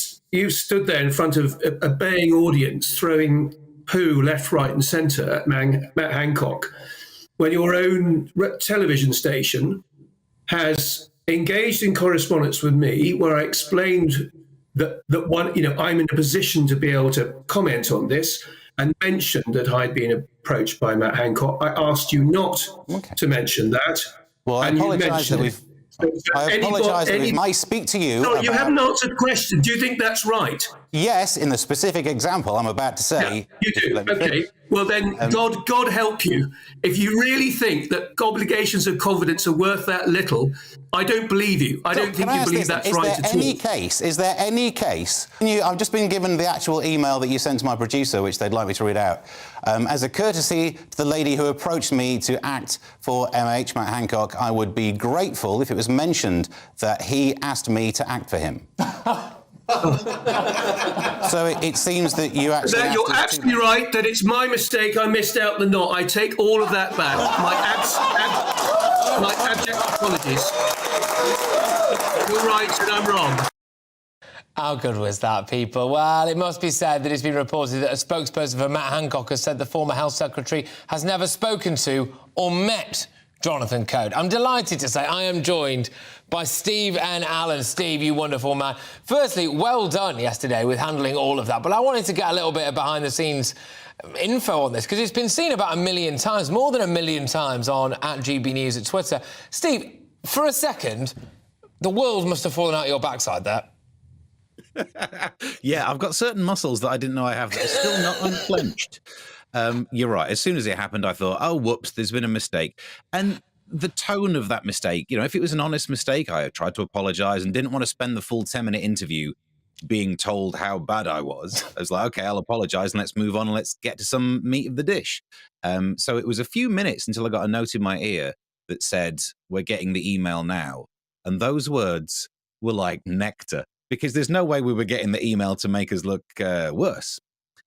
stood there in front of a baying audience throwing poo left, right and centre at Matt Hancock, when your own television station has engaged in correspondence with me where I explained that one, I'm in a position to be able to comment on this, and mentioned that I'd been approached by Matt Hancock. I asked you not to mention that. Well, I apologise that we've... I apologise that we may speak to you. No, you haven't answered the question. Do you think that's right? Yes, in the specific example I'm about to say. Yeah, you do. Okay. Well, then, God help you. If you really think that obligations of confidence are worth that little, I don't believe you. I don't think you believe that's right at all. Is there any case? I've just been given the actual email that you sent to my producer, which they'd like me to read out. As a courtesy to the lady who approached me to act for Matt Hancock, I would be grateful if it was mentioned that he asked me to act for him. So it seems that you actually... You're absolutely right that it's my mistake. I missed out the knot. I take all of that back. My abject apologies. You're right and I'm wrong. How good was that, people? Well, it must be said that it's been reported that a spokesperson for Matt Hancock has said the former Health Secretary has never spoken to or met Jonathan Coad. I'm delighted to say I am joined by Steve and Alan. Steve, you wonderful man. Firstly, well done yesterday with handling all of that, but I wanted to get a little bit of behind-the-scenes info on this, because it's been seen about 1 million times, more than 1 million times on @GBNews at Twitter. Steve, for a second, the world must have fallen out your backside there. Yeah, I've got certain muscles that I didn't know I have that are still not unclenched. You're right. As soon as it happened, I thought, oh, whoops, there's been a mistake. And the tone of that mistake, if it was an honest mistake, I tried to apologise and didn't want to spend the full 10-minute interview being told how bad I was. I was like, OK, I'll apologise and let's move on and let's get to some meat of the dish. So it was a few minutes until I got a note in my ear that said, we're getting the email now. And those words were like nectar, because there's no way we were getting the email to make us look worse.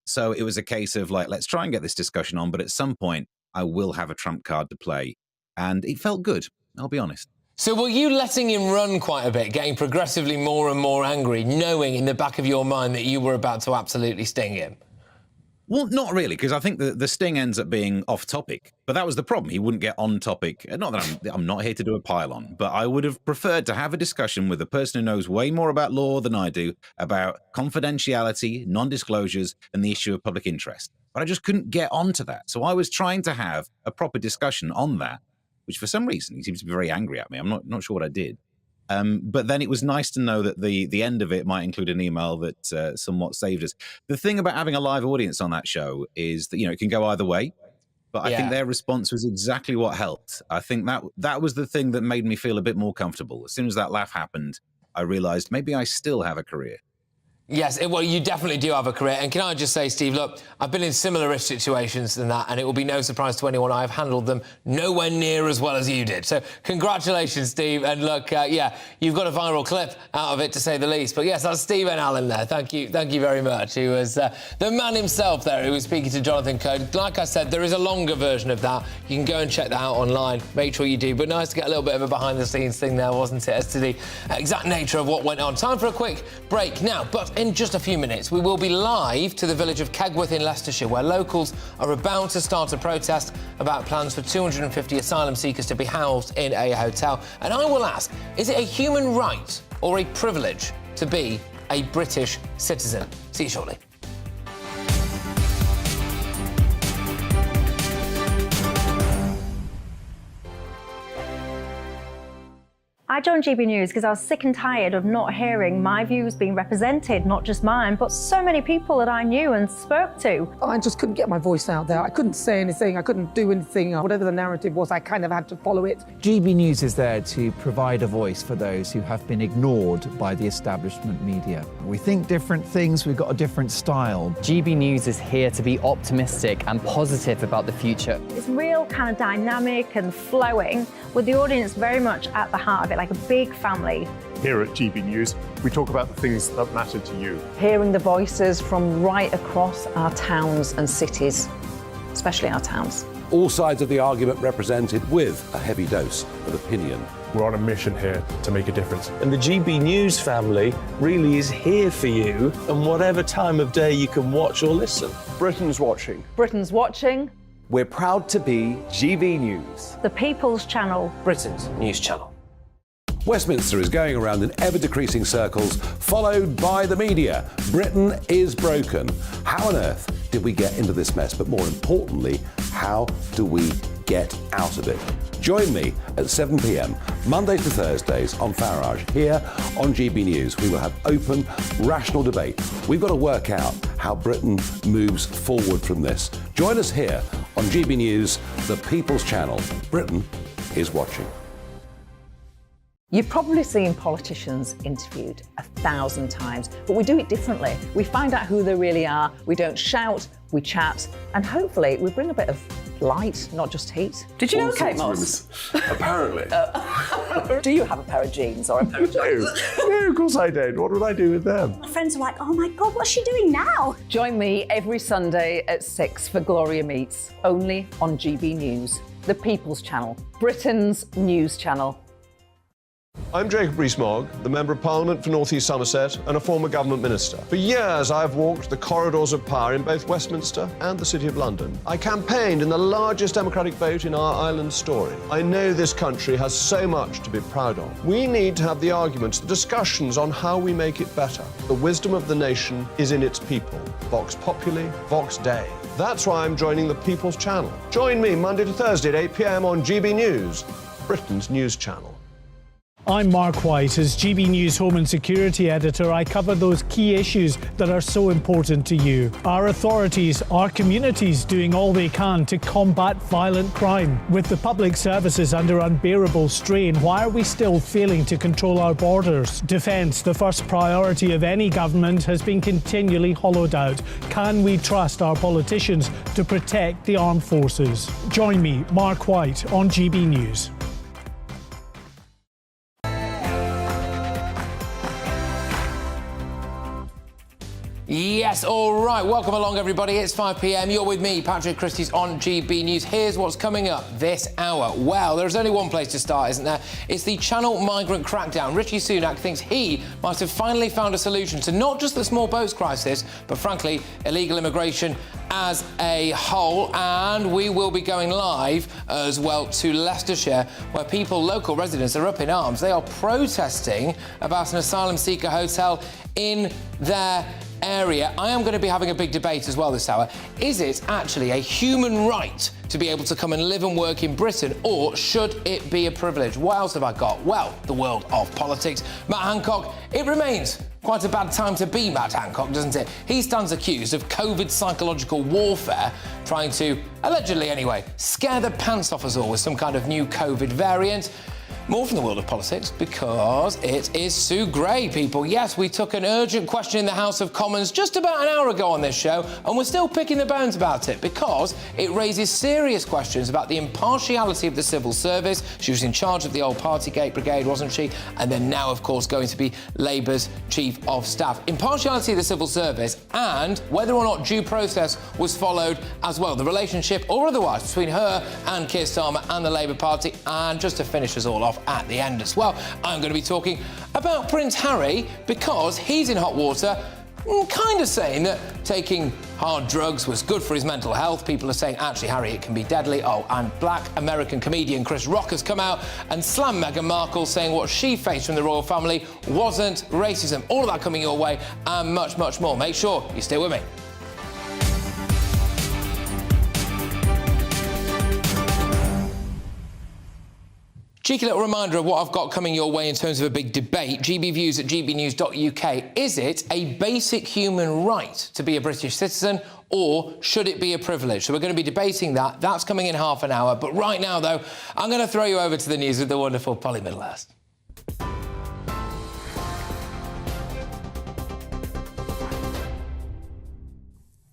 So it was a case of like, let's try and get this discussion on, but at some point I will have a trump card to play. And it felt good, I'll be honest. So were you letting him run quite a bit, getting progressively more and more angry, knowing in the back of your mind that you were about to absolutely sting him? Well, not really, because I think the sting ends up being off topic. But that was the problem. He wouldn't get on topic. Not that I'm not here to do a pile-on, but I would have preferred to have a discussion with a person who knows way more about law than I do, about confidentiality, non-disclosures, and the issue of public interest. But I just couldn't get onto that. So I was trying to have a proper discussion on that, which for some reason he seems to be very angry at me. I'm not sure what I did. But then it was nice to know that the end of it might include an email that somewhat saved us. The thing about having a live audience on that show is that, it can go either way. But I think their response was exactly what helped. I think that was the thing that made me feel a bit more comfortable. As soon as that laugh happened, I realised maybe I still have a career. Yes, well, you definitely do have a career. And can I just say, Steve, look, I've been in similar-ish situations than that, and it will be no surprise to anyone I've handled them nowhere near as well as you did. So congratulations, Steve. And look, you've got a viral clip out of it, to say the least. But yes, that's Steve and Alan there. Thank you very much. He was the man himself there who was speaking to Jonathan Coad. Like I said, there is a longer version of that. You can go and check that out online. Make sure you do. But nice to get a little bit of a behind-the-scenes thing there, wasn't it, as to the exact nature of what went on. Time for a quick break now, but in just a few minutes, we will be live to the village of Kegworth in Leicestershire, where locals are about to start a protest about plans for 250 asylum seekers to be housed in a hotel. And I will ask, is it a human right or a privilege to be a British citizen? See you shortly. I joined GB News because I was sick and tired of not hearing my views being represented, not just mine, but so many people that I knew and spoke to. I just couldn't get my voice out there. I couldn't say anything. I couldn't do anything. Whatever the narrative was, I kind of had to follow it. GB News is there to provide a voice for those who have been ignored by the establishment media. We think different things, we've got a different style. GB News is here to be optimistic and positive about the future. It's real kind of dynamic and flowing, with the audience very much at the heart of it, like a big family. Here at GB News, we talk about the things that matter to you. Hearing the voices from right across our towns and cities, especially our towns. All sides of the argument represented with a heavy dose of opinion. We're on a mission here to make a difference. And the GB News family really is here for you, and whatever time of day you can watch or listen. Britain's watching. Britain's watching. We're proud to be GB News. The People's Channel. Britain's news channel. Westminster is going around in ever-decreasing circles, followed by the media. Britain is broken. How on earth did we get into this mess? But more importantly, how do we get out of it? Join me at 7 p.m, Mondays to Thursdays on Farage, here on GB News. We will have open, rational debate. We've got to work out how Britain moves forward from this. Join us here on GB News, the People's Channel. Britain is watching. You've probably seen politicians interviewed 1,000 times, but we do it differently. We find out who they really are, we don't shout, we chat, and hopefully we bring a bit of light, not just heat. Did you know Kate Moss? Apparently. Do you have a pair of jeans or a pair of jeans? No, of course I don't. What would I do with them? My friends are like, oh my God, what's she doing now? Join me every Sunday at 6 for Gloria Meets, only on GB News, the People's Channel, Britain's news channel. I'm Jacob Rees-Mogg, the Member of Parliament for North East Somerset and a former government minister. For years, I've walked the corridors of power in both Westminster and the City of London. I campaigned in the largest democratic vote in our island story. I know this country has so much to be proud of. We need to have the arguments, the discussions on how we make it better. The wisdom of the nation is in its people. Vox Populi, Vox Dei. That's why I'm joining the People's Channel. Join me Monday to Thursday at 8 p.m. on GB News, Britain's news channel. I'm Mark White. As GB News Home and Security Editor, I cover those key issues that are so important to you. Our authorities, our communities doing all they can to combat violent crime. With the public services under unbearable strain, why are we still failing to control our borders? Defence, the first priority of any government, has been continually hollowed out. Can we trust our politicians to protect the armed forces? Join me, Mark White, on GB News. Yes, all right. Welcome along, everybody. It's 5 p.m. You're with me, Patrick Christys, on GB News. Here's what's coming up this hour. Well, there's only one place to start, isn't there? It's the Channel migrant crackdown. Rishi Sunak thinks he might have finally found a solution to not just the small boats crisis, but frankly, illegal immigration as a whole. And we will be going live as well to Leicestershire, where people, local residents, are up in arms. They are protesting about an asylum seeker hotel in their area. I am going to be having a big debate as well this hour. Is it actually a human right to be able to come and live and work in Britain, or should it be a privilege? What else have I got? Well, the world of politics. Matt Hancock, it remains quite a bad time to be Matt Hancock, doesn't it? He stands accused of COVID psychological warfare, trying to, allegedly anyway, scare the pants off us all with some kind of new COVID variant. More from the world of politics, because it is Sue Gray, people. Yes, we took an urgent question in the House of Commons just about an hour ago on this show, and we're still picking the bones about it because it raises serious questions about the impartiality of the civil service. She was in charge of the old Partygate brigade, wasn't she? And then now, of course, going to be Labour's Chief of Staff. Impartiality of the civil service and whether or not due process was followed as well. The relationship, or otherwise, between her and Keir Starmer and the Labour Party. And just to finish us all off at the end as well, I'm going to be talking about Prince Harry, because he's in hot water, kind of saying that taking hard drugs was good for his mental health. People are saying, actually, Harry, it can be deadly. Oh, and black American comedian Chris Rock has come out and slammed Meghan Markle, saying what she faced from the royal family wasn't racism. All of that coming your way, and much, much more. Make sure you stay with me. Cheeky little reminder of what I've got coming your way in terms of a big debate. GB Views at gbnews.uk. Is it a basic human right to be a British citizen, or should it be a privilege? So we're going to be debating that. That's coming in half an hour. But right now, though, I'm going to throw you over to the news with the wonderful Polly Middlehurst.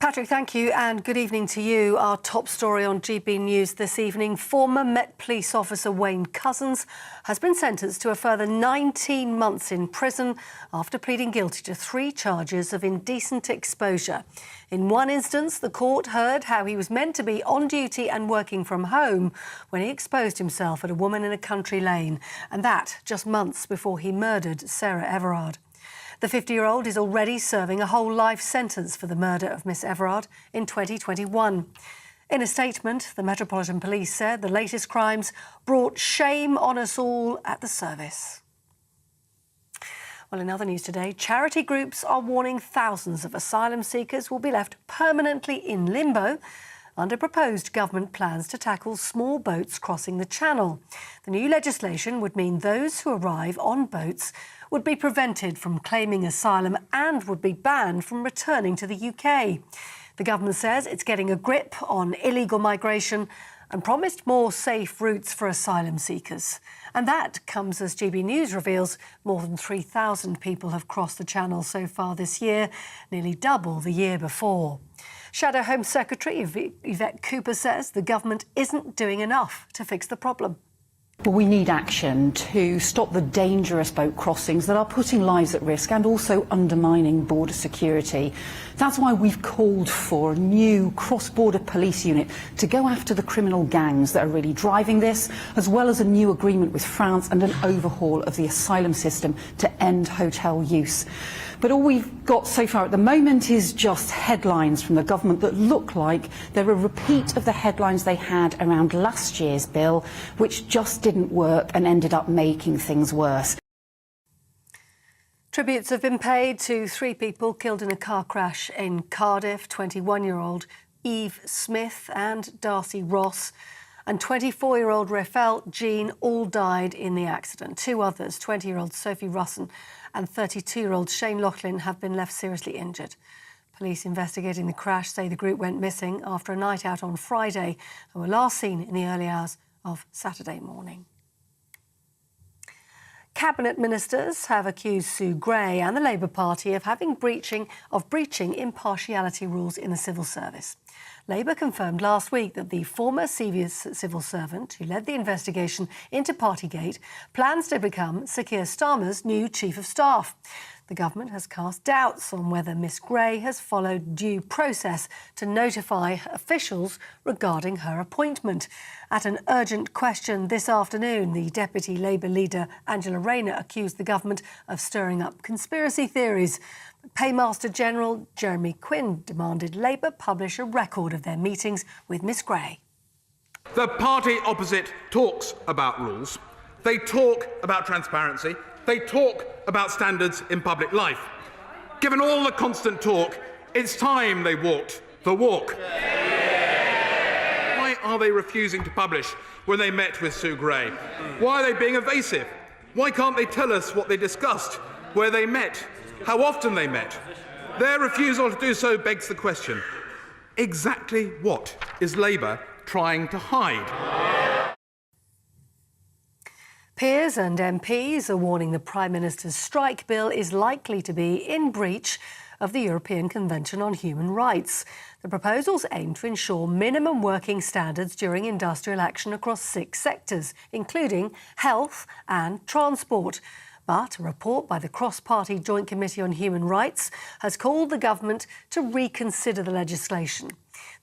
Patrick, thank you, and good evening to you. Our top story on GB News this evening: former Met Police officer Wayne Couzens has been sentenced to a further 19 months in prison after pleading guilty to 3 charges of indecent exposure. In one instance, the court heard how he was meant to be on duty and working from home when he exposed himself at a woman in a country lane, and that just months before he murdered Sarah Everard. The 50-year-old is already serving a whole life sentence for the murder of Miss Everard in 2021. In a statement, the Metropolitan Police said the latest crimes brought shame on us all at the service. Well, in other news today, charity groups are warning thousands of asylum seekers will be left permanently in limbo under proposed government plans to tackle small boats crossing the Channel. The new legislation would mean those who arrive on boats would be prevented from claiming asylum and would be banned from returning to the UK. The government says it's getting a grip on illegal migration and promised more safe routes for asylum seekers. And that comes as GB News reveals more than 3,000 people have crossed the Channel so far this year, nearly double the year before. Shadow Home Secretary Yvette Cooper says the government isn't doing enough to fix the problem. Well, we need action to stop the dangerous boat crossings that are putting lives at risk and also undermining border security. That's why we've called for a new cross-border police unit to go after the criminal gangs that are really driving this, as well as a new agreement with France and an overhaul of the asylum system to end hotel use. But all we've got so far at the moment is just headlines from the government that look like they're a repeat of the headlines they had around last year's bill, which just didn't work and ended up making things worse. Tributes have been paid to 3 people killed in a car crash in Cardiff. 21-year-old Eve Smith and Darcy Ross and 24-year-old Raphael Jean all died in the accident. 2 others, 20-year-old Sophie Russon and 32-year-old Shane Laughlin, have been left seriously injured. Police investigating the crash say the group went missing after a night out on Friday and were last seen in the early hours of Saturday morning. Cabinet ministers have accused Sue Gray and the Labour Party of breaching impartiality rules in the civil service. Labour confirmed last week that the former civil servant who led the investigation into Partygate plans to become Sir Keir Starmer's new Chief of Staff. The government has cast doubts on whether Miss Gray has followed due process to notify officials regarding her appointment. At an urgent question this afternoon, the Deputy Labour leader Angela Rayner accused the government of stirring up conspiracy theories. Paymaster General Jeremy Quinn demanded Labour publish a record of their meetings with Miss Gray. The party opposite talks about rules. They talk about transparency. They talk about standards in public life. Given all the constant talk, it's time they walked the walk. Why are they refusing to publish when they met with Sue Gray? Why are they being evasive? Why can't they tell us what they discussed, where they met, how often they met? Their refusal to do so begs the question, exactly what is Labour trying to hide? Peers and MPs are warning the Prime Minister's strike bill is likely to be in breach of the European Convention on Human Rights. The proposals aim to ensure minimum working standards during industrial action across 6 sectors, including health and transport. But a report by the Cross-Party Joint Committee on Human Rights has called the government to reconsider the legislation.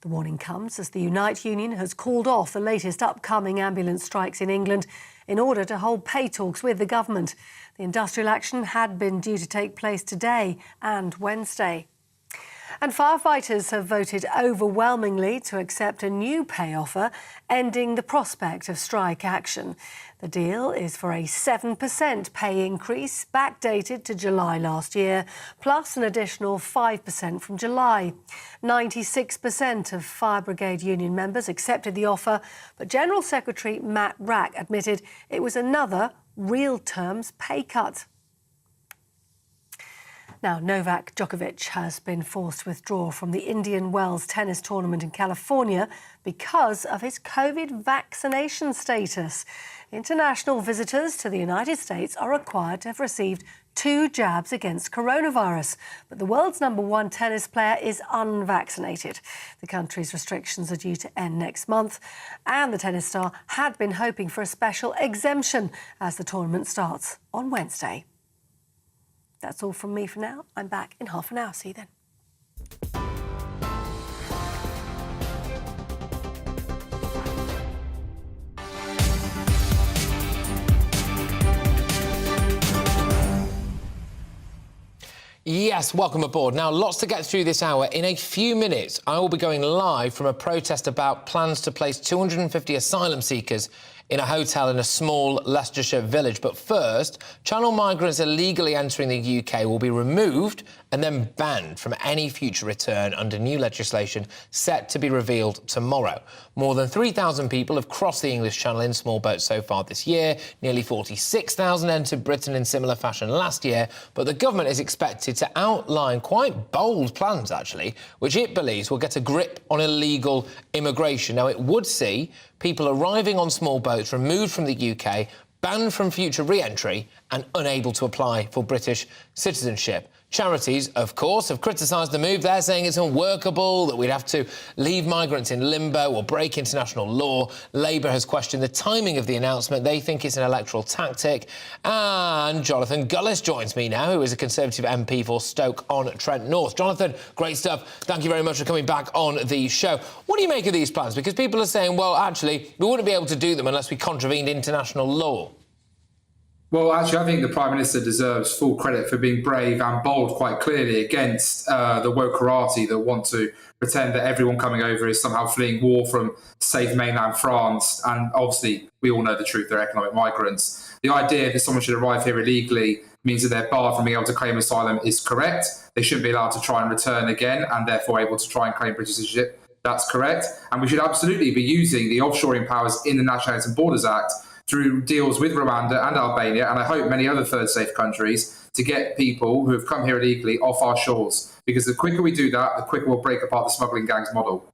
The warning comes as the Unite Union has called off the latest upcoming ambulance strikes in England in order to hold pay talks with the government. The industrial action had been due to take place today and Wednesday. And firefighters have voted overwhelmingly to accept a new pay offer, ending the prospect of strike action. The deal is for a 7% pay increase, backdated to July last year, plus an additional 5% from July. 96% of Fire Brigade Union members accepted the offer, but General Secretary Matt Rack admitted it was another real terms pay cut. Now, Novak Djokovic has been forced to withdraw from the Indian Wells tennis tournament in California because of his COVID vaccination status. International visitors to the United States are required to have received 2 jabs against coronavirus, but the world's #1 tennis player is unvaccinated. The country's restrictions are due to end next month, and the tennis star had been hoping for a special exemption as the tournament starts on Wednesday. That's all from me for now. I'm back in half an hour. See you then. Yes, welcome aboard. Now, lots to get through this hour. In a few minutes, I will be going live from a protest about plans to place 250 asylum seekers in a hotel in a small Leicestershire village. But first, Channel migrants illegally entering the UK will be removed and then banned from any future return under new legislation set to be revealed tomorrow. More than 3,000 people have crossed the English Channel in small boats so far this year. Nearly 46,000 entered Britain in similar fashion last year, but the government is expected to outline quite bold plans, actually, which it believes will get a grip on illegal immigration. Now, it would see people arriving on small boats removed from the UK, banned from future re-entry and unable to apply for British citizenship. Charities, of course, have criticised the move. They're saying it's unworkable, that we'd have to leave migrants in limbo or break international law. Labour has questioned the timing of the announcement. They think it's an electoral tactic. And Jonathan Gullis joins me now, who is a Conservative MP for Stoke-on-Trent North. Jonathan, great stuff. Thank you very much for coming back on the show. What do you make of these plans? Because people are saying, well, actually, we wouldn't be able to do them unless we contravened international law. Well, actually, I think the Prime Minister deserves full credit for being brave and bold quite clearly against the wokerati that want to pretend that everyone coming over is somehow fleeing war from safe mainland France. And obviously, we all know the truth, they're economic migrants. The idea that someone should arrive here illegally means that they're barred from being able to claim asylum is correct. They shouldn't be allowed to try and return again and therefore able to try and claim British citizenship. That's correct. And we should absolutely be using the offshoring powers in the Nationality and Borders Act through deals with Rwanda and Albania, and I hope many other third safe countries, to get people who have come here illegally off our shores. Because the quicker we do that, the quicker we'll break apart the smuggling gangs model.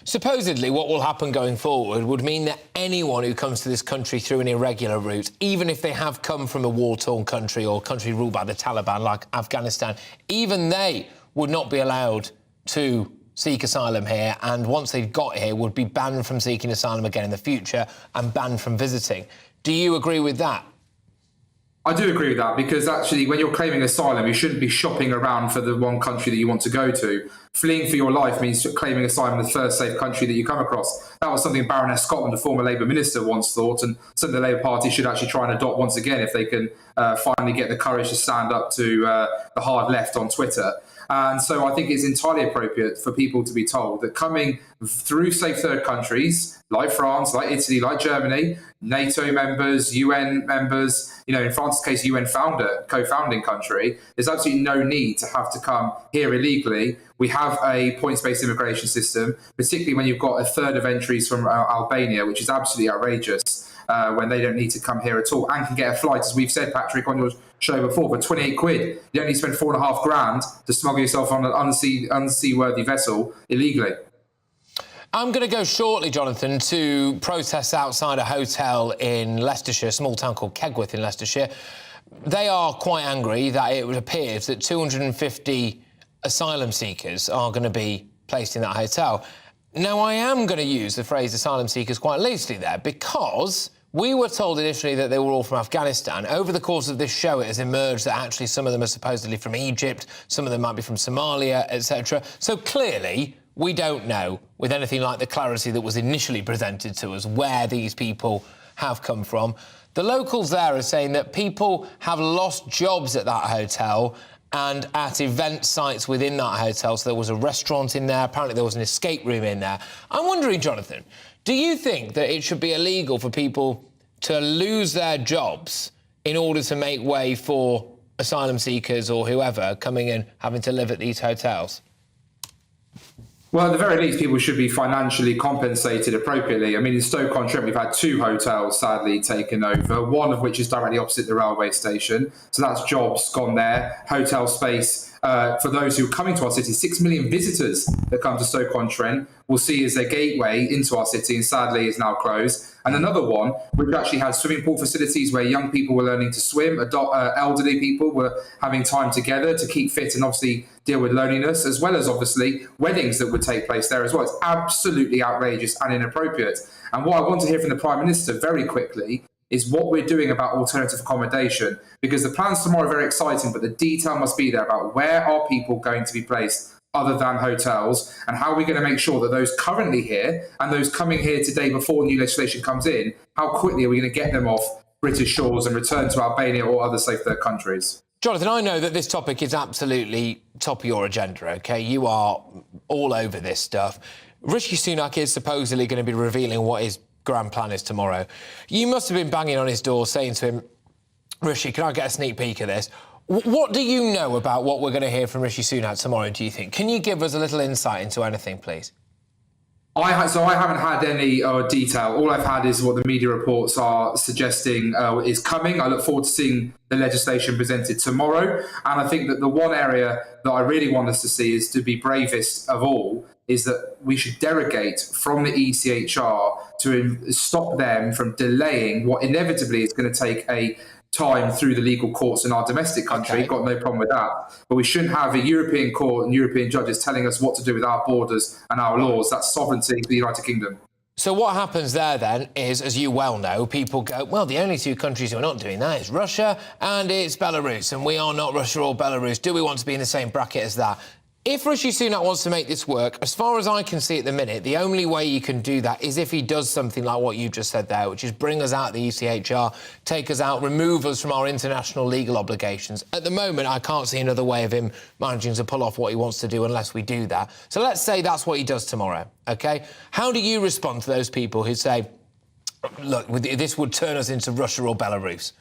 Supposedly, what will happen going forward would mean that anyone who comes to this country through an irregular route, even if they have come from a war-torn country or country ruled by the Taliban, like Afghanistan, even they would not be allowed to seek asylum here, and once they've got here would be banned from seeking asylum again in the future and banned from visiting. Do you agree with that? I do agree with that, because actually when you're claiming asylum, you shouldn't be shopping around for the one country that you want to go to. Fleeing for your life means claiming asylum in the first safe country that you come across. That was something Baroness Scotland, a former Labour minister, once thought, and something the Labour Party should actually try and adopt once again if they can finally get the courage to stand up to the hard left on Twitter. And so I think it's entirely appropriate for people to be told that coming through safe third countries like France, like Italy, like Germany, NATO members, UN members, in France's case, UN co-founding country, there's absolutely no need to have to come here illegally. We have a points-based immigration system, particularly when you've got a third of entries from Albania, which is absolutely outrageous. When they don't need to come here at all and can get a flight, as we've said, Patrick, on your show before, for 28 quid. You don't need to spend $4,500 to smuggle yourself on an unseaworthy vessel illegally. I'm going to go shortly, Jonathan, to protests outside a hotel in Leicestershire, a small town called Kegworth in Leicestershire. They are quite angry that it appears that 250 asylum seekers are going to be placed in that hotel. Now, I am going to use the phrase asylum seekers quite loosely there, because we were told initially that they were all from Afghanistan. Over the course of this show, it has emerged that actually some of them are supposedly from Egypt, some of them might be from Somalia, etc. So clearly, we don't know, with anything like the clarity that was initially presented to us, where these people have come from. The locals there are saying that people have lost jobs at that hotel and at event sites within that hotel. So there was a restaurant in there, apparently there was an escape room in there. I'm wondering, Jonathan, do you think that it should be illegal for people to lose their jobs in order to make way for asylum seekers or whoever coming in, having to live at these hotels? Well, at the very least, people should be financially compensated appropriately. I mean, in Stoke-on-Trent, we've had 2 hotels, sadly, taken over, one of which is directly opposite the railway station. So that's jobs gone there, hotel space for those who are coming to our city. 6 million visitors that come to Stoke-on-Trent will see as their gateway into our city, and sadly is now closed. And another one, which actually has swimming pool facilities where young people were learning to swim, elderly people were having time together to keep fit and obviously deal with loneliness, as well as obviously weddings that would take place there as well. It's absolutely outrageous and inappropriate. And what I want to hear from the Prime Minister very quickly is what we're doing about alternative accommodation, because the plans tomorrow are very exciting, but the detail must be there about where are people going to be placed other than hotels, and how are we going to make sure that those currently here and those coming here today before new legislation comes in, how quickly are we going to get them off British shores and return to Albania or other safe third countries? Jonathan, I know that this topic is absolutely top of your agenda, OK? You are all over this stuff. Rishi Sunak is supposedly going to be revealing what his grand plan is tomorrow. You must have been banging on his door saying to him, Rishi, can I get a sneak peek of this? What do you know about what we're going to hear from Rishi Sunak tomorrow, do you think? Can you give us a little insight into anything, please? I haven't had any detail. All I've had is what the media reports are suggesting is coming. I look forward to seeing the legislation presented tomorrow. And I think that the one area that I really want us to see is to be bravest of all is that we should derogate from the ECHR to stop them from delaying what inevitably is going to take a time through the legal courts in our domestic country. Okay. Got no problem with that. But we shouldn't have a European court and European judges telling us what to do with our borders and our laws. That's sovereignty for the United Kingdom. So what happens there then is, as you well know, people go, well, the only two countries who are not doing that is Russia and it's Belarus, and we are not Russia or Belarus. Do we want to be in the same bracket as that? If Rishi Sunak wants to make this work, as far as I can see at the minute, the only way you can do that is if he does something like what you just said there, which is bring us out of the ECHR, take us out, remove us from our international legal obligations. At the moment, I can't see another way of him managing to pull off what he wants to do unless we do that. So let's say that's what he does tomorrow, OK? How do you respond to those people who say, look, this would turn us into Russia or Belarus?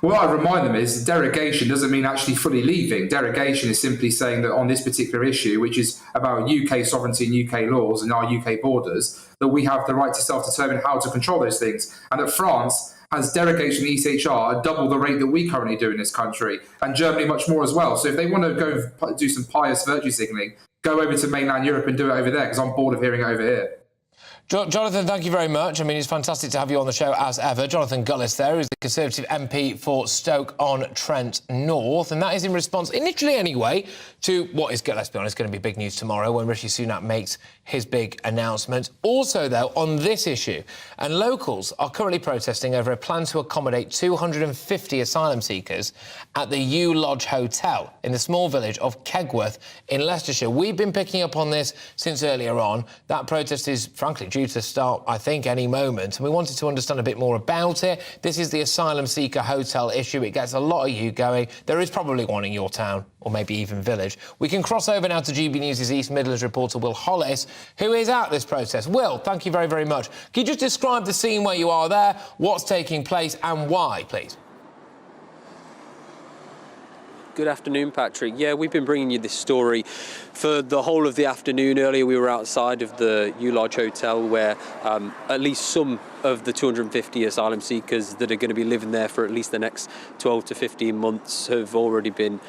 What I remind them is derogation doesn't mean actually fully leaving. Derogation is simply saying that on this particular issue, which is about UK sovereignty and UK laws and our UK borders, that we have the right to self-determine how to control those things. And that France has derogation in ECHR at double the rate that we currently do in this country, and Germany much more as well. So if they want to go do some pious virtue signalling, go over to mainland Europe and do it over there, because I'm bored of hearing it over here. Jonathan, thank you very much. I mean, it's fantastic to have you on the show as ever. Jonathan Gullis there is the Conservative MP for Stoke-on-Trent North, and that is in response, initially anyway, to what is, let's be honest, going to be big news tomorrow when Rishi Sunak makes his big announcement. Also, though, on this issue, and locals are currently protesting over a plan to accommodate 250 asylum seekers at the U Lodge Hotel in the small village of Kegworth in Leicestershire. We've been picking up on this since earlier on. That protest is, frankly, due to start, I think, any moment. And we wanted to understand a bit more about it. This is the asylum seeker hotel issue. It gets a lot of you going. There is probably one in your town, or maybe even village. We can cross over now to GB News' East Midlands reporter Will Hollis, who is at this protest. Will, thank you very, very much. Can you just describe the scene where you are there, what's taking place and why, please? Good afternoon, Patrick. Yeah, we've been bringing you this story for the whole of the afternoon. Earlier, we were outside of the U Lodge Hotel where at least some of the 250 asylum seekers that are going to be living there for at least the next 12 to 15 months have already been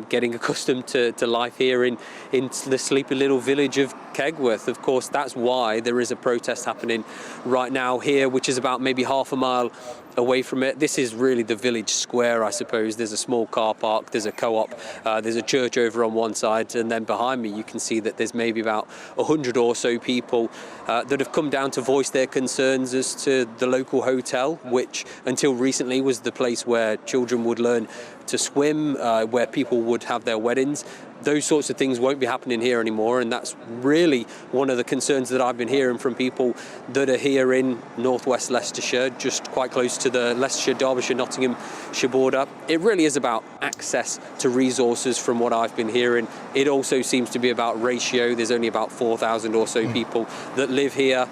getting accustomed to life here in the sleepy little village of Kegworth. Of course, that's why there is a protest happening right now here, which is about maybe half a mile away from it. This is really the village square, I suppose. There's a small car park, there's a co-op, there's a church over on one side, and then behind me you can see that there's maybe about 100 or so people that have come down to voice their concerns as to the local hotel, which until recently was the place where children would learn to swim, where people would have their weddings. Those sorts of things won't be happening here anymore, and that's really one of the concerns that I've been hearing from people that are here in northwest Leicestershire, just quite close to the Leicestershire, Derbyshire, Nottinghamshire border. It really is about access to resources from what I've been hearing. It also seems to be about ratio. There's only about 4,000 or so people that live here,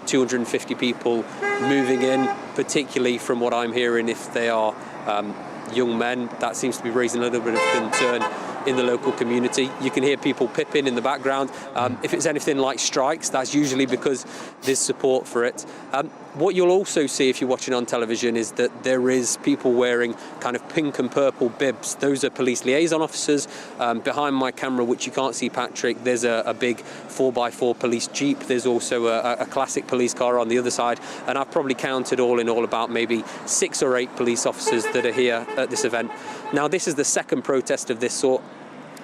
250 people moving in, particularly from what I'm hearing, if they are young men. That seems to be raising a little bit of concern in the local community. You can hear people pipping in the background. If it's anything like strikes, that's usually because there's support for it. What you'll also see if you're watching on television is that there is people wearing kind of pink and purple bibs. Those are police liaison officers. Behind my camera, which you can't see, Patrick, there's a big 4x4 police jeep. There's also a classic police car on the other side. And I've probably counted all in all about maybe 6 or 8 police officers that are here at this event. Now, this is the second protest of this sort.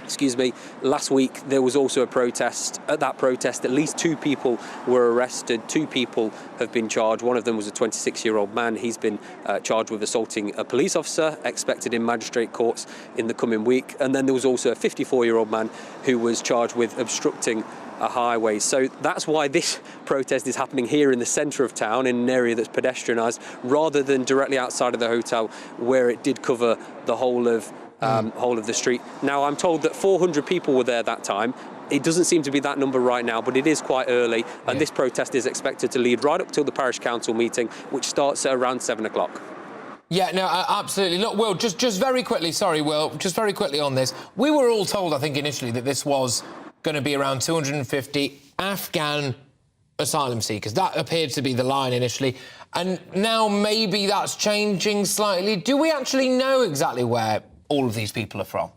Excuse me, last week there was also a protest. At that protest, at least 2 people were arrested. 2 people have been charged. One of them was a 26-year-old man. He's been charged with assaulting a police officer, expected in magistrate courts in the coming week. And then there was also a 54-year-old man who was charged with obstructing a highway. So that's why this protest is happening here in the centre of town, in an area that's pedestrianised, rather than directly outside of the hotel where it did cover the whole of the street. Now, I'm told that 400 people were there that time. It doesn't seem to be that number right now, but it is quite early, and this protest is expected to lead right up till the parish council meeting, which starts at around 7 o'clock. Yeah, no, absolutely. Look, Will, just very quickly, sorry, Will, just very quickly on this. We were all told, I think, initially that this was going to be around 250 Afghan asylum seekers. That appeared to be the line initially. And now maybe that's changing slightly. Do we actually know exactly where all of these people are from?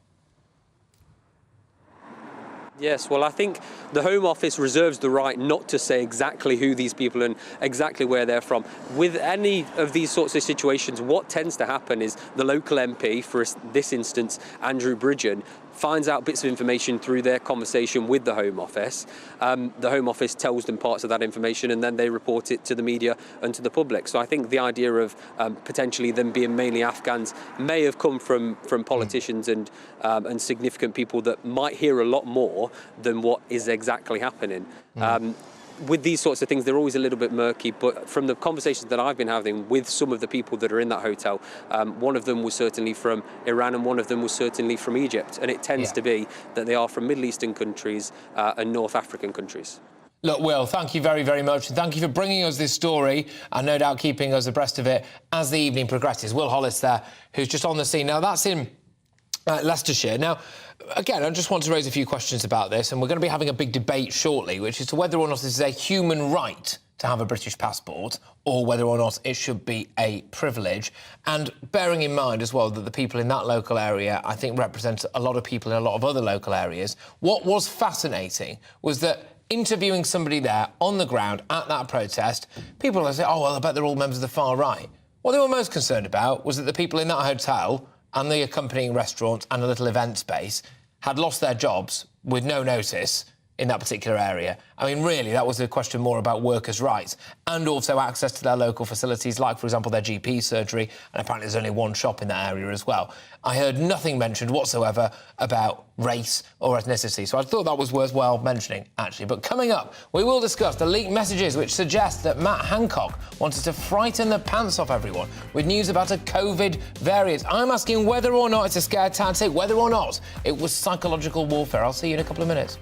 Yes, well, I think the Home Office reserves the right not to say exactly who these people and exactly where they're from. With any of these sorts of situations, what tends to happen is the local MP, for this instance, Andrew Bridgen, finds out bits of information through their conversation with the Home Office. The Home Office tells them parts of that information, and then they report it to the media and to the public. So I think the idea of potentially them being mainly Afghans may have come from politicians and significant people that might hear a lot more than what is exactly happening. With these sorts of things, they're always a little bit murky, but from the conversations that I've been having with some of the people that are in that hotel, one of them was certainly from Iran and one of them was certainly from Egypt, and it tends to be that they are from Middle Eastern countries and North African countries. Look, Will, thank you very, very much, and thank you for bringing us this story and no doubt keeping us abreast of it as the evening progresses. Will Hollis there, who's just on the scene. Now, that's in Leicestershire. Now, again, I just want to raise a few questions about this, and we're going to be having a big debate shortly, which is to whether or not this is a human right to have a British passport or whether or not it should be a privilege. And bearing in mind as well that the people in that local area, I think, represent a lot of people in a lot of other local areas. What was fascinating was that interviewing somebody there on the ground at that protest, people will say, oh, well, I bet they're all members of the far right. What they were most concerned about was that the people in that hotel and the accompanying restaurant and a little event space had lost their jobs with no notice in that particular area. I mean, really, that was a question more about workers' rights and also access to their local facilities, like, for example, their GP surgery, and apparently there's only one shop in that area as well. I heard nothing mentioned whatsoever about race or ethnicity, so I thought that was worthwhile mentioning, actually. But coming up, we will discuss the leaked messages which suggest that Matt Hancock wanted to frighten the pants off everyone with news about a COVID variant. I'm asking whether or not it's a scare tactic, whether or not it was psychological warfare. I'll see you in a couple of minutes.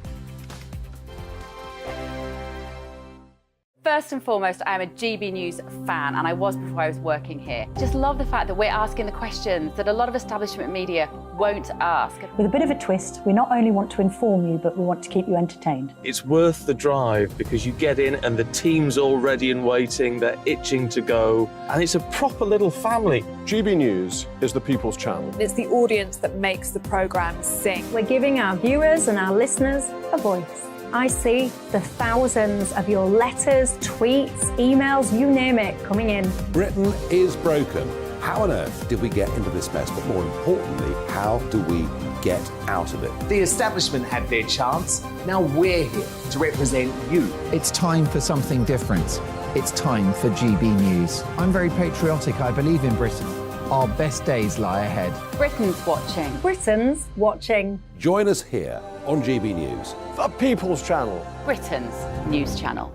First and foremost, I am a GB News fan, and I was before I was working here. Just love the fact that we're asking the questions that a lot of establishment media won't ask. With a bit of a twist, we not only want to inform you, but we want to keep you entertained. It's worth the drive because you get in and the team's all ready and waiting, they're itching to go, and it's a proper little family. GB News is the People's Channel. It's the audience that makes the programme sing. We're giving our viewers and our listeners a voice. I see the thousands of your letters, tweets, emails, you name it, coming in. Britain is broken. How on earth did we get into this mess? But more importantly, how do we get out of it? The establishment had their chance. Now we're here to represent you. It's time for something different. It's time for GB News. I'm very patriotic. I believe in Britain. Our best days lie ahead. Britain's watching. Britain's watching. Join us here on GB News. The People's Channel. Britain's news channel.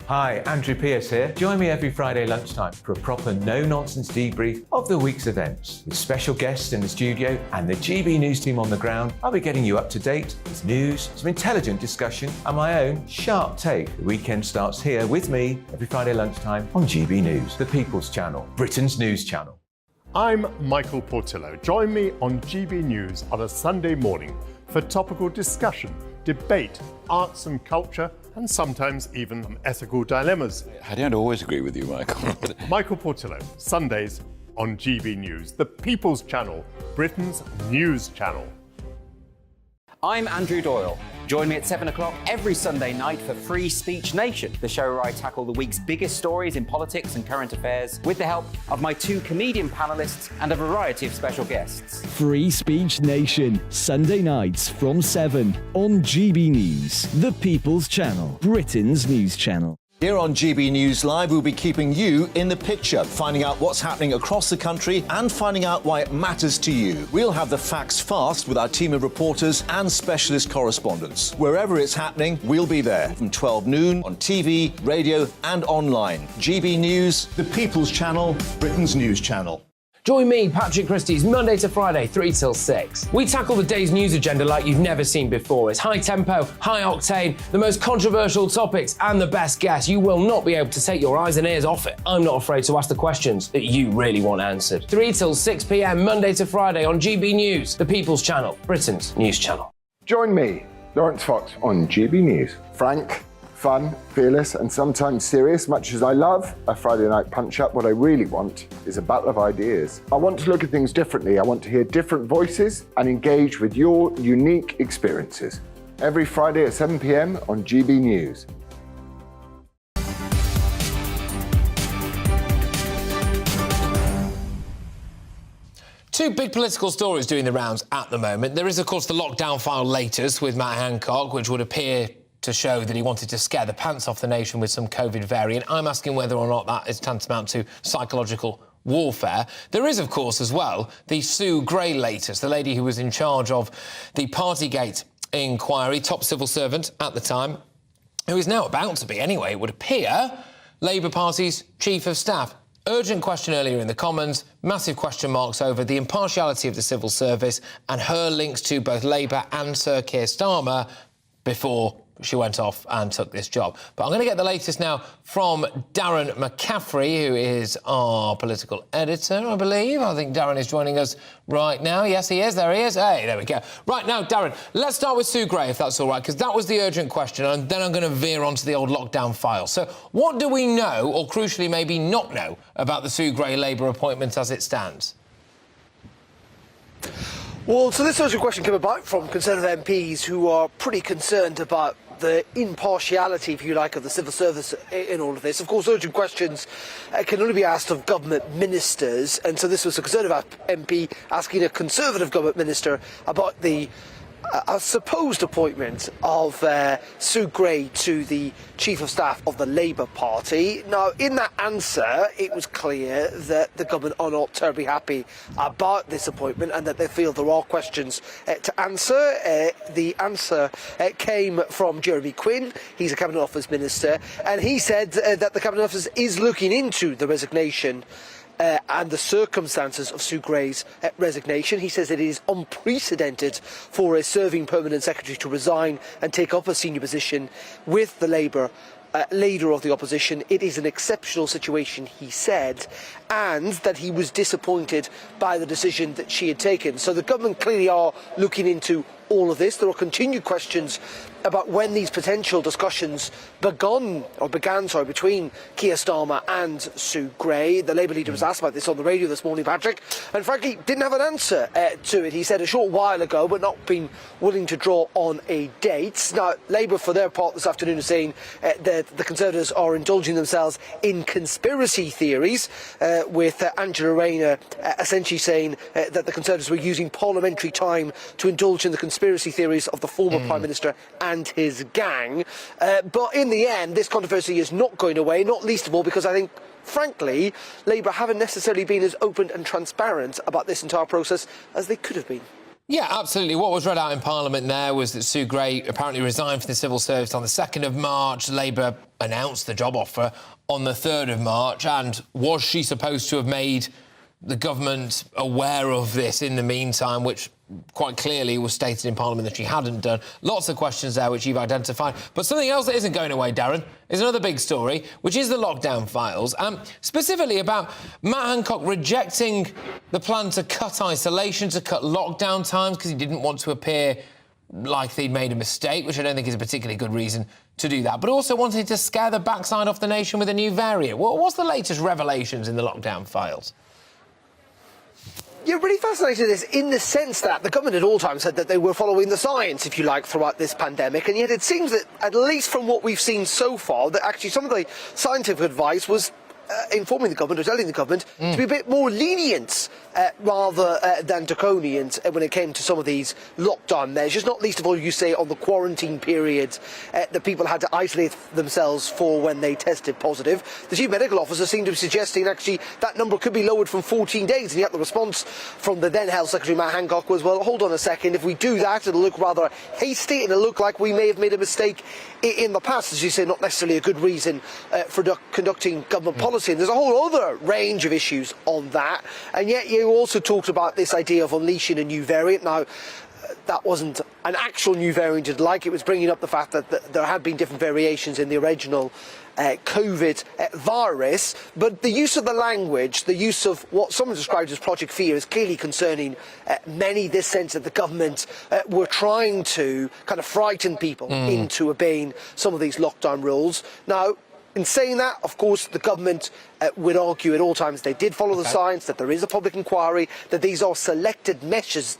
Hi, Andrew Pierce here. Join me every Friday lunchtime for a proper no-nonsense debrief of the week's events. With special guests in the studio and the GB News team on the ground, I'll be getting you up to date with news, some intelligent discussion and my own sharp take. The weekend starts here with me every Friday lunchtime on GB News, the People's Channel, Britain's news channel. I'm Michael Portillo. Join me on GB News on a Sunday morning for topical discussion, debate, arts and culture, and sometimes even some ethical dilemmas. I don't always agree with you, Michael. Michael Portillo, Sundays on GB News, the People's Channel, Britain's news channel. I'm Andrew Doyle. Join me at 7 o'clock every Sunday night for Free Speech Nation, the show where I tackle the week's biggest stories in politics and current affairs with the help of my two comedian panellists and a variety of special guests. Free Speech Nation, Sunday nights from 7 on GB News, the People's Channel, Britain's news channel. Here on GB News Live, we'll be keeping you in the picture, finding out what's happening across the country and finding out why it matters to you. We'll have the facts fast with our team of reporters and specialist correspondents. Wherever it's happening, we'll be there from 12 noon on TV, radio and online. GB News, the People's Channel, Britain's news channel. Join me, Patrick Christys, Monday to Friday, 3 till 6. We tackle the day's news agenda like you've never seen before. It's high tempo, high octane, the most controversial topics and the best guests. You will not be able to take your eyes and ears off it. I'm not afraid to ask the questions that you really want answered. 3 till 6 p.m, Monday to Friday on GB News, the People's Channel, Britain's news channel. Join me, Lawrence Fox, on GB News. Frank, fun, fearless, and sometimes serious. Much as I love a Friday night punch-up, what I really want is a battle of ideas. I want to look at things differently. I want to hear different voices and engage with your unique experiences. Every Friday at 7 p.m. on GB News. Two big political stories doing the rounds at the moment. There is, of course, the lockdown file latest with Matt Hancock, which would appear to show that he wanted to scare the pants off the nation with some COVID variant. I'm asking whether or not that is tantamount to psychological warfare. There is, of course, as well, the Sue Gray latest, the lady who was in charge of the Partygate inquiry, top civil servant at the time, who is now about to be, anyway, it would appear, Labour Party's Chief of Staff. Urgent question earlier in the Commons, massive question marks over the impartiality of the civil service and her links to both Labour and Sir Keir Starmer before she went off and took this job. But I'm going to get the latest now from Darren McCaffrey, who is our political editor, I believe. I think Darren is joining us right now. Yes, he is. There he is. Hey, there we go. Right now, Darren, let's start with Sue Gray, if that's all right, because that was the urgent question, and then I'm going to veer onto the old lockdown file. So what do we know, or crucially maybe not know, about the Sue Gray Labour appointment as it stands? Well, so this urgent question came about from Conservative MPs who are pretty concerned about the impartiality, if you like, of the civil service in all of this. Of course, urgent questions can only be asked of government ministers, and so this was a Conservative MP asking a Conservative government minister about the a supposed appointment of Sue Gray to the Chief of Staff of the Labour Party. Now, in that answer, it was clear that the government are not terribly happy about this appointment and that they feel there are questions to answer. The answer came from Jeremy Quinn. He's a Cabinet Office Minister, and he said that the Cabinet Office is looking into the resignation and the circumstances of Sue Gray's resignation. He says it is unprecedented for a serving permanent secretary to resign and take up a senior position with the Labour leader of the opposition. It is an exceptional situation, he said, and that he was disappointed by the decision that she had taken. So the government clearly are looking into all of this. There are continued questions about when these potential discussions began between Keir Starmer and Sue Gray. The Labour leader was asked about this on the radio this morning, Patrick, and frankly didn't have an answer to it. He said a short while ago, but not been willing to draw on a date. Now, Labour, for their part this afternoon, is saying that the Conservatives are indulging themselves in conspiracy theories, with Angela Rayner essentially saying that the Conservatives were using parliamentary time to indulge in the conspiracy theories of the former Prime Minister and his gang. But in the end, this controversy is not going away, not least of all because I think, frankly, Labour haven't necessarily been as open and transparent about this entire process as they could have been. Yeah, absolutely. What was read out in Parliament there was that Sue Gray apparently resigned from the civil service on the 2nd of March. Labour announced the job offer on the 3rd of March. And was she supposed to have made the government aware of this in the meantime, which quite clearly was stated in Parliament that she hadn't done? Lots of questions there which you've identified. But something else that isn't going away, Darren, is another big story, which is the lockdown files, specifically about Matt Hancock rejecting the plan to cut isolation, to cut lockdown times, because he didn't want to appear like they'd made a mistake, which I don't think is a particularly good reason to do that, but also wanted to scare the backside off the nation with a new variant. What's the latest revelations in the lockdown files? You're really fascinated this in the sense that the government at all times said that they were following the science, if you like, throughout this pandemic, and yet it seems that, at least from what we've seen so far, that actually some of the scientific advice was informing the government or telling the government to be a bit more lenient rather than draconian when it came to some of these lockdown measures, not least of all, you say, on the quarantine period that people had to isolate themselves for when they tested positive. The chief medical officer seemed to be suggesting actually that number could be lowered from 14 days, and yet the response from the then Health Secretary Matt Hancock was, well, hold on a second, if we do that it'll look rather hasty and it'll look like we may have made a mistake in the past. As you say, not necessarily a good reason for conducting government policy. policy. And there's a whole other range of issues on that. And yet you also talked about this idea of unleashing a new variant. Now, that wasn't an actual new variant, it was bringing up the fact that there have been different variations in the original COVID virus, but the use of the language, the use of what someone described as Project Fear is clearly concerning many, this sense that the government were trying to kind of frighten people into obeying some of these lockdown rules. Now, in saying that, of course, the government would argue at all times they did follow the science, that there is a public inquiry, that these are selected messages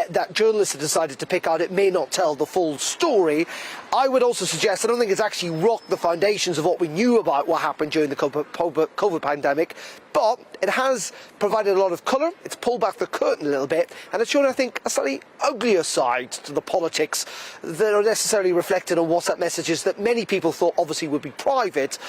that journalists have decided to pick out. It may not tell the full story. I would also suggest, I don't think it's actually rocked the foundations of what we knew about what happened during the COVID pandemic, but it has provided a lot of colour, it's pulled back the curtain a little bit, and it's shown, I think, a slightly uglier side to the politics that are necessarily reflected on WhatsApp messages that many people thought obviously would be private.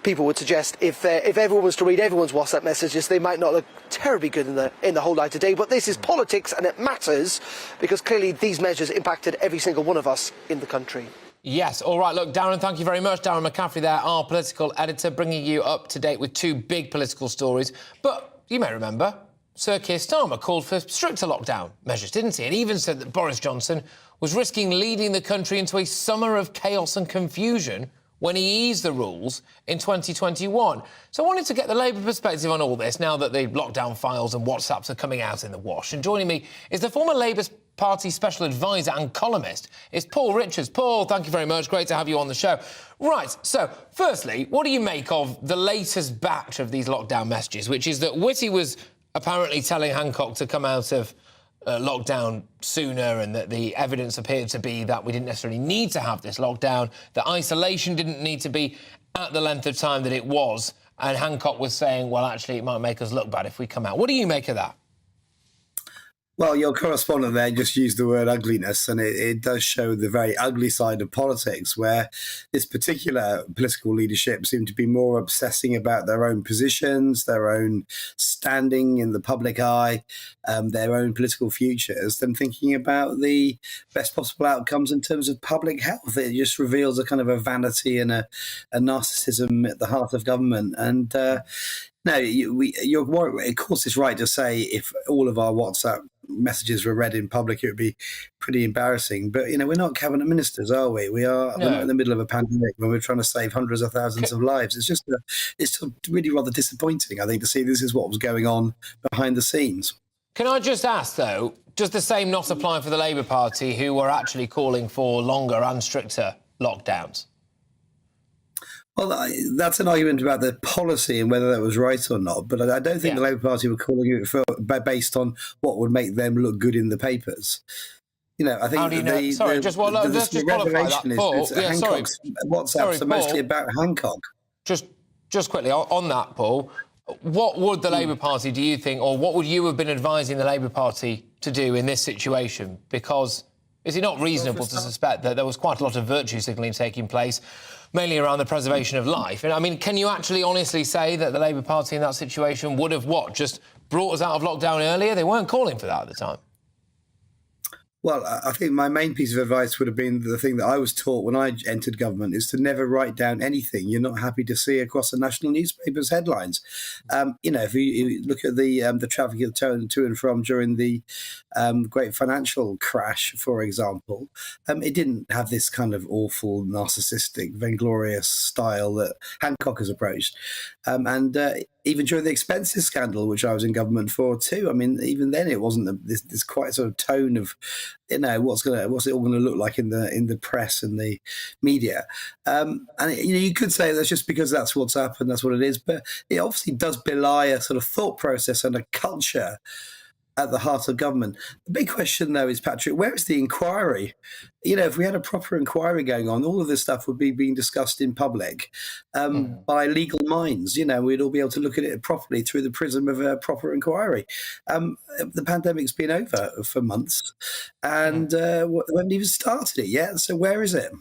People would suggest if everyone was to read everyone's WhatsApp messages, they might not look terribly good in the whole light today. But this is politics, and it matters because clearly these measures impacted every single one of us in the country. Yes, all right, look, Darren, thank you very much. Darren McCaffrey there, our political editor, bringing you up to date with two big political stories. But you may remember, Sir Keir Starmer called for stricter lockdown measures, didn't he? And even said that Boris Johnson was risking leading the country into a summer of chaos and confusion when he eased the rules in 2021. So I wanted to get the Labour perspective on all this now that the lockdown files and WhatsApps are coming out in the wash. And joining me is the former Labour Party special advisor and columnist. It's Paul Richards. Paul, thank you very much. Great to have you on the show. Right, so firstly, what do you make of the latest batch of these lockdown messages, which is that Whitty was apparently telling Hancock to come out of lockdown sooner, and that the evidence appeared to be that we didn't necessarily need to have this lockdown, that isolation didn't need to be at the length of time that it was, and Hancock was saying, well, actually, it might make us look bad if we come out. What do you make of that? Well, your correspondent there just used the word ugliness, and it does show the very ugly side of politics, where this particular political leadership seem to be more obsessing about their own positions, their own standing in the public eye, their own political futures, than thinking about the best possible outcomes in terms of public health. It just reveals a kind of a vanity and a narcissism at the heart of government. And no, you're of course it's right to say if all of our WhatsApp messages were read in public, it would be pretty embarrassing. But, we're not cabinet ministers, are we? We're not in the middle of a pandemic when we're trying to save hundreds of thousands of lives. It's really rather disappointing, I think, to see this is what was going on behind the scenes. Can I just ask, though, does the same not apply for the Labour Party, who were actually calling for longer and stricter lockdowns? Well, that's an argument about the policy and whether that was right or not. But I don't think the Labour Party were calling it based on what would make them look good in the papers. I think how do you know? Let's just qualify that, Paul. WhatsApps are mostly about Hancock. Just quickly on that, Paul. What would the Labour Party, do you think, or what would you have been advising the Labour Party to do in this situation? Because is it not reasonable to suspect that there was quite a lot of virtue signalling taking place, mainly around the preservation of life? And I mean, can you actually honestly say that the Labour Party in that situation would have, just brought us out of lockdown earlier? They weren't calling for that at the time. Well, I think my main piece of advice would have been the thing that I was taught when I entered government, is to never write down anything you're not happy to see across the national newspapers' headlines. If you look at the traffic to and from during the great financial crash, for example, it didn't have this kind of awful, narcissistic, vainglorious style that Hancock has approached. Even during the expenses scandal, which I was in government for too, I mean, even then it wasn't this quite sort of tone of, what's it all going to look like in the press and the media. You could say that's just because that's WhatsApp and that's what it is, but it obviously does belie a sort of thought process and a culture at the heart of government. The big question, though, is, Patrick, where is the inquiry? If we had a proper inquiry going on, all of this stuff would be being discussed in public by legal minds. We'd all be able to look at it properly through the prism of a proper inquiry. The pandemic's been over for months, and we haven't even started it yet. So where is it?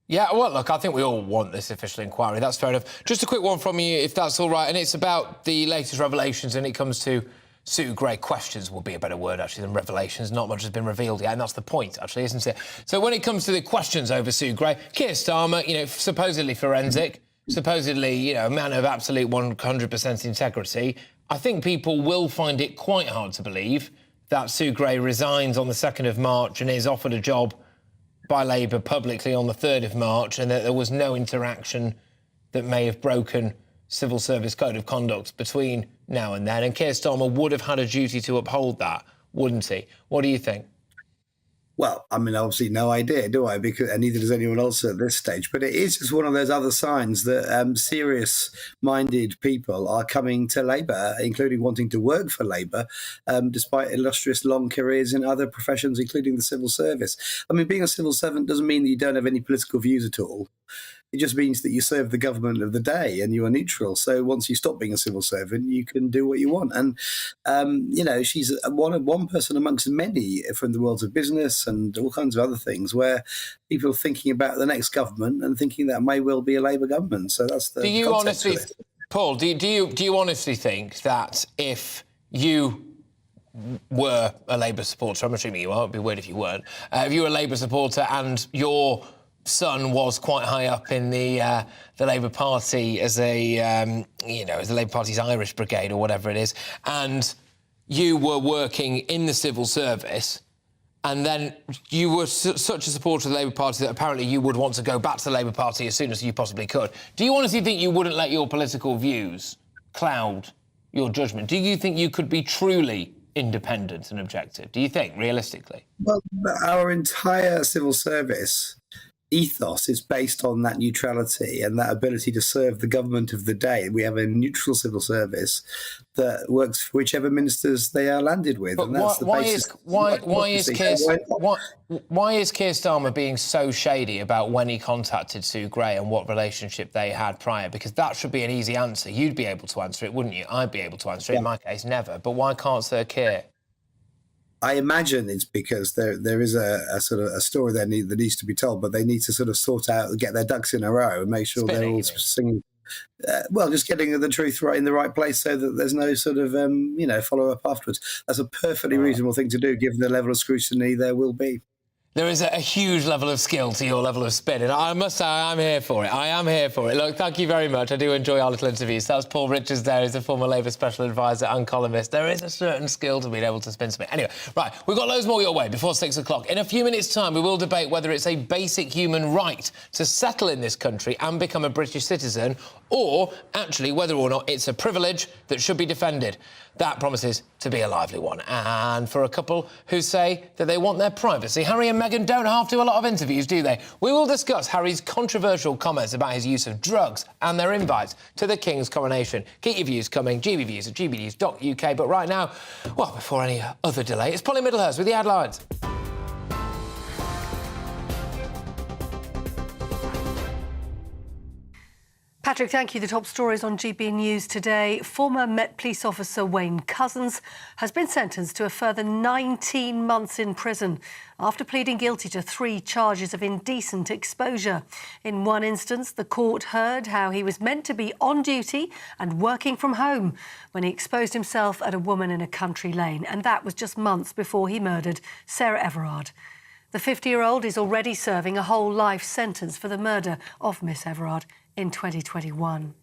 Yeah, well, look, I think we all want this official inquiry. That's fair enough. Just a quick one from you, if that's all right, and it's about the latest revelations, and it comes to Sue Gray. Questions would be a better word, actually, than revelations. Not much has been revealed yet, and that's the point, actually, isn't it? So when it comes to the questions over Sue Gray, Keir Starmer, supposedly forensic, supposedly, you know, a man of absolute 100% integrity, I think people will find it quite hard to believe that Sue Gray resigns on the 2nd of March and is offered a job by Labour publicly on the 3rd of March, and that there was no interaction that may have broken civil service code of conduct between now and then. And Keir Starmer would have had a duty to uphold that, wouldn't he? What do you think? Well, I mean, obviously no idea, do I? Because, and neither does anyone else at this stage. But it is just one of those other signs that serious-minded people are coming to Labour, including wanting to work for Labour, despite illustrious long careers in other professions, including the civil service. I mean, being a civil servant doesn't mean that you don't have any political views at all. It just means that you serve the government of the day and you are neutral. So once you stop being a civil servant, you can do what you want. And, you know, she's one person amongst many from the worlds of business and all kinds of other things where people are thinking about the next government and thinking that may well be a Labour government. So that's the Do you honestly, Paul, do you honestly think that if you were a Labour supporter, I'm assuming you are, it'd be weird if you weren't, if you were a Labour supporter and your son was quite high up in the Labour Party as as the Labour Party's Irish Brigade or whatever it is, and you were working in the civil service, and then you were such a supporter of the Labour Party that apparently you would want to go back to the Labour Party as soon as you possibly could. Do you honestly think you wouldn't let your political views cloud your judgment? Do you think you could be truly independent and objective? Do you think, realistically? Well, our entire civil service ethos is based on that neutrality and that ability to serve the government of the day. We have a neutiral civil service that works for whichever ministers they are landed with. But and that's why is Keir Starmer being so shady about when he contacted Sue Gray and what relationship they had prior? Because that should be an easy answer. You'd be able to answer it, wouldn't you? I'd be able to answer it. In my case, never. But why can't Sir Keir? I imagine it's because there is a sort of a story that needs to be told, but they need to sort of sort out, get their ducks in a row and make sure they're all singing. Just getting the truth right in the right place so that there's no sort of, follow-up afterwards. That's a perfectly reasonable thing to do, given the level of scrutiny there will be. There is a huge level of skill to your level of spin, and I must say I'm here for it. I am here for it. Look, thank you very much. I do enjoy our little interviews. That's Paul Richards there. He's a former Labour Special Advisor and columnist. There is a certain skill to being able to spin something. Anyway, right, we've got loads more your way before 6 o'clock. In a few minutes' time, we will debate whether it's a basic human right to settle in this country and become a British citizen, or actually whether or not it's a privilege that should be defended. That promises to be a lively one. And for a couple who say that they want their privacy, Harry and Meghan don't have to do a lot of interviews, do they? We will discuss Harry's controversial comments about his use of drugs and their invites to the King's coronation. Keep your views coming, GBViews at gbnews.uk. But right now, well, before any other delay, it's Polly Middlehurst with the headlines. Patrick, thank you. The top stories on GB News today. Former Met Police officer Wayne Couzens has been sentenced to a further 19 months in prison after pleading guilty to 3 charges of indecent exposure. In one instance, the court heard how he was meant to be on duty and working from home when he exposed himself at a woman in a country lane, and that was just months before he murdered Sarah Everard. The 50-year-old is already serving a whole life sentence for the murder of Miss Everard in 2021.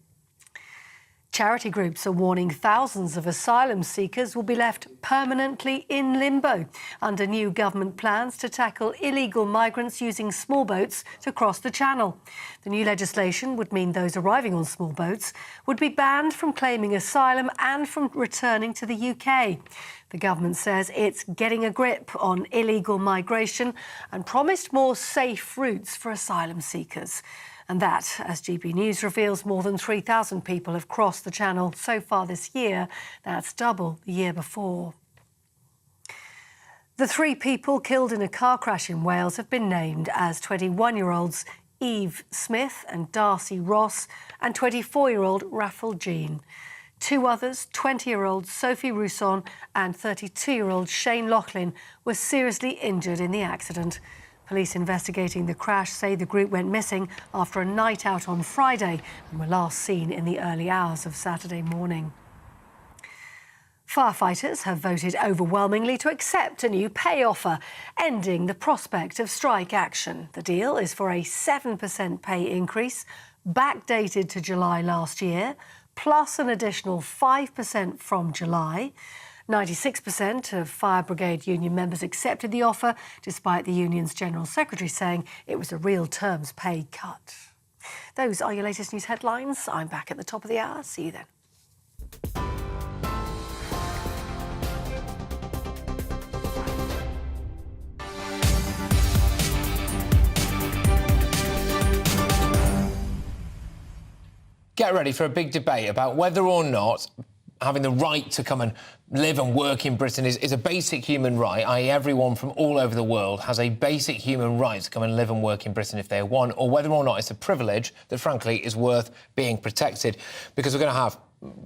Charity groups are warning thousands of asylum seekers will be left permanently in limbo under new government plans to tackle illegal migrants using small boats to cross the Channel. The new legislation would mean those arriving on small boats would be banned from claiming asylum and from returning to the UK. The government says it's getting a grip on illegal migration and promised more safe routes for asylum seekers. And that, as GB News reveals, more than 3,000 people have crossed the Channel so far this year. That's double the year before. The 3 people killed in a car crash in Wales have been named as 21-year-olds Eve Smith and Darcy Ross and 24-year-old Raffle Jean. 2 others, 20-year-old Sophie Rousson and 32-year-old Shane Loughlin, were seriously injured in the accident. Police investigating the crash say the group went missing after a night out on Friday and were last seen in the early hours of Saturday morning. Firefighters have voted overwhelmingly to accept a new pay offer, ending the prospect of strike action. The deal is for a 7% pay increase, backdated to July last year, plus an additional 5% from July. 96% of Fire Brigade Union members accepted the offer, despite the union's General Secretary saying it was a real terms pay cut. Those are your latest news headlines. I'm back at the top of the hour. See you then. Get ready for a big debate about whether or not having the right to come and live and work in Britain is a basic human right, i.e. everyone from all over the world has a basic human right to come and live and work in Britain if they want, or whether or not it's a privilege that, frankly, is worth being protected. Because we're going to have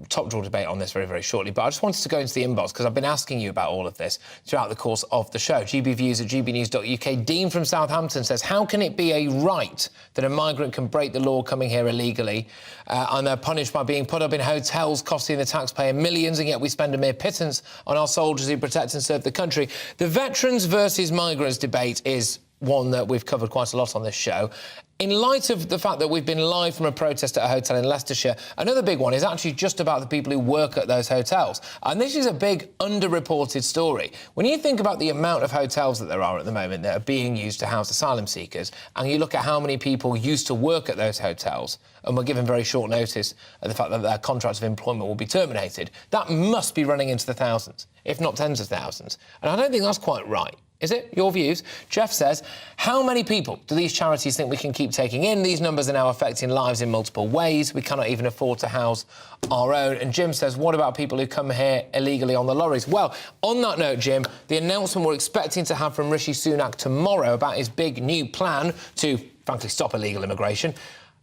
top drawer debate on this very, very shortly. But I just wanted to go into the inbox because I've been asking you about all of this throughout the course of the show. GBviews at gbnews.uk. Dean from Southampton says, how can it be a right that a migrant can break the law coming here illegally and they're punished by being put up in hotels costing the taxpayer millions, and yet we spend a mere pittance on our soldiers who protect and serve the country? The veterans versus migrants debate is one that we've covered quite a lot on this show. In light of the fact that we've been live from a protest at a hotel in Leicestershire, another big one is actually just about the people who work at those hotels. And this is a big underreported story. When you think about the amount of hotels that there are at the moment that are being used to house asylum seekers, and you look at how many people used to work at those hotels and were given very short notice of the fact that their contracts of employment will be terminated, that must be running into the thousands, if not tens of thousands. And I don't think that's quite right. Is it? Your views? Jeff says, how many people do these charities think we can keep taking in? These numbers are now affecting lives in multiple ways. We cannot even afford to house our own. And Jim says, what about people who come here illegally on the lorries? Well, on that note, Jim, the announcement we're expecting to have from Rishi Sunak tomorrow about his big new plan to, frankly, stop illegal immigration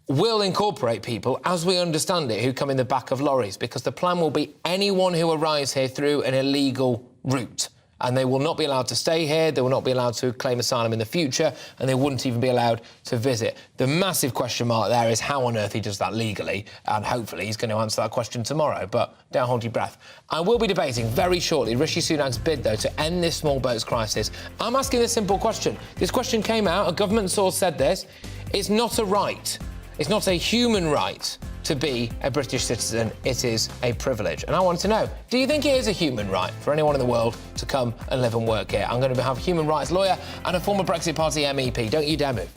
will incorporate people, as we understand it, who come in the back of lorries, because the plan will be anyone who arrives here through an illegal route. And they will not be allowed to stay here, they will not be allowed to claim asylum in the future, and they wouldn't even be allowed to visit. The massive question mark there is how on earth he does that legally, and hopefully he's going to answer that question tomorrow, but don't hold your breath. I will be debating very shortly Rishi Sunak's bid, though, to end this small boats crisis. I'm asking a simple question. This question came out, a government source said this. It's not a right. It's not a human right to be a British citizen, it is a privilege. And I want to know, do you think it is a human right for anyone in the world to come and live and work here? I'm going to have a human rights lawyer and a former Brexit Party MEP. Don't you dare move.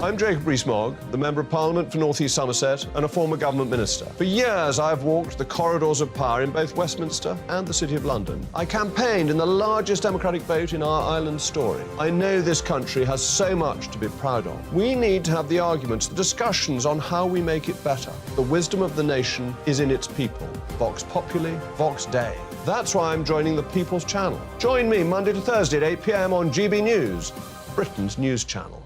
I'm Jacob Rees-Mogg, the Member of Parliament for North East Somerset and a former government minister. For years, I've walked the corridors of power in both Westminster and the City of London. I campaigned in the largest democratic vote in our island's story. I know this country has so much to be proud of. We need to have the arguments, the discussions on how we make it better. The wisdom of the nation is in its people. Vox Populi, Vox Dei. That's why I'm joining the People's Channel. Join me Monday to Thursday at 8 p.m. on GB News, Britain's news channel.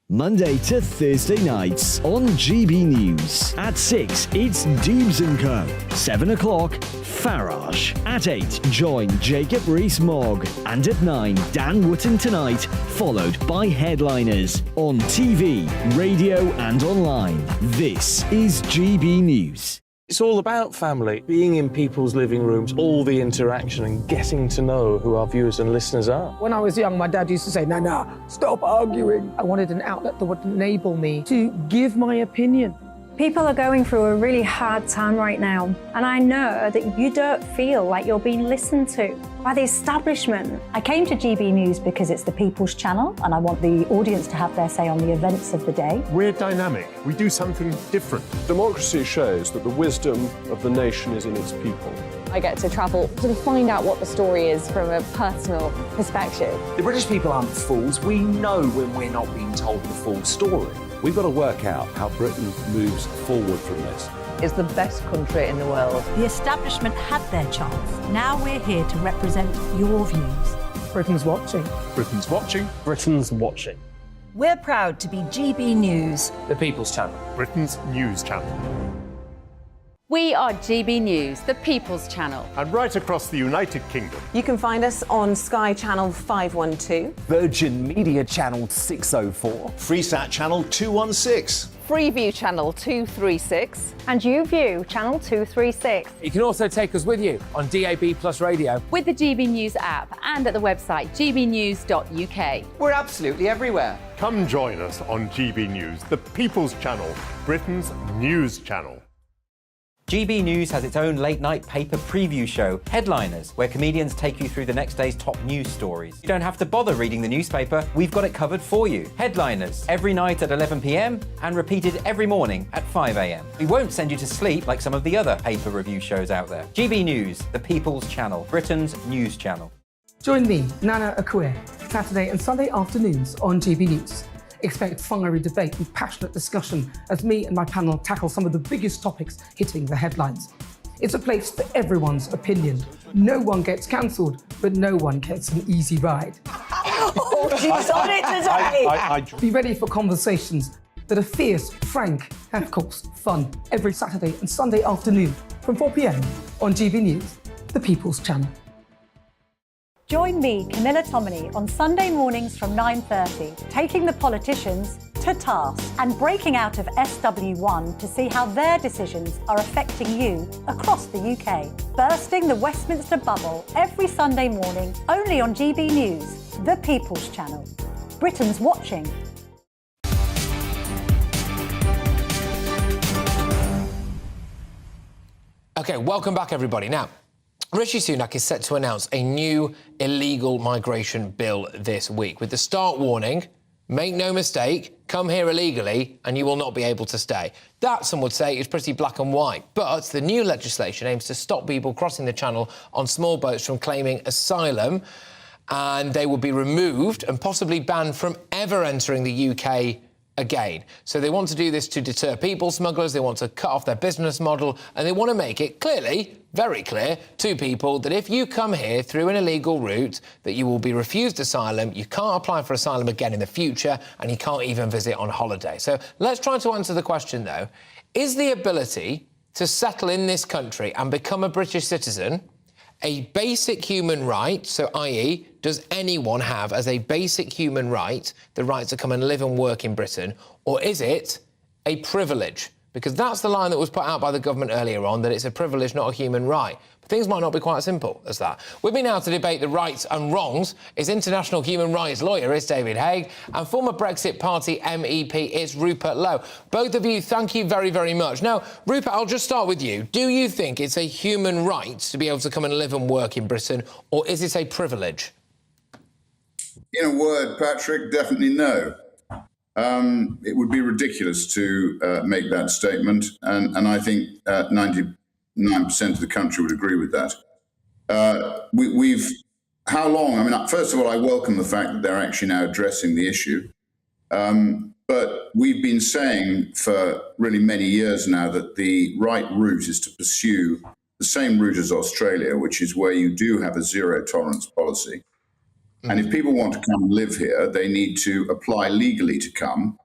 Monday to Thursday nights on GB News. At 6, it's Dubes & Co. 7 o'clock, Farage. At 8, join Jacob Rees-Mogg. And at 9, Dan Wootton Tonight, followed by Headliners. On TV, radio and online. This is GB News. It's all about family, being in people's living rooms, all the interaction and getting to know who our viewers and listeners are. When I was young, my dad used to say, Nana, stop arguing. I wanted an outlet that would enable me to give my opinion. People are going through a really hard time right now, and I know that you don't feel like you're being listened to by the establishment. I came to GB News because it's the People's Channel, and I want the audience to have their say on the events of the day. We're dynamic. We do something different. Democracy shows that the wisdom of the nation is in its people. I get to travel to find out what the story is from a personal perspective. The British people aren't fools. We know when we're not being told the full story. We've got to work out how Britain moves forward from this. It's the best country in the world. The establishment had their chance. Now we're here to represent your views. Britain's watching. Britain's watching. Britain's watching. We're proud to be GB News. The People's Channel. Britain's news channel. We are GB News, the People's Channel. And right across the United Kingdom. You can find us on Sky Channel 512. Virgin Media Channel 604. Freesat Channel 216. Freeview channel 236. And YouView channel 236. You can also take us with you on DAB Plus Radio. With the GB News app and at the website gbnews.uk. We're absolutely everywhere. Come join us on GB News, the People's Channel, Britain's news channel. GB News has its own late-night paper preview show, Headliners, where comedians take you through the next day's top news stories. You don't have to bother reading the newspaper, we've got it covered for you. Headliners, every night at 11 p.m. and repeated every morning at 5 a.m. We won't send you to sleep like some of the other paper review shows out there. GB News, the People's Channel, Britain's news channel. Join me, Nana Akue, Saturday and Sunday afternoons on GB News. Expect fiery debate and passionate discussion as me and my panel tackle some of the biggest topics hitting the headlines. It's a place for everyone's opinion. No one gets cancelled, but no one gets an easy ride. Oh, she's on it today! Be ready for conversations that are fierce, frank, and of course, fun. Every Saturday and Sunday afternoon from 4 p.m. on GB News, the People's Channel. Join me, Camilla Tominey, on Sunday mornings from 9:30, taking the politicians to task and breaking out of SW1 to see how their decisions are affecting you across the UK. Bursting the Westminster bubble every Sunday morning, only on GB News, the People's Channel. Britain's watching. OK, welcome back, everybody. Now, Rishi Sunak is set to announce a new illegal migration bill this week, with the start warning, make no mistake, come here illegally and you will not be able to stay. That, some would say, is pretty black and white. But the new legislation aims to stop people crossing the channel on small boats from claiming asylum, and they will be removed and possibly banned from ever entering the UK again. So they want to do this to deter people smugglers, they want to cut off their business model, and they want to make it clearly, very clear, to people that if you come here through an illegal route, that you will be refused asylum, you can't apply for asylum again in the future, and you can't even visit on holiday. So let's try to answer the question, though. Is the ability to settle in this country and become a British citizen a basic human right, so i.e., does anyone have as a basic human right the right to come and live and work in Britain, or is it a privilege? Because that's the line that was put out by the government earlier on, that it's a privilege, not a human right. But things might not be quite as simple as that. With me now to debate the rights and wrongs is international human rights lawyer, is David Haig, and former Brexit Party MEP is Rupert Lowe. Both of you, thank you very, very much. Now, Rupert, I'll just start with you. Do you think it's a human right to be able to come and live and work in Britain, or is it a privilege? In a word, Patrick, definitely no. It would be ridiculous to make that statement, and I think 99% of the country would agree with that. How long? I mean, first of all, I welcome the fact that they're actually now addressing the issue. But we've been saying for really many years now that the right route is to pursue the same route as Australia, which is where you do have a zero tolerance policy. And if people want to come and live here, they need to apply legally to come,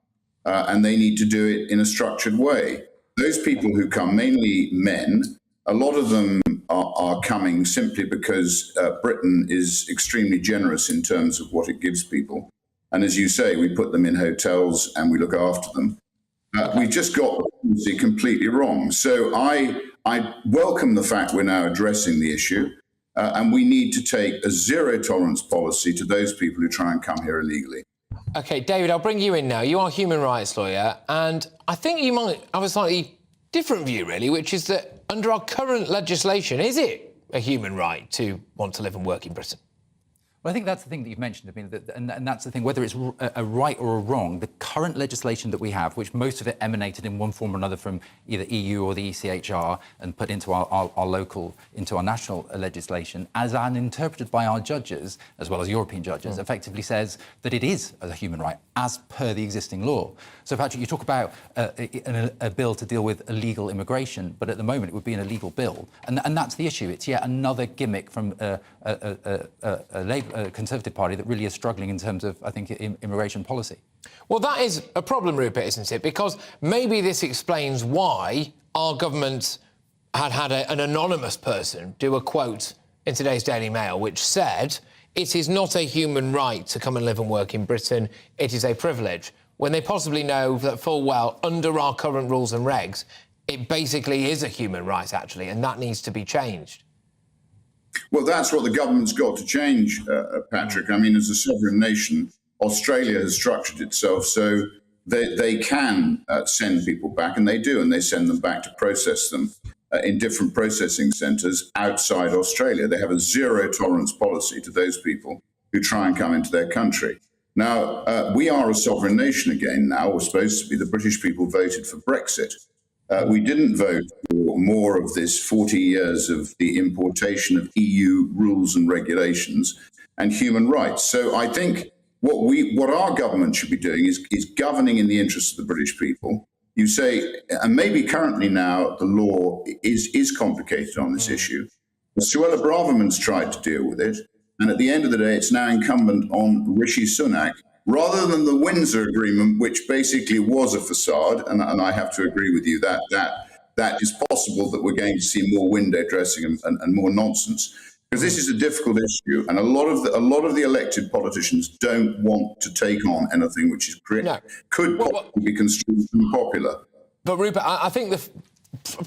and they need to do it in a structured way. Those people who come, mainly men, a lot of them are coming simply because Britain is extremely generous in terms of what it gives people. And as you say, we put them in hotels and we look after them. We've just got the policy completely wrong. So I welcome the fact we're now addressing the issue. And we need to take a zero tolerance policy to those people who try and come here illegally. OK, David, I'll bring you in now. You are a human rights lawyer, and I think you might have a slightly different view, really, which is that under our current legislation, is it a human right to want to live and work in Britain? Well, I think that's the thing that you've mentioned. I mean, and that's the thing, whether it's a right or a wrong, the current legislation that we have, which most of it emanated in one form or another from either EU or the ECHR and put into our local, into our national legislation, as and interpreted by our judges, as well as European judges, effectively says that it is a human right, as per the existing law. So, Patrick, you talk about a bill to deal with illegal immigration, but at the moment it would be an illegal bill. And that's the issue. It's yet another gimmick from a Conservative Party that really is struggling in terms of, I think, immigration policy. Well, that is a problem, Rupert, isn't it? Because maybe this explains why our government had an anonymous person do a quote in today's Daily Mail which said, "It is not a human right to come and live and work in Britain, it is a privilege." when they possibly know that full well, under our current rules and regs, it basically is a human right, actually, and that needs to be changed? Well, that's what the government's got to change, Patrick. I mean, as a sovereign nation, Australia has structured itself so they can send people back, and they do, and they send them back to process them in different processing centres outside Australia. They have a zero-tolerance policy to those people who try and come into their country. Now, we are a sovereign nation again now. We're supposed to be. The British people voted for Brexit. We didn't vote for more of this 40 years of the importation of EU rules and regulations and human rights. So I think what our government should be doing is governing in the interests of the British people. You say, and maybe currently now the law is complicated on this issue. Suella Braverman's tried to deal with it. And at the end of the day, it's now incumbent on Rishi Sunak, rather than the Windsor Agreement, which basically was a facade, and I have to agree with you that is possible that we're going to see more window dressing and more nonsense, because this is a difficult issue, and a lot of the elected politicians don't want to take on anything which is could possibly be construed as unpopular. But Rupert, I think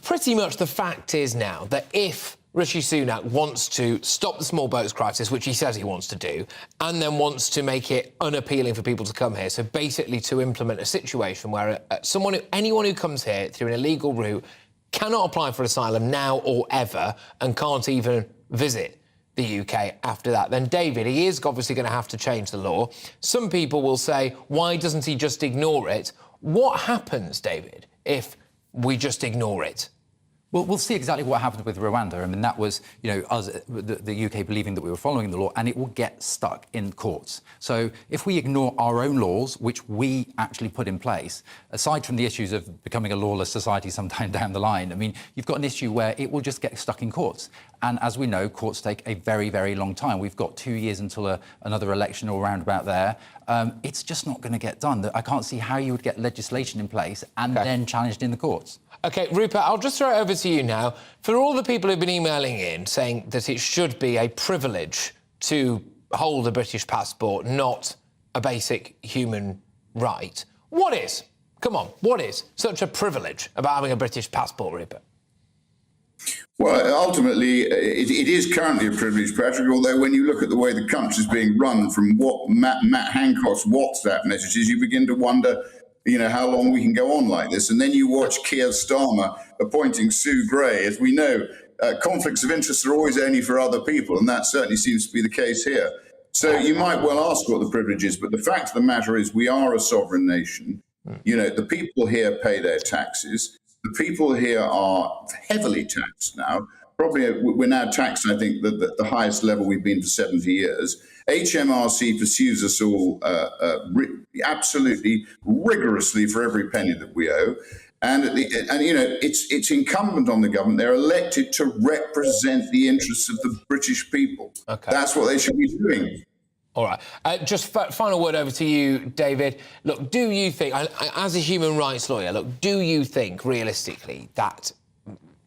pretty much the fact is now that if Rishi Sunak wants to stop the small boats crisis, which he says he wants to do, and then wants to make it unappealing for people to come here. So basically to implement a situation where anyone who comes here through an illegal route cannot apply for asylum now or ever and can't even visit the UK after that. Then, David, he is obviously going to have to change the law. Some people will say, why doesn't he just ignore it? What happens, David, if we just ignore it? Well, we'll see exactly what happened with Rwanda. I mean, that was, us, the UK believing that we were following the law, and it will get stuck in courts. So if we ignore our own laws, which we actually put in place, aside from the issues of becoming a lawless society sometime down the line, I mean, you've got an issue where it will just get stuck in courts. And as we know, courts take a very, very long time. We've got 2 years until another election or roundabout there. It's just not going to get done. I can't see how you would get legislation in place and then challenged in the courts. OK, Rupert, I'll just throw it over to you now. For all the people who've been emailing in saying that it should be a privilege to hold a British passport, not a basic human right, what is? Come on, what is such a privilege about having a British passport, Rupert? Well, ultimately, it is currently a privilege, Patrick, although when you look at the way the country's being run from what Matt Hancock's WhatsApp messages, you begin to wonder, how long we can go on like this. And then you watch Keir Starmer appointing Sue Gray. As we know, conflicts of interest are always only for other people, and that certainly seems to be the case here. So you might well ask what the privilege is, but the fact of the matter is we are a sovereign nation. The people here pay their taxes. The people here are heavily taxed now. Probably we're now taxed, I think, the highest level we've been for 70 years. HMRC pursues us all absolutely rigorously for every penny that we owe. And it's incumbent on the government. They're elected to represent the interests of the British people. Okay. That's what they should be doing. All right. Just final word over to you, David. Look, do you think, as a human rights lawyer, do you think realistically that,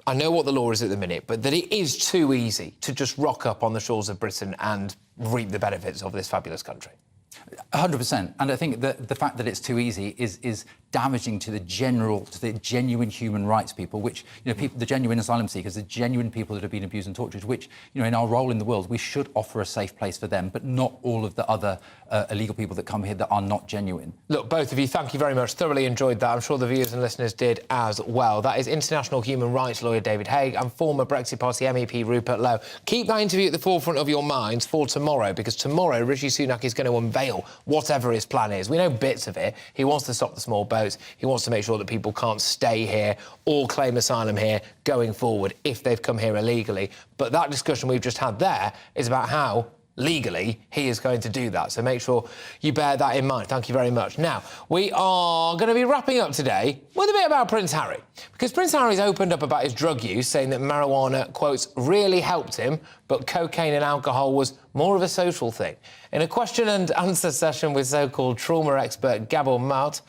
I know what the law is at the minute, but that it is too easy to just rock up on the shores of Britain and reap the benefits of this fabulous country? 100%. And I think that the fact that it's too easy is damaging to the genuine human rights people, which, the genuine asylum seekers, the genuine people that have been abused and tortured, which, in our role in the world, we should offer a safe place for them, but not all of the other illegal people that come here that are not genuine. Look, both of you, thank you very much. Thoroughly enjoyed that. I'm sure the viewers and listeners did as well. That is international human rights lawyer David Haigh and former Brexit Party MEP Rupert Lowe. Keep that interview at the forefront of your minds for tomorrow, because tomorrow Rishi Sunak is going to unveil whatever his plan is. We know bits of it. He wants to stop the small boats. He wants to make sure that people can't stay here or claim asylum here going forward if they've come here illegally. But that discussion we've just had there is about how legally he is going to do that. So make sure you bear that in mind. Thank you very much. Now, we are going to be wrapping up today with a bit about Prince Harry, because Prince Harry's opened up about his drug use, saying that marijuana, quotes, really helped him, but cocaine and alcohol was more of a social thing. In a question and answer session with so-called trauma expert Gabor Maut,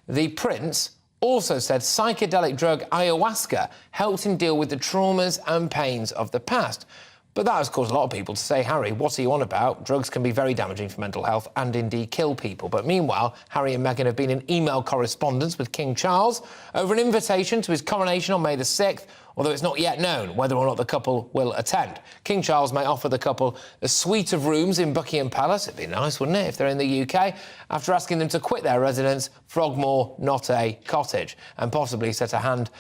the Prince also said psychedelic drug ayahuasca helped him deal with the traumas and pains of the past. But that has caused a lot of people to say, Harry, what are you on about? Drugs can be very damaging for mental health and indeed kill people. But meanwhile, Harry and Meghan have been in email correspondence with King Charles over an invitation to his coronation on May the 6th, although it's not yet known whether or not the couple will attend. King Charles may offer the couple a suite of rooms in Buckingham Palace. It'd be nice, wouldn't it, if they're in the UK, after asking them to quit their residence, Frogmore, not a cottage, and possibly set a hand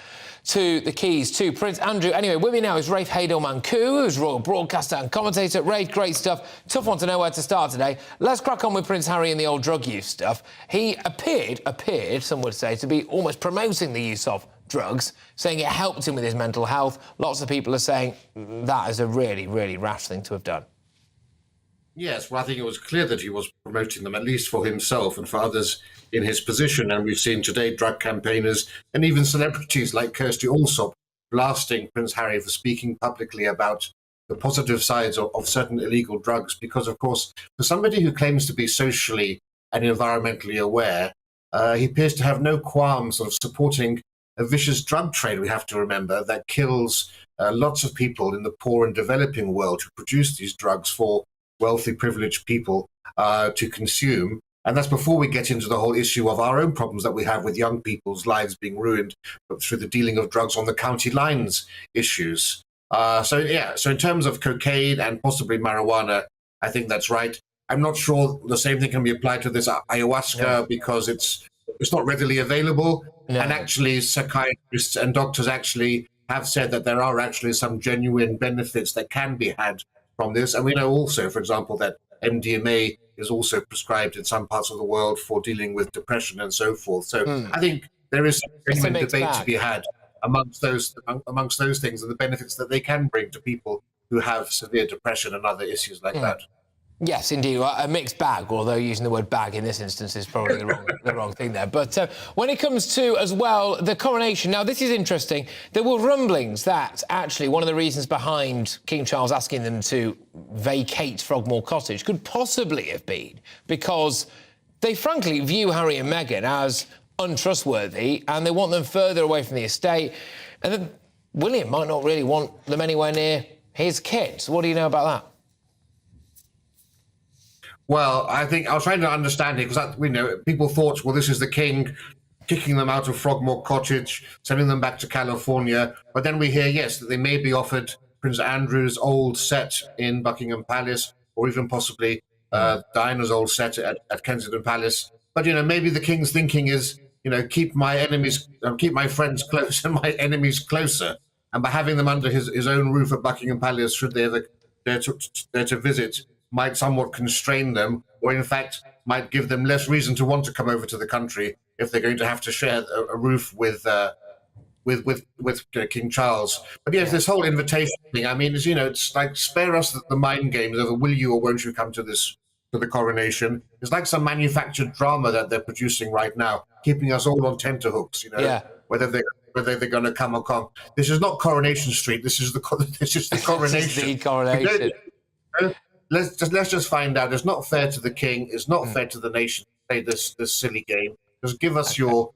to the keys to Prince Andrew. Anyway, with me now is Rafe Hadel-Mancu, who's royal broadcaster and commentator. Rafe, great stuff. Tough one to know where to start today. Let's crack on with Prince Harry and the old drug use stuff. He appeared, some would say, to be almost promoting the use of drugs, saying it helped him with his mental health. Lots of people are saying that is a really, really rash thing to have done. Yes, well, I think it was clear that he was promoting them, at least for himself and for others in his position. And we've seen today drug campaigners and even celebrities like Kirsty Allsop blasting Prince Harry for speaking publicly about the positive sides of certain illegal drugs. Because, of course, for somebody who claims to be socially and environmentally aware, he appears to have no qualms of supporting a vicious drug trade, we have to remember, that kills lots of people in the poor and developing world who produce these drugs for wealthy, privileged people to consume. And that's before we get into the whole issue of our own problems that we have with young people's lives being ruined through the dealing of drugs on the county lines issues. So in terms of cocaine and possibly marijuana, I think that's right. I'm not sure the same thing can be applied to this ayahuasca because it's not readily available. No. And actually, psychiatrists and doctors actually have said that there are actually some genuine benefits that can be had from this. And we know also, for example, that MDMA is also prescribed in some parts of the world for dealing with depression and so forth. So I think there is a genuine debate to be had amongst those things and the benefits that they can bring to people who have severe depression and other issues like that. Yes, indeed. Well, a mixed bag, although using the word bag in this instance is probably the wrong thing there. But when it comes to, as well, the coronation, now, this is interesting. There were rumblings that, actually, one of the reasons behind King Charles asking them to vacate Frogmore Cottage could possibly have been because they, frankly, view Harry and Meghan as untrustworthy and they want them further away from the estate. And then William might not really want them anywhere near his kids. What do you know about that? Well, I think I was trying to understand it because we know people thought, well, this is the king kicking them out of Frogmore Cottage, sending them back to California. But then we hear, yes, that they may be offered Prince Andrew's old set in Buckingham Palace, or even possibly Diana's old set at Kensington Palace. But maybe the king's thinking is, keep my friends close and my enemies closer. And by having them under his own roof at Buckingham Palace, should they ever dare to visit, might somewhat constrain them, or in fact might give them less reason to want to come over to the country if they're going to have to share a roof with King Charles. But yes, this whole invitation thing, I mean, it's like spare us the mind games of will you or won't you come to the coronation. It's like some manufactured drama that they're producing right now, keeping us all on tenterhooks, whether they're going to come or come. This is not Coronation Street. This is the coronation. This is the coronation. Let's just find out. It's not fair to the king. It's not fair to the nation to play this silly game. Just give us your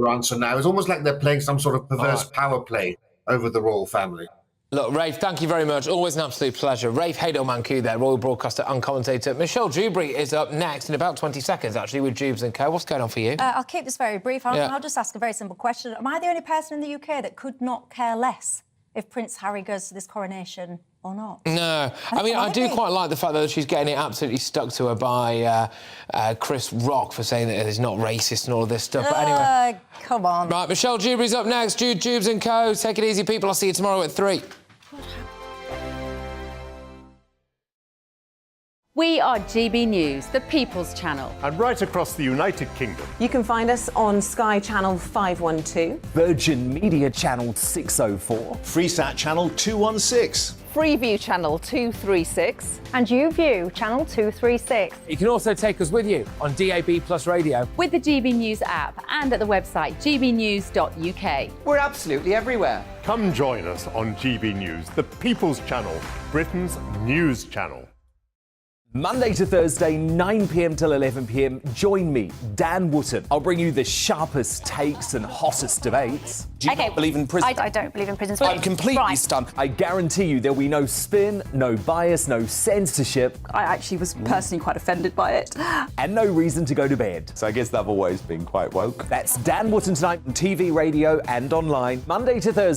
answer now. It's almost like they're playing some sort of perverse power play over the royal family. Look, Rafe, thank you very much. Always an absolute pleasure. Rafe Hadel-Mancu there, royal broadcaster and commentator. Michelle Dewberry is up next in about 20 seconds, actually, with Jubes & Co. What's going on for you? I'll keep this very brief. I'll just ask a very simple question. Am I the only person in the UK that could not care less if Prince Harry goes to this coronation or not? No. I mean, I do quite like the fact that she's getting it absolutely stuck to her by Chris Rock for saying that he's not racist and all of this stuff. But anyway. Come on. Right, Michelle Dewberry's up next. Jubes & Co. Take it easy, people. I'll see you tomorrow at 3. We are GB News, the People's Channel. And right across the United Kingdom. You can find us on Sky Channel 512. Virgin Media Channel 604. Freesat Channel 216. Freeview Channel 236. And YouView Channel 236. You can also take us with you on DAB Plus Radio. With the GB News app and at the website gbnews.uk. We're absolutely everywhere. Come join us on GB News, the People's Channel, Britain's news channel. Monday to Thursday, 9 p.m. till 11 p.m. Join me, Dan Wootton. I'll bring you the sharpest takes and hottest debates. Do you not believe in prison? I don't believe in prisons. I'm completely stunned. I guarantee you there'll be no spin, no bias, no censorship. I actually was personally quite offended by it. And no reason to go to bed. So I guess they've always been quite woke. That's Dan Wootton tonight on TV, radio and online, Monday to Thursday.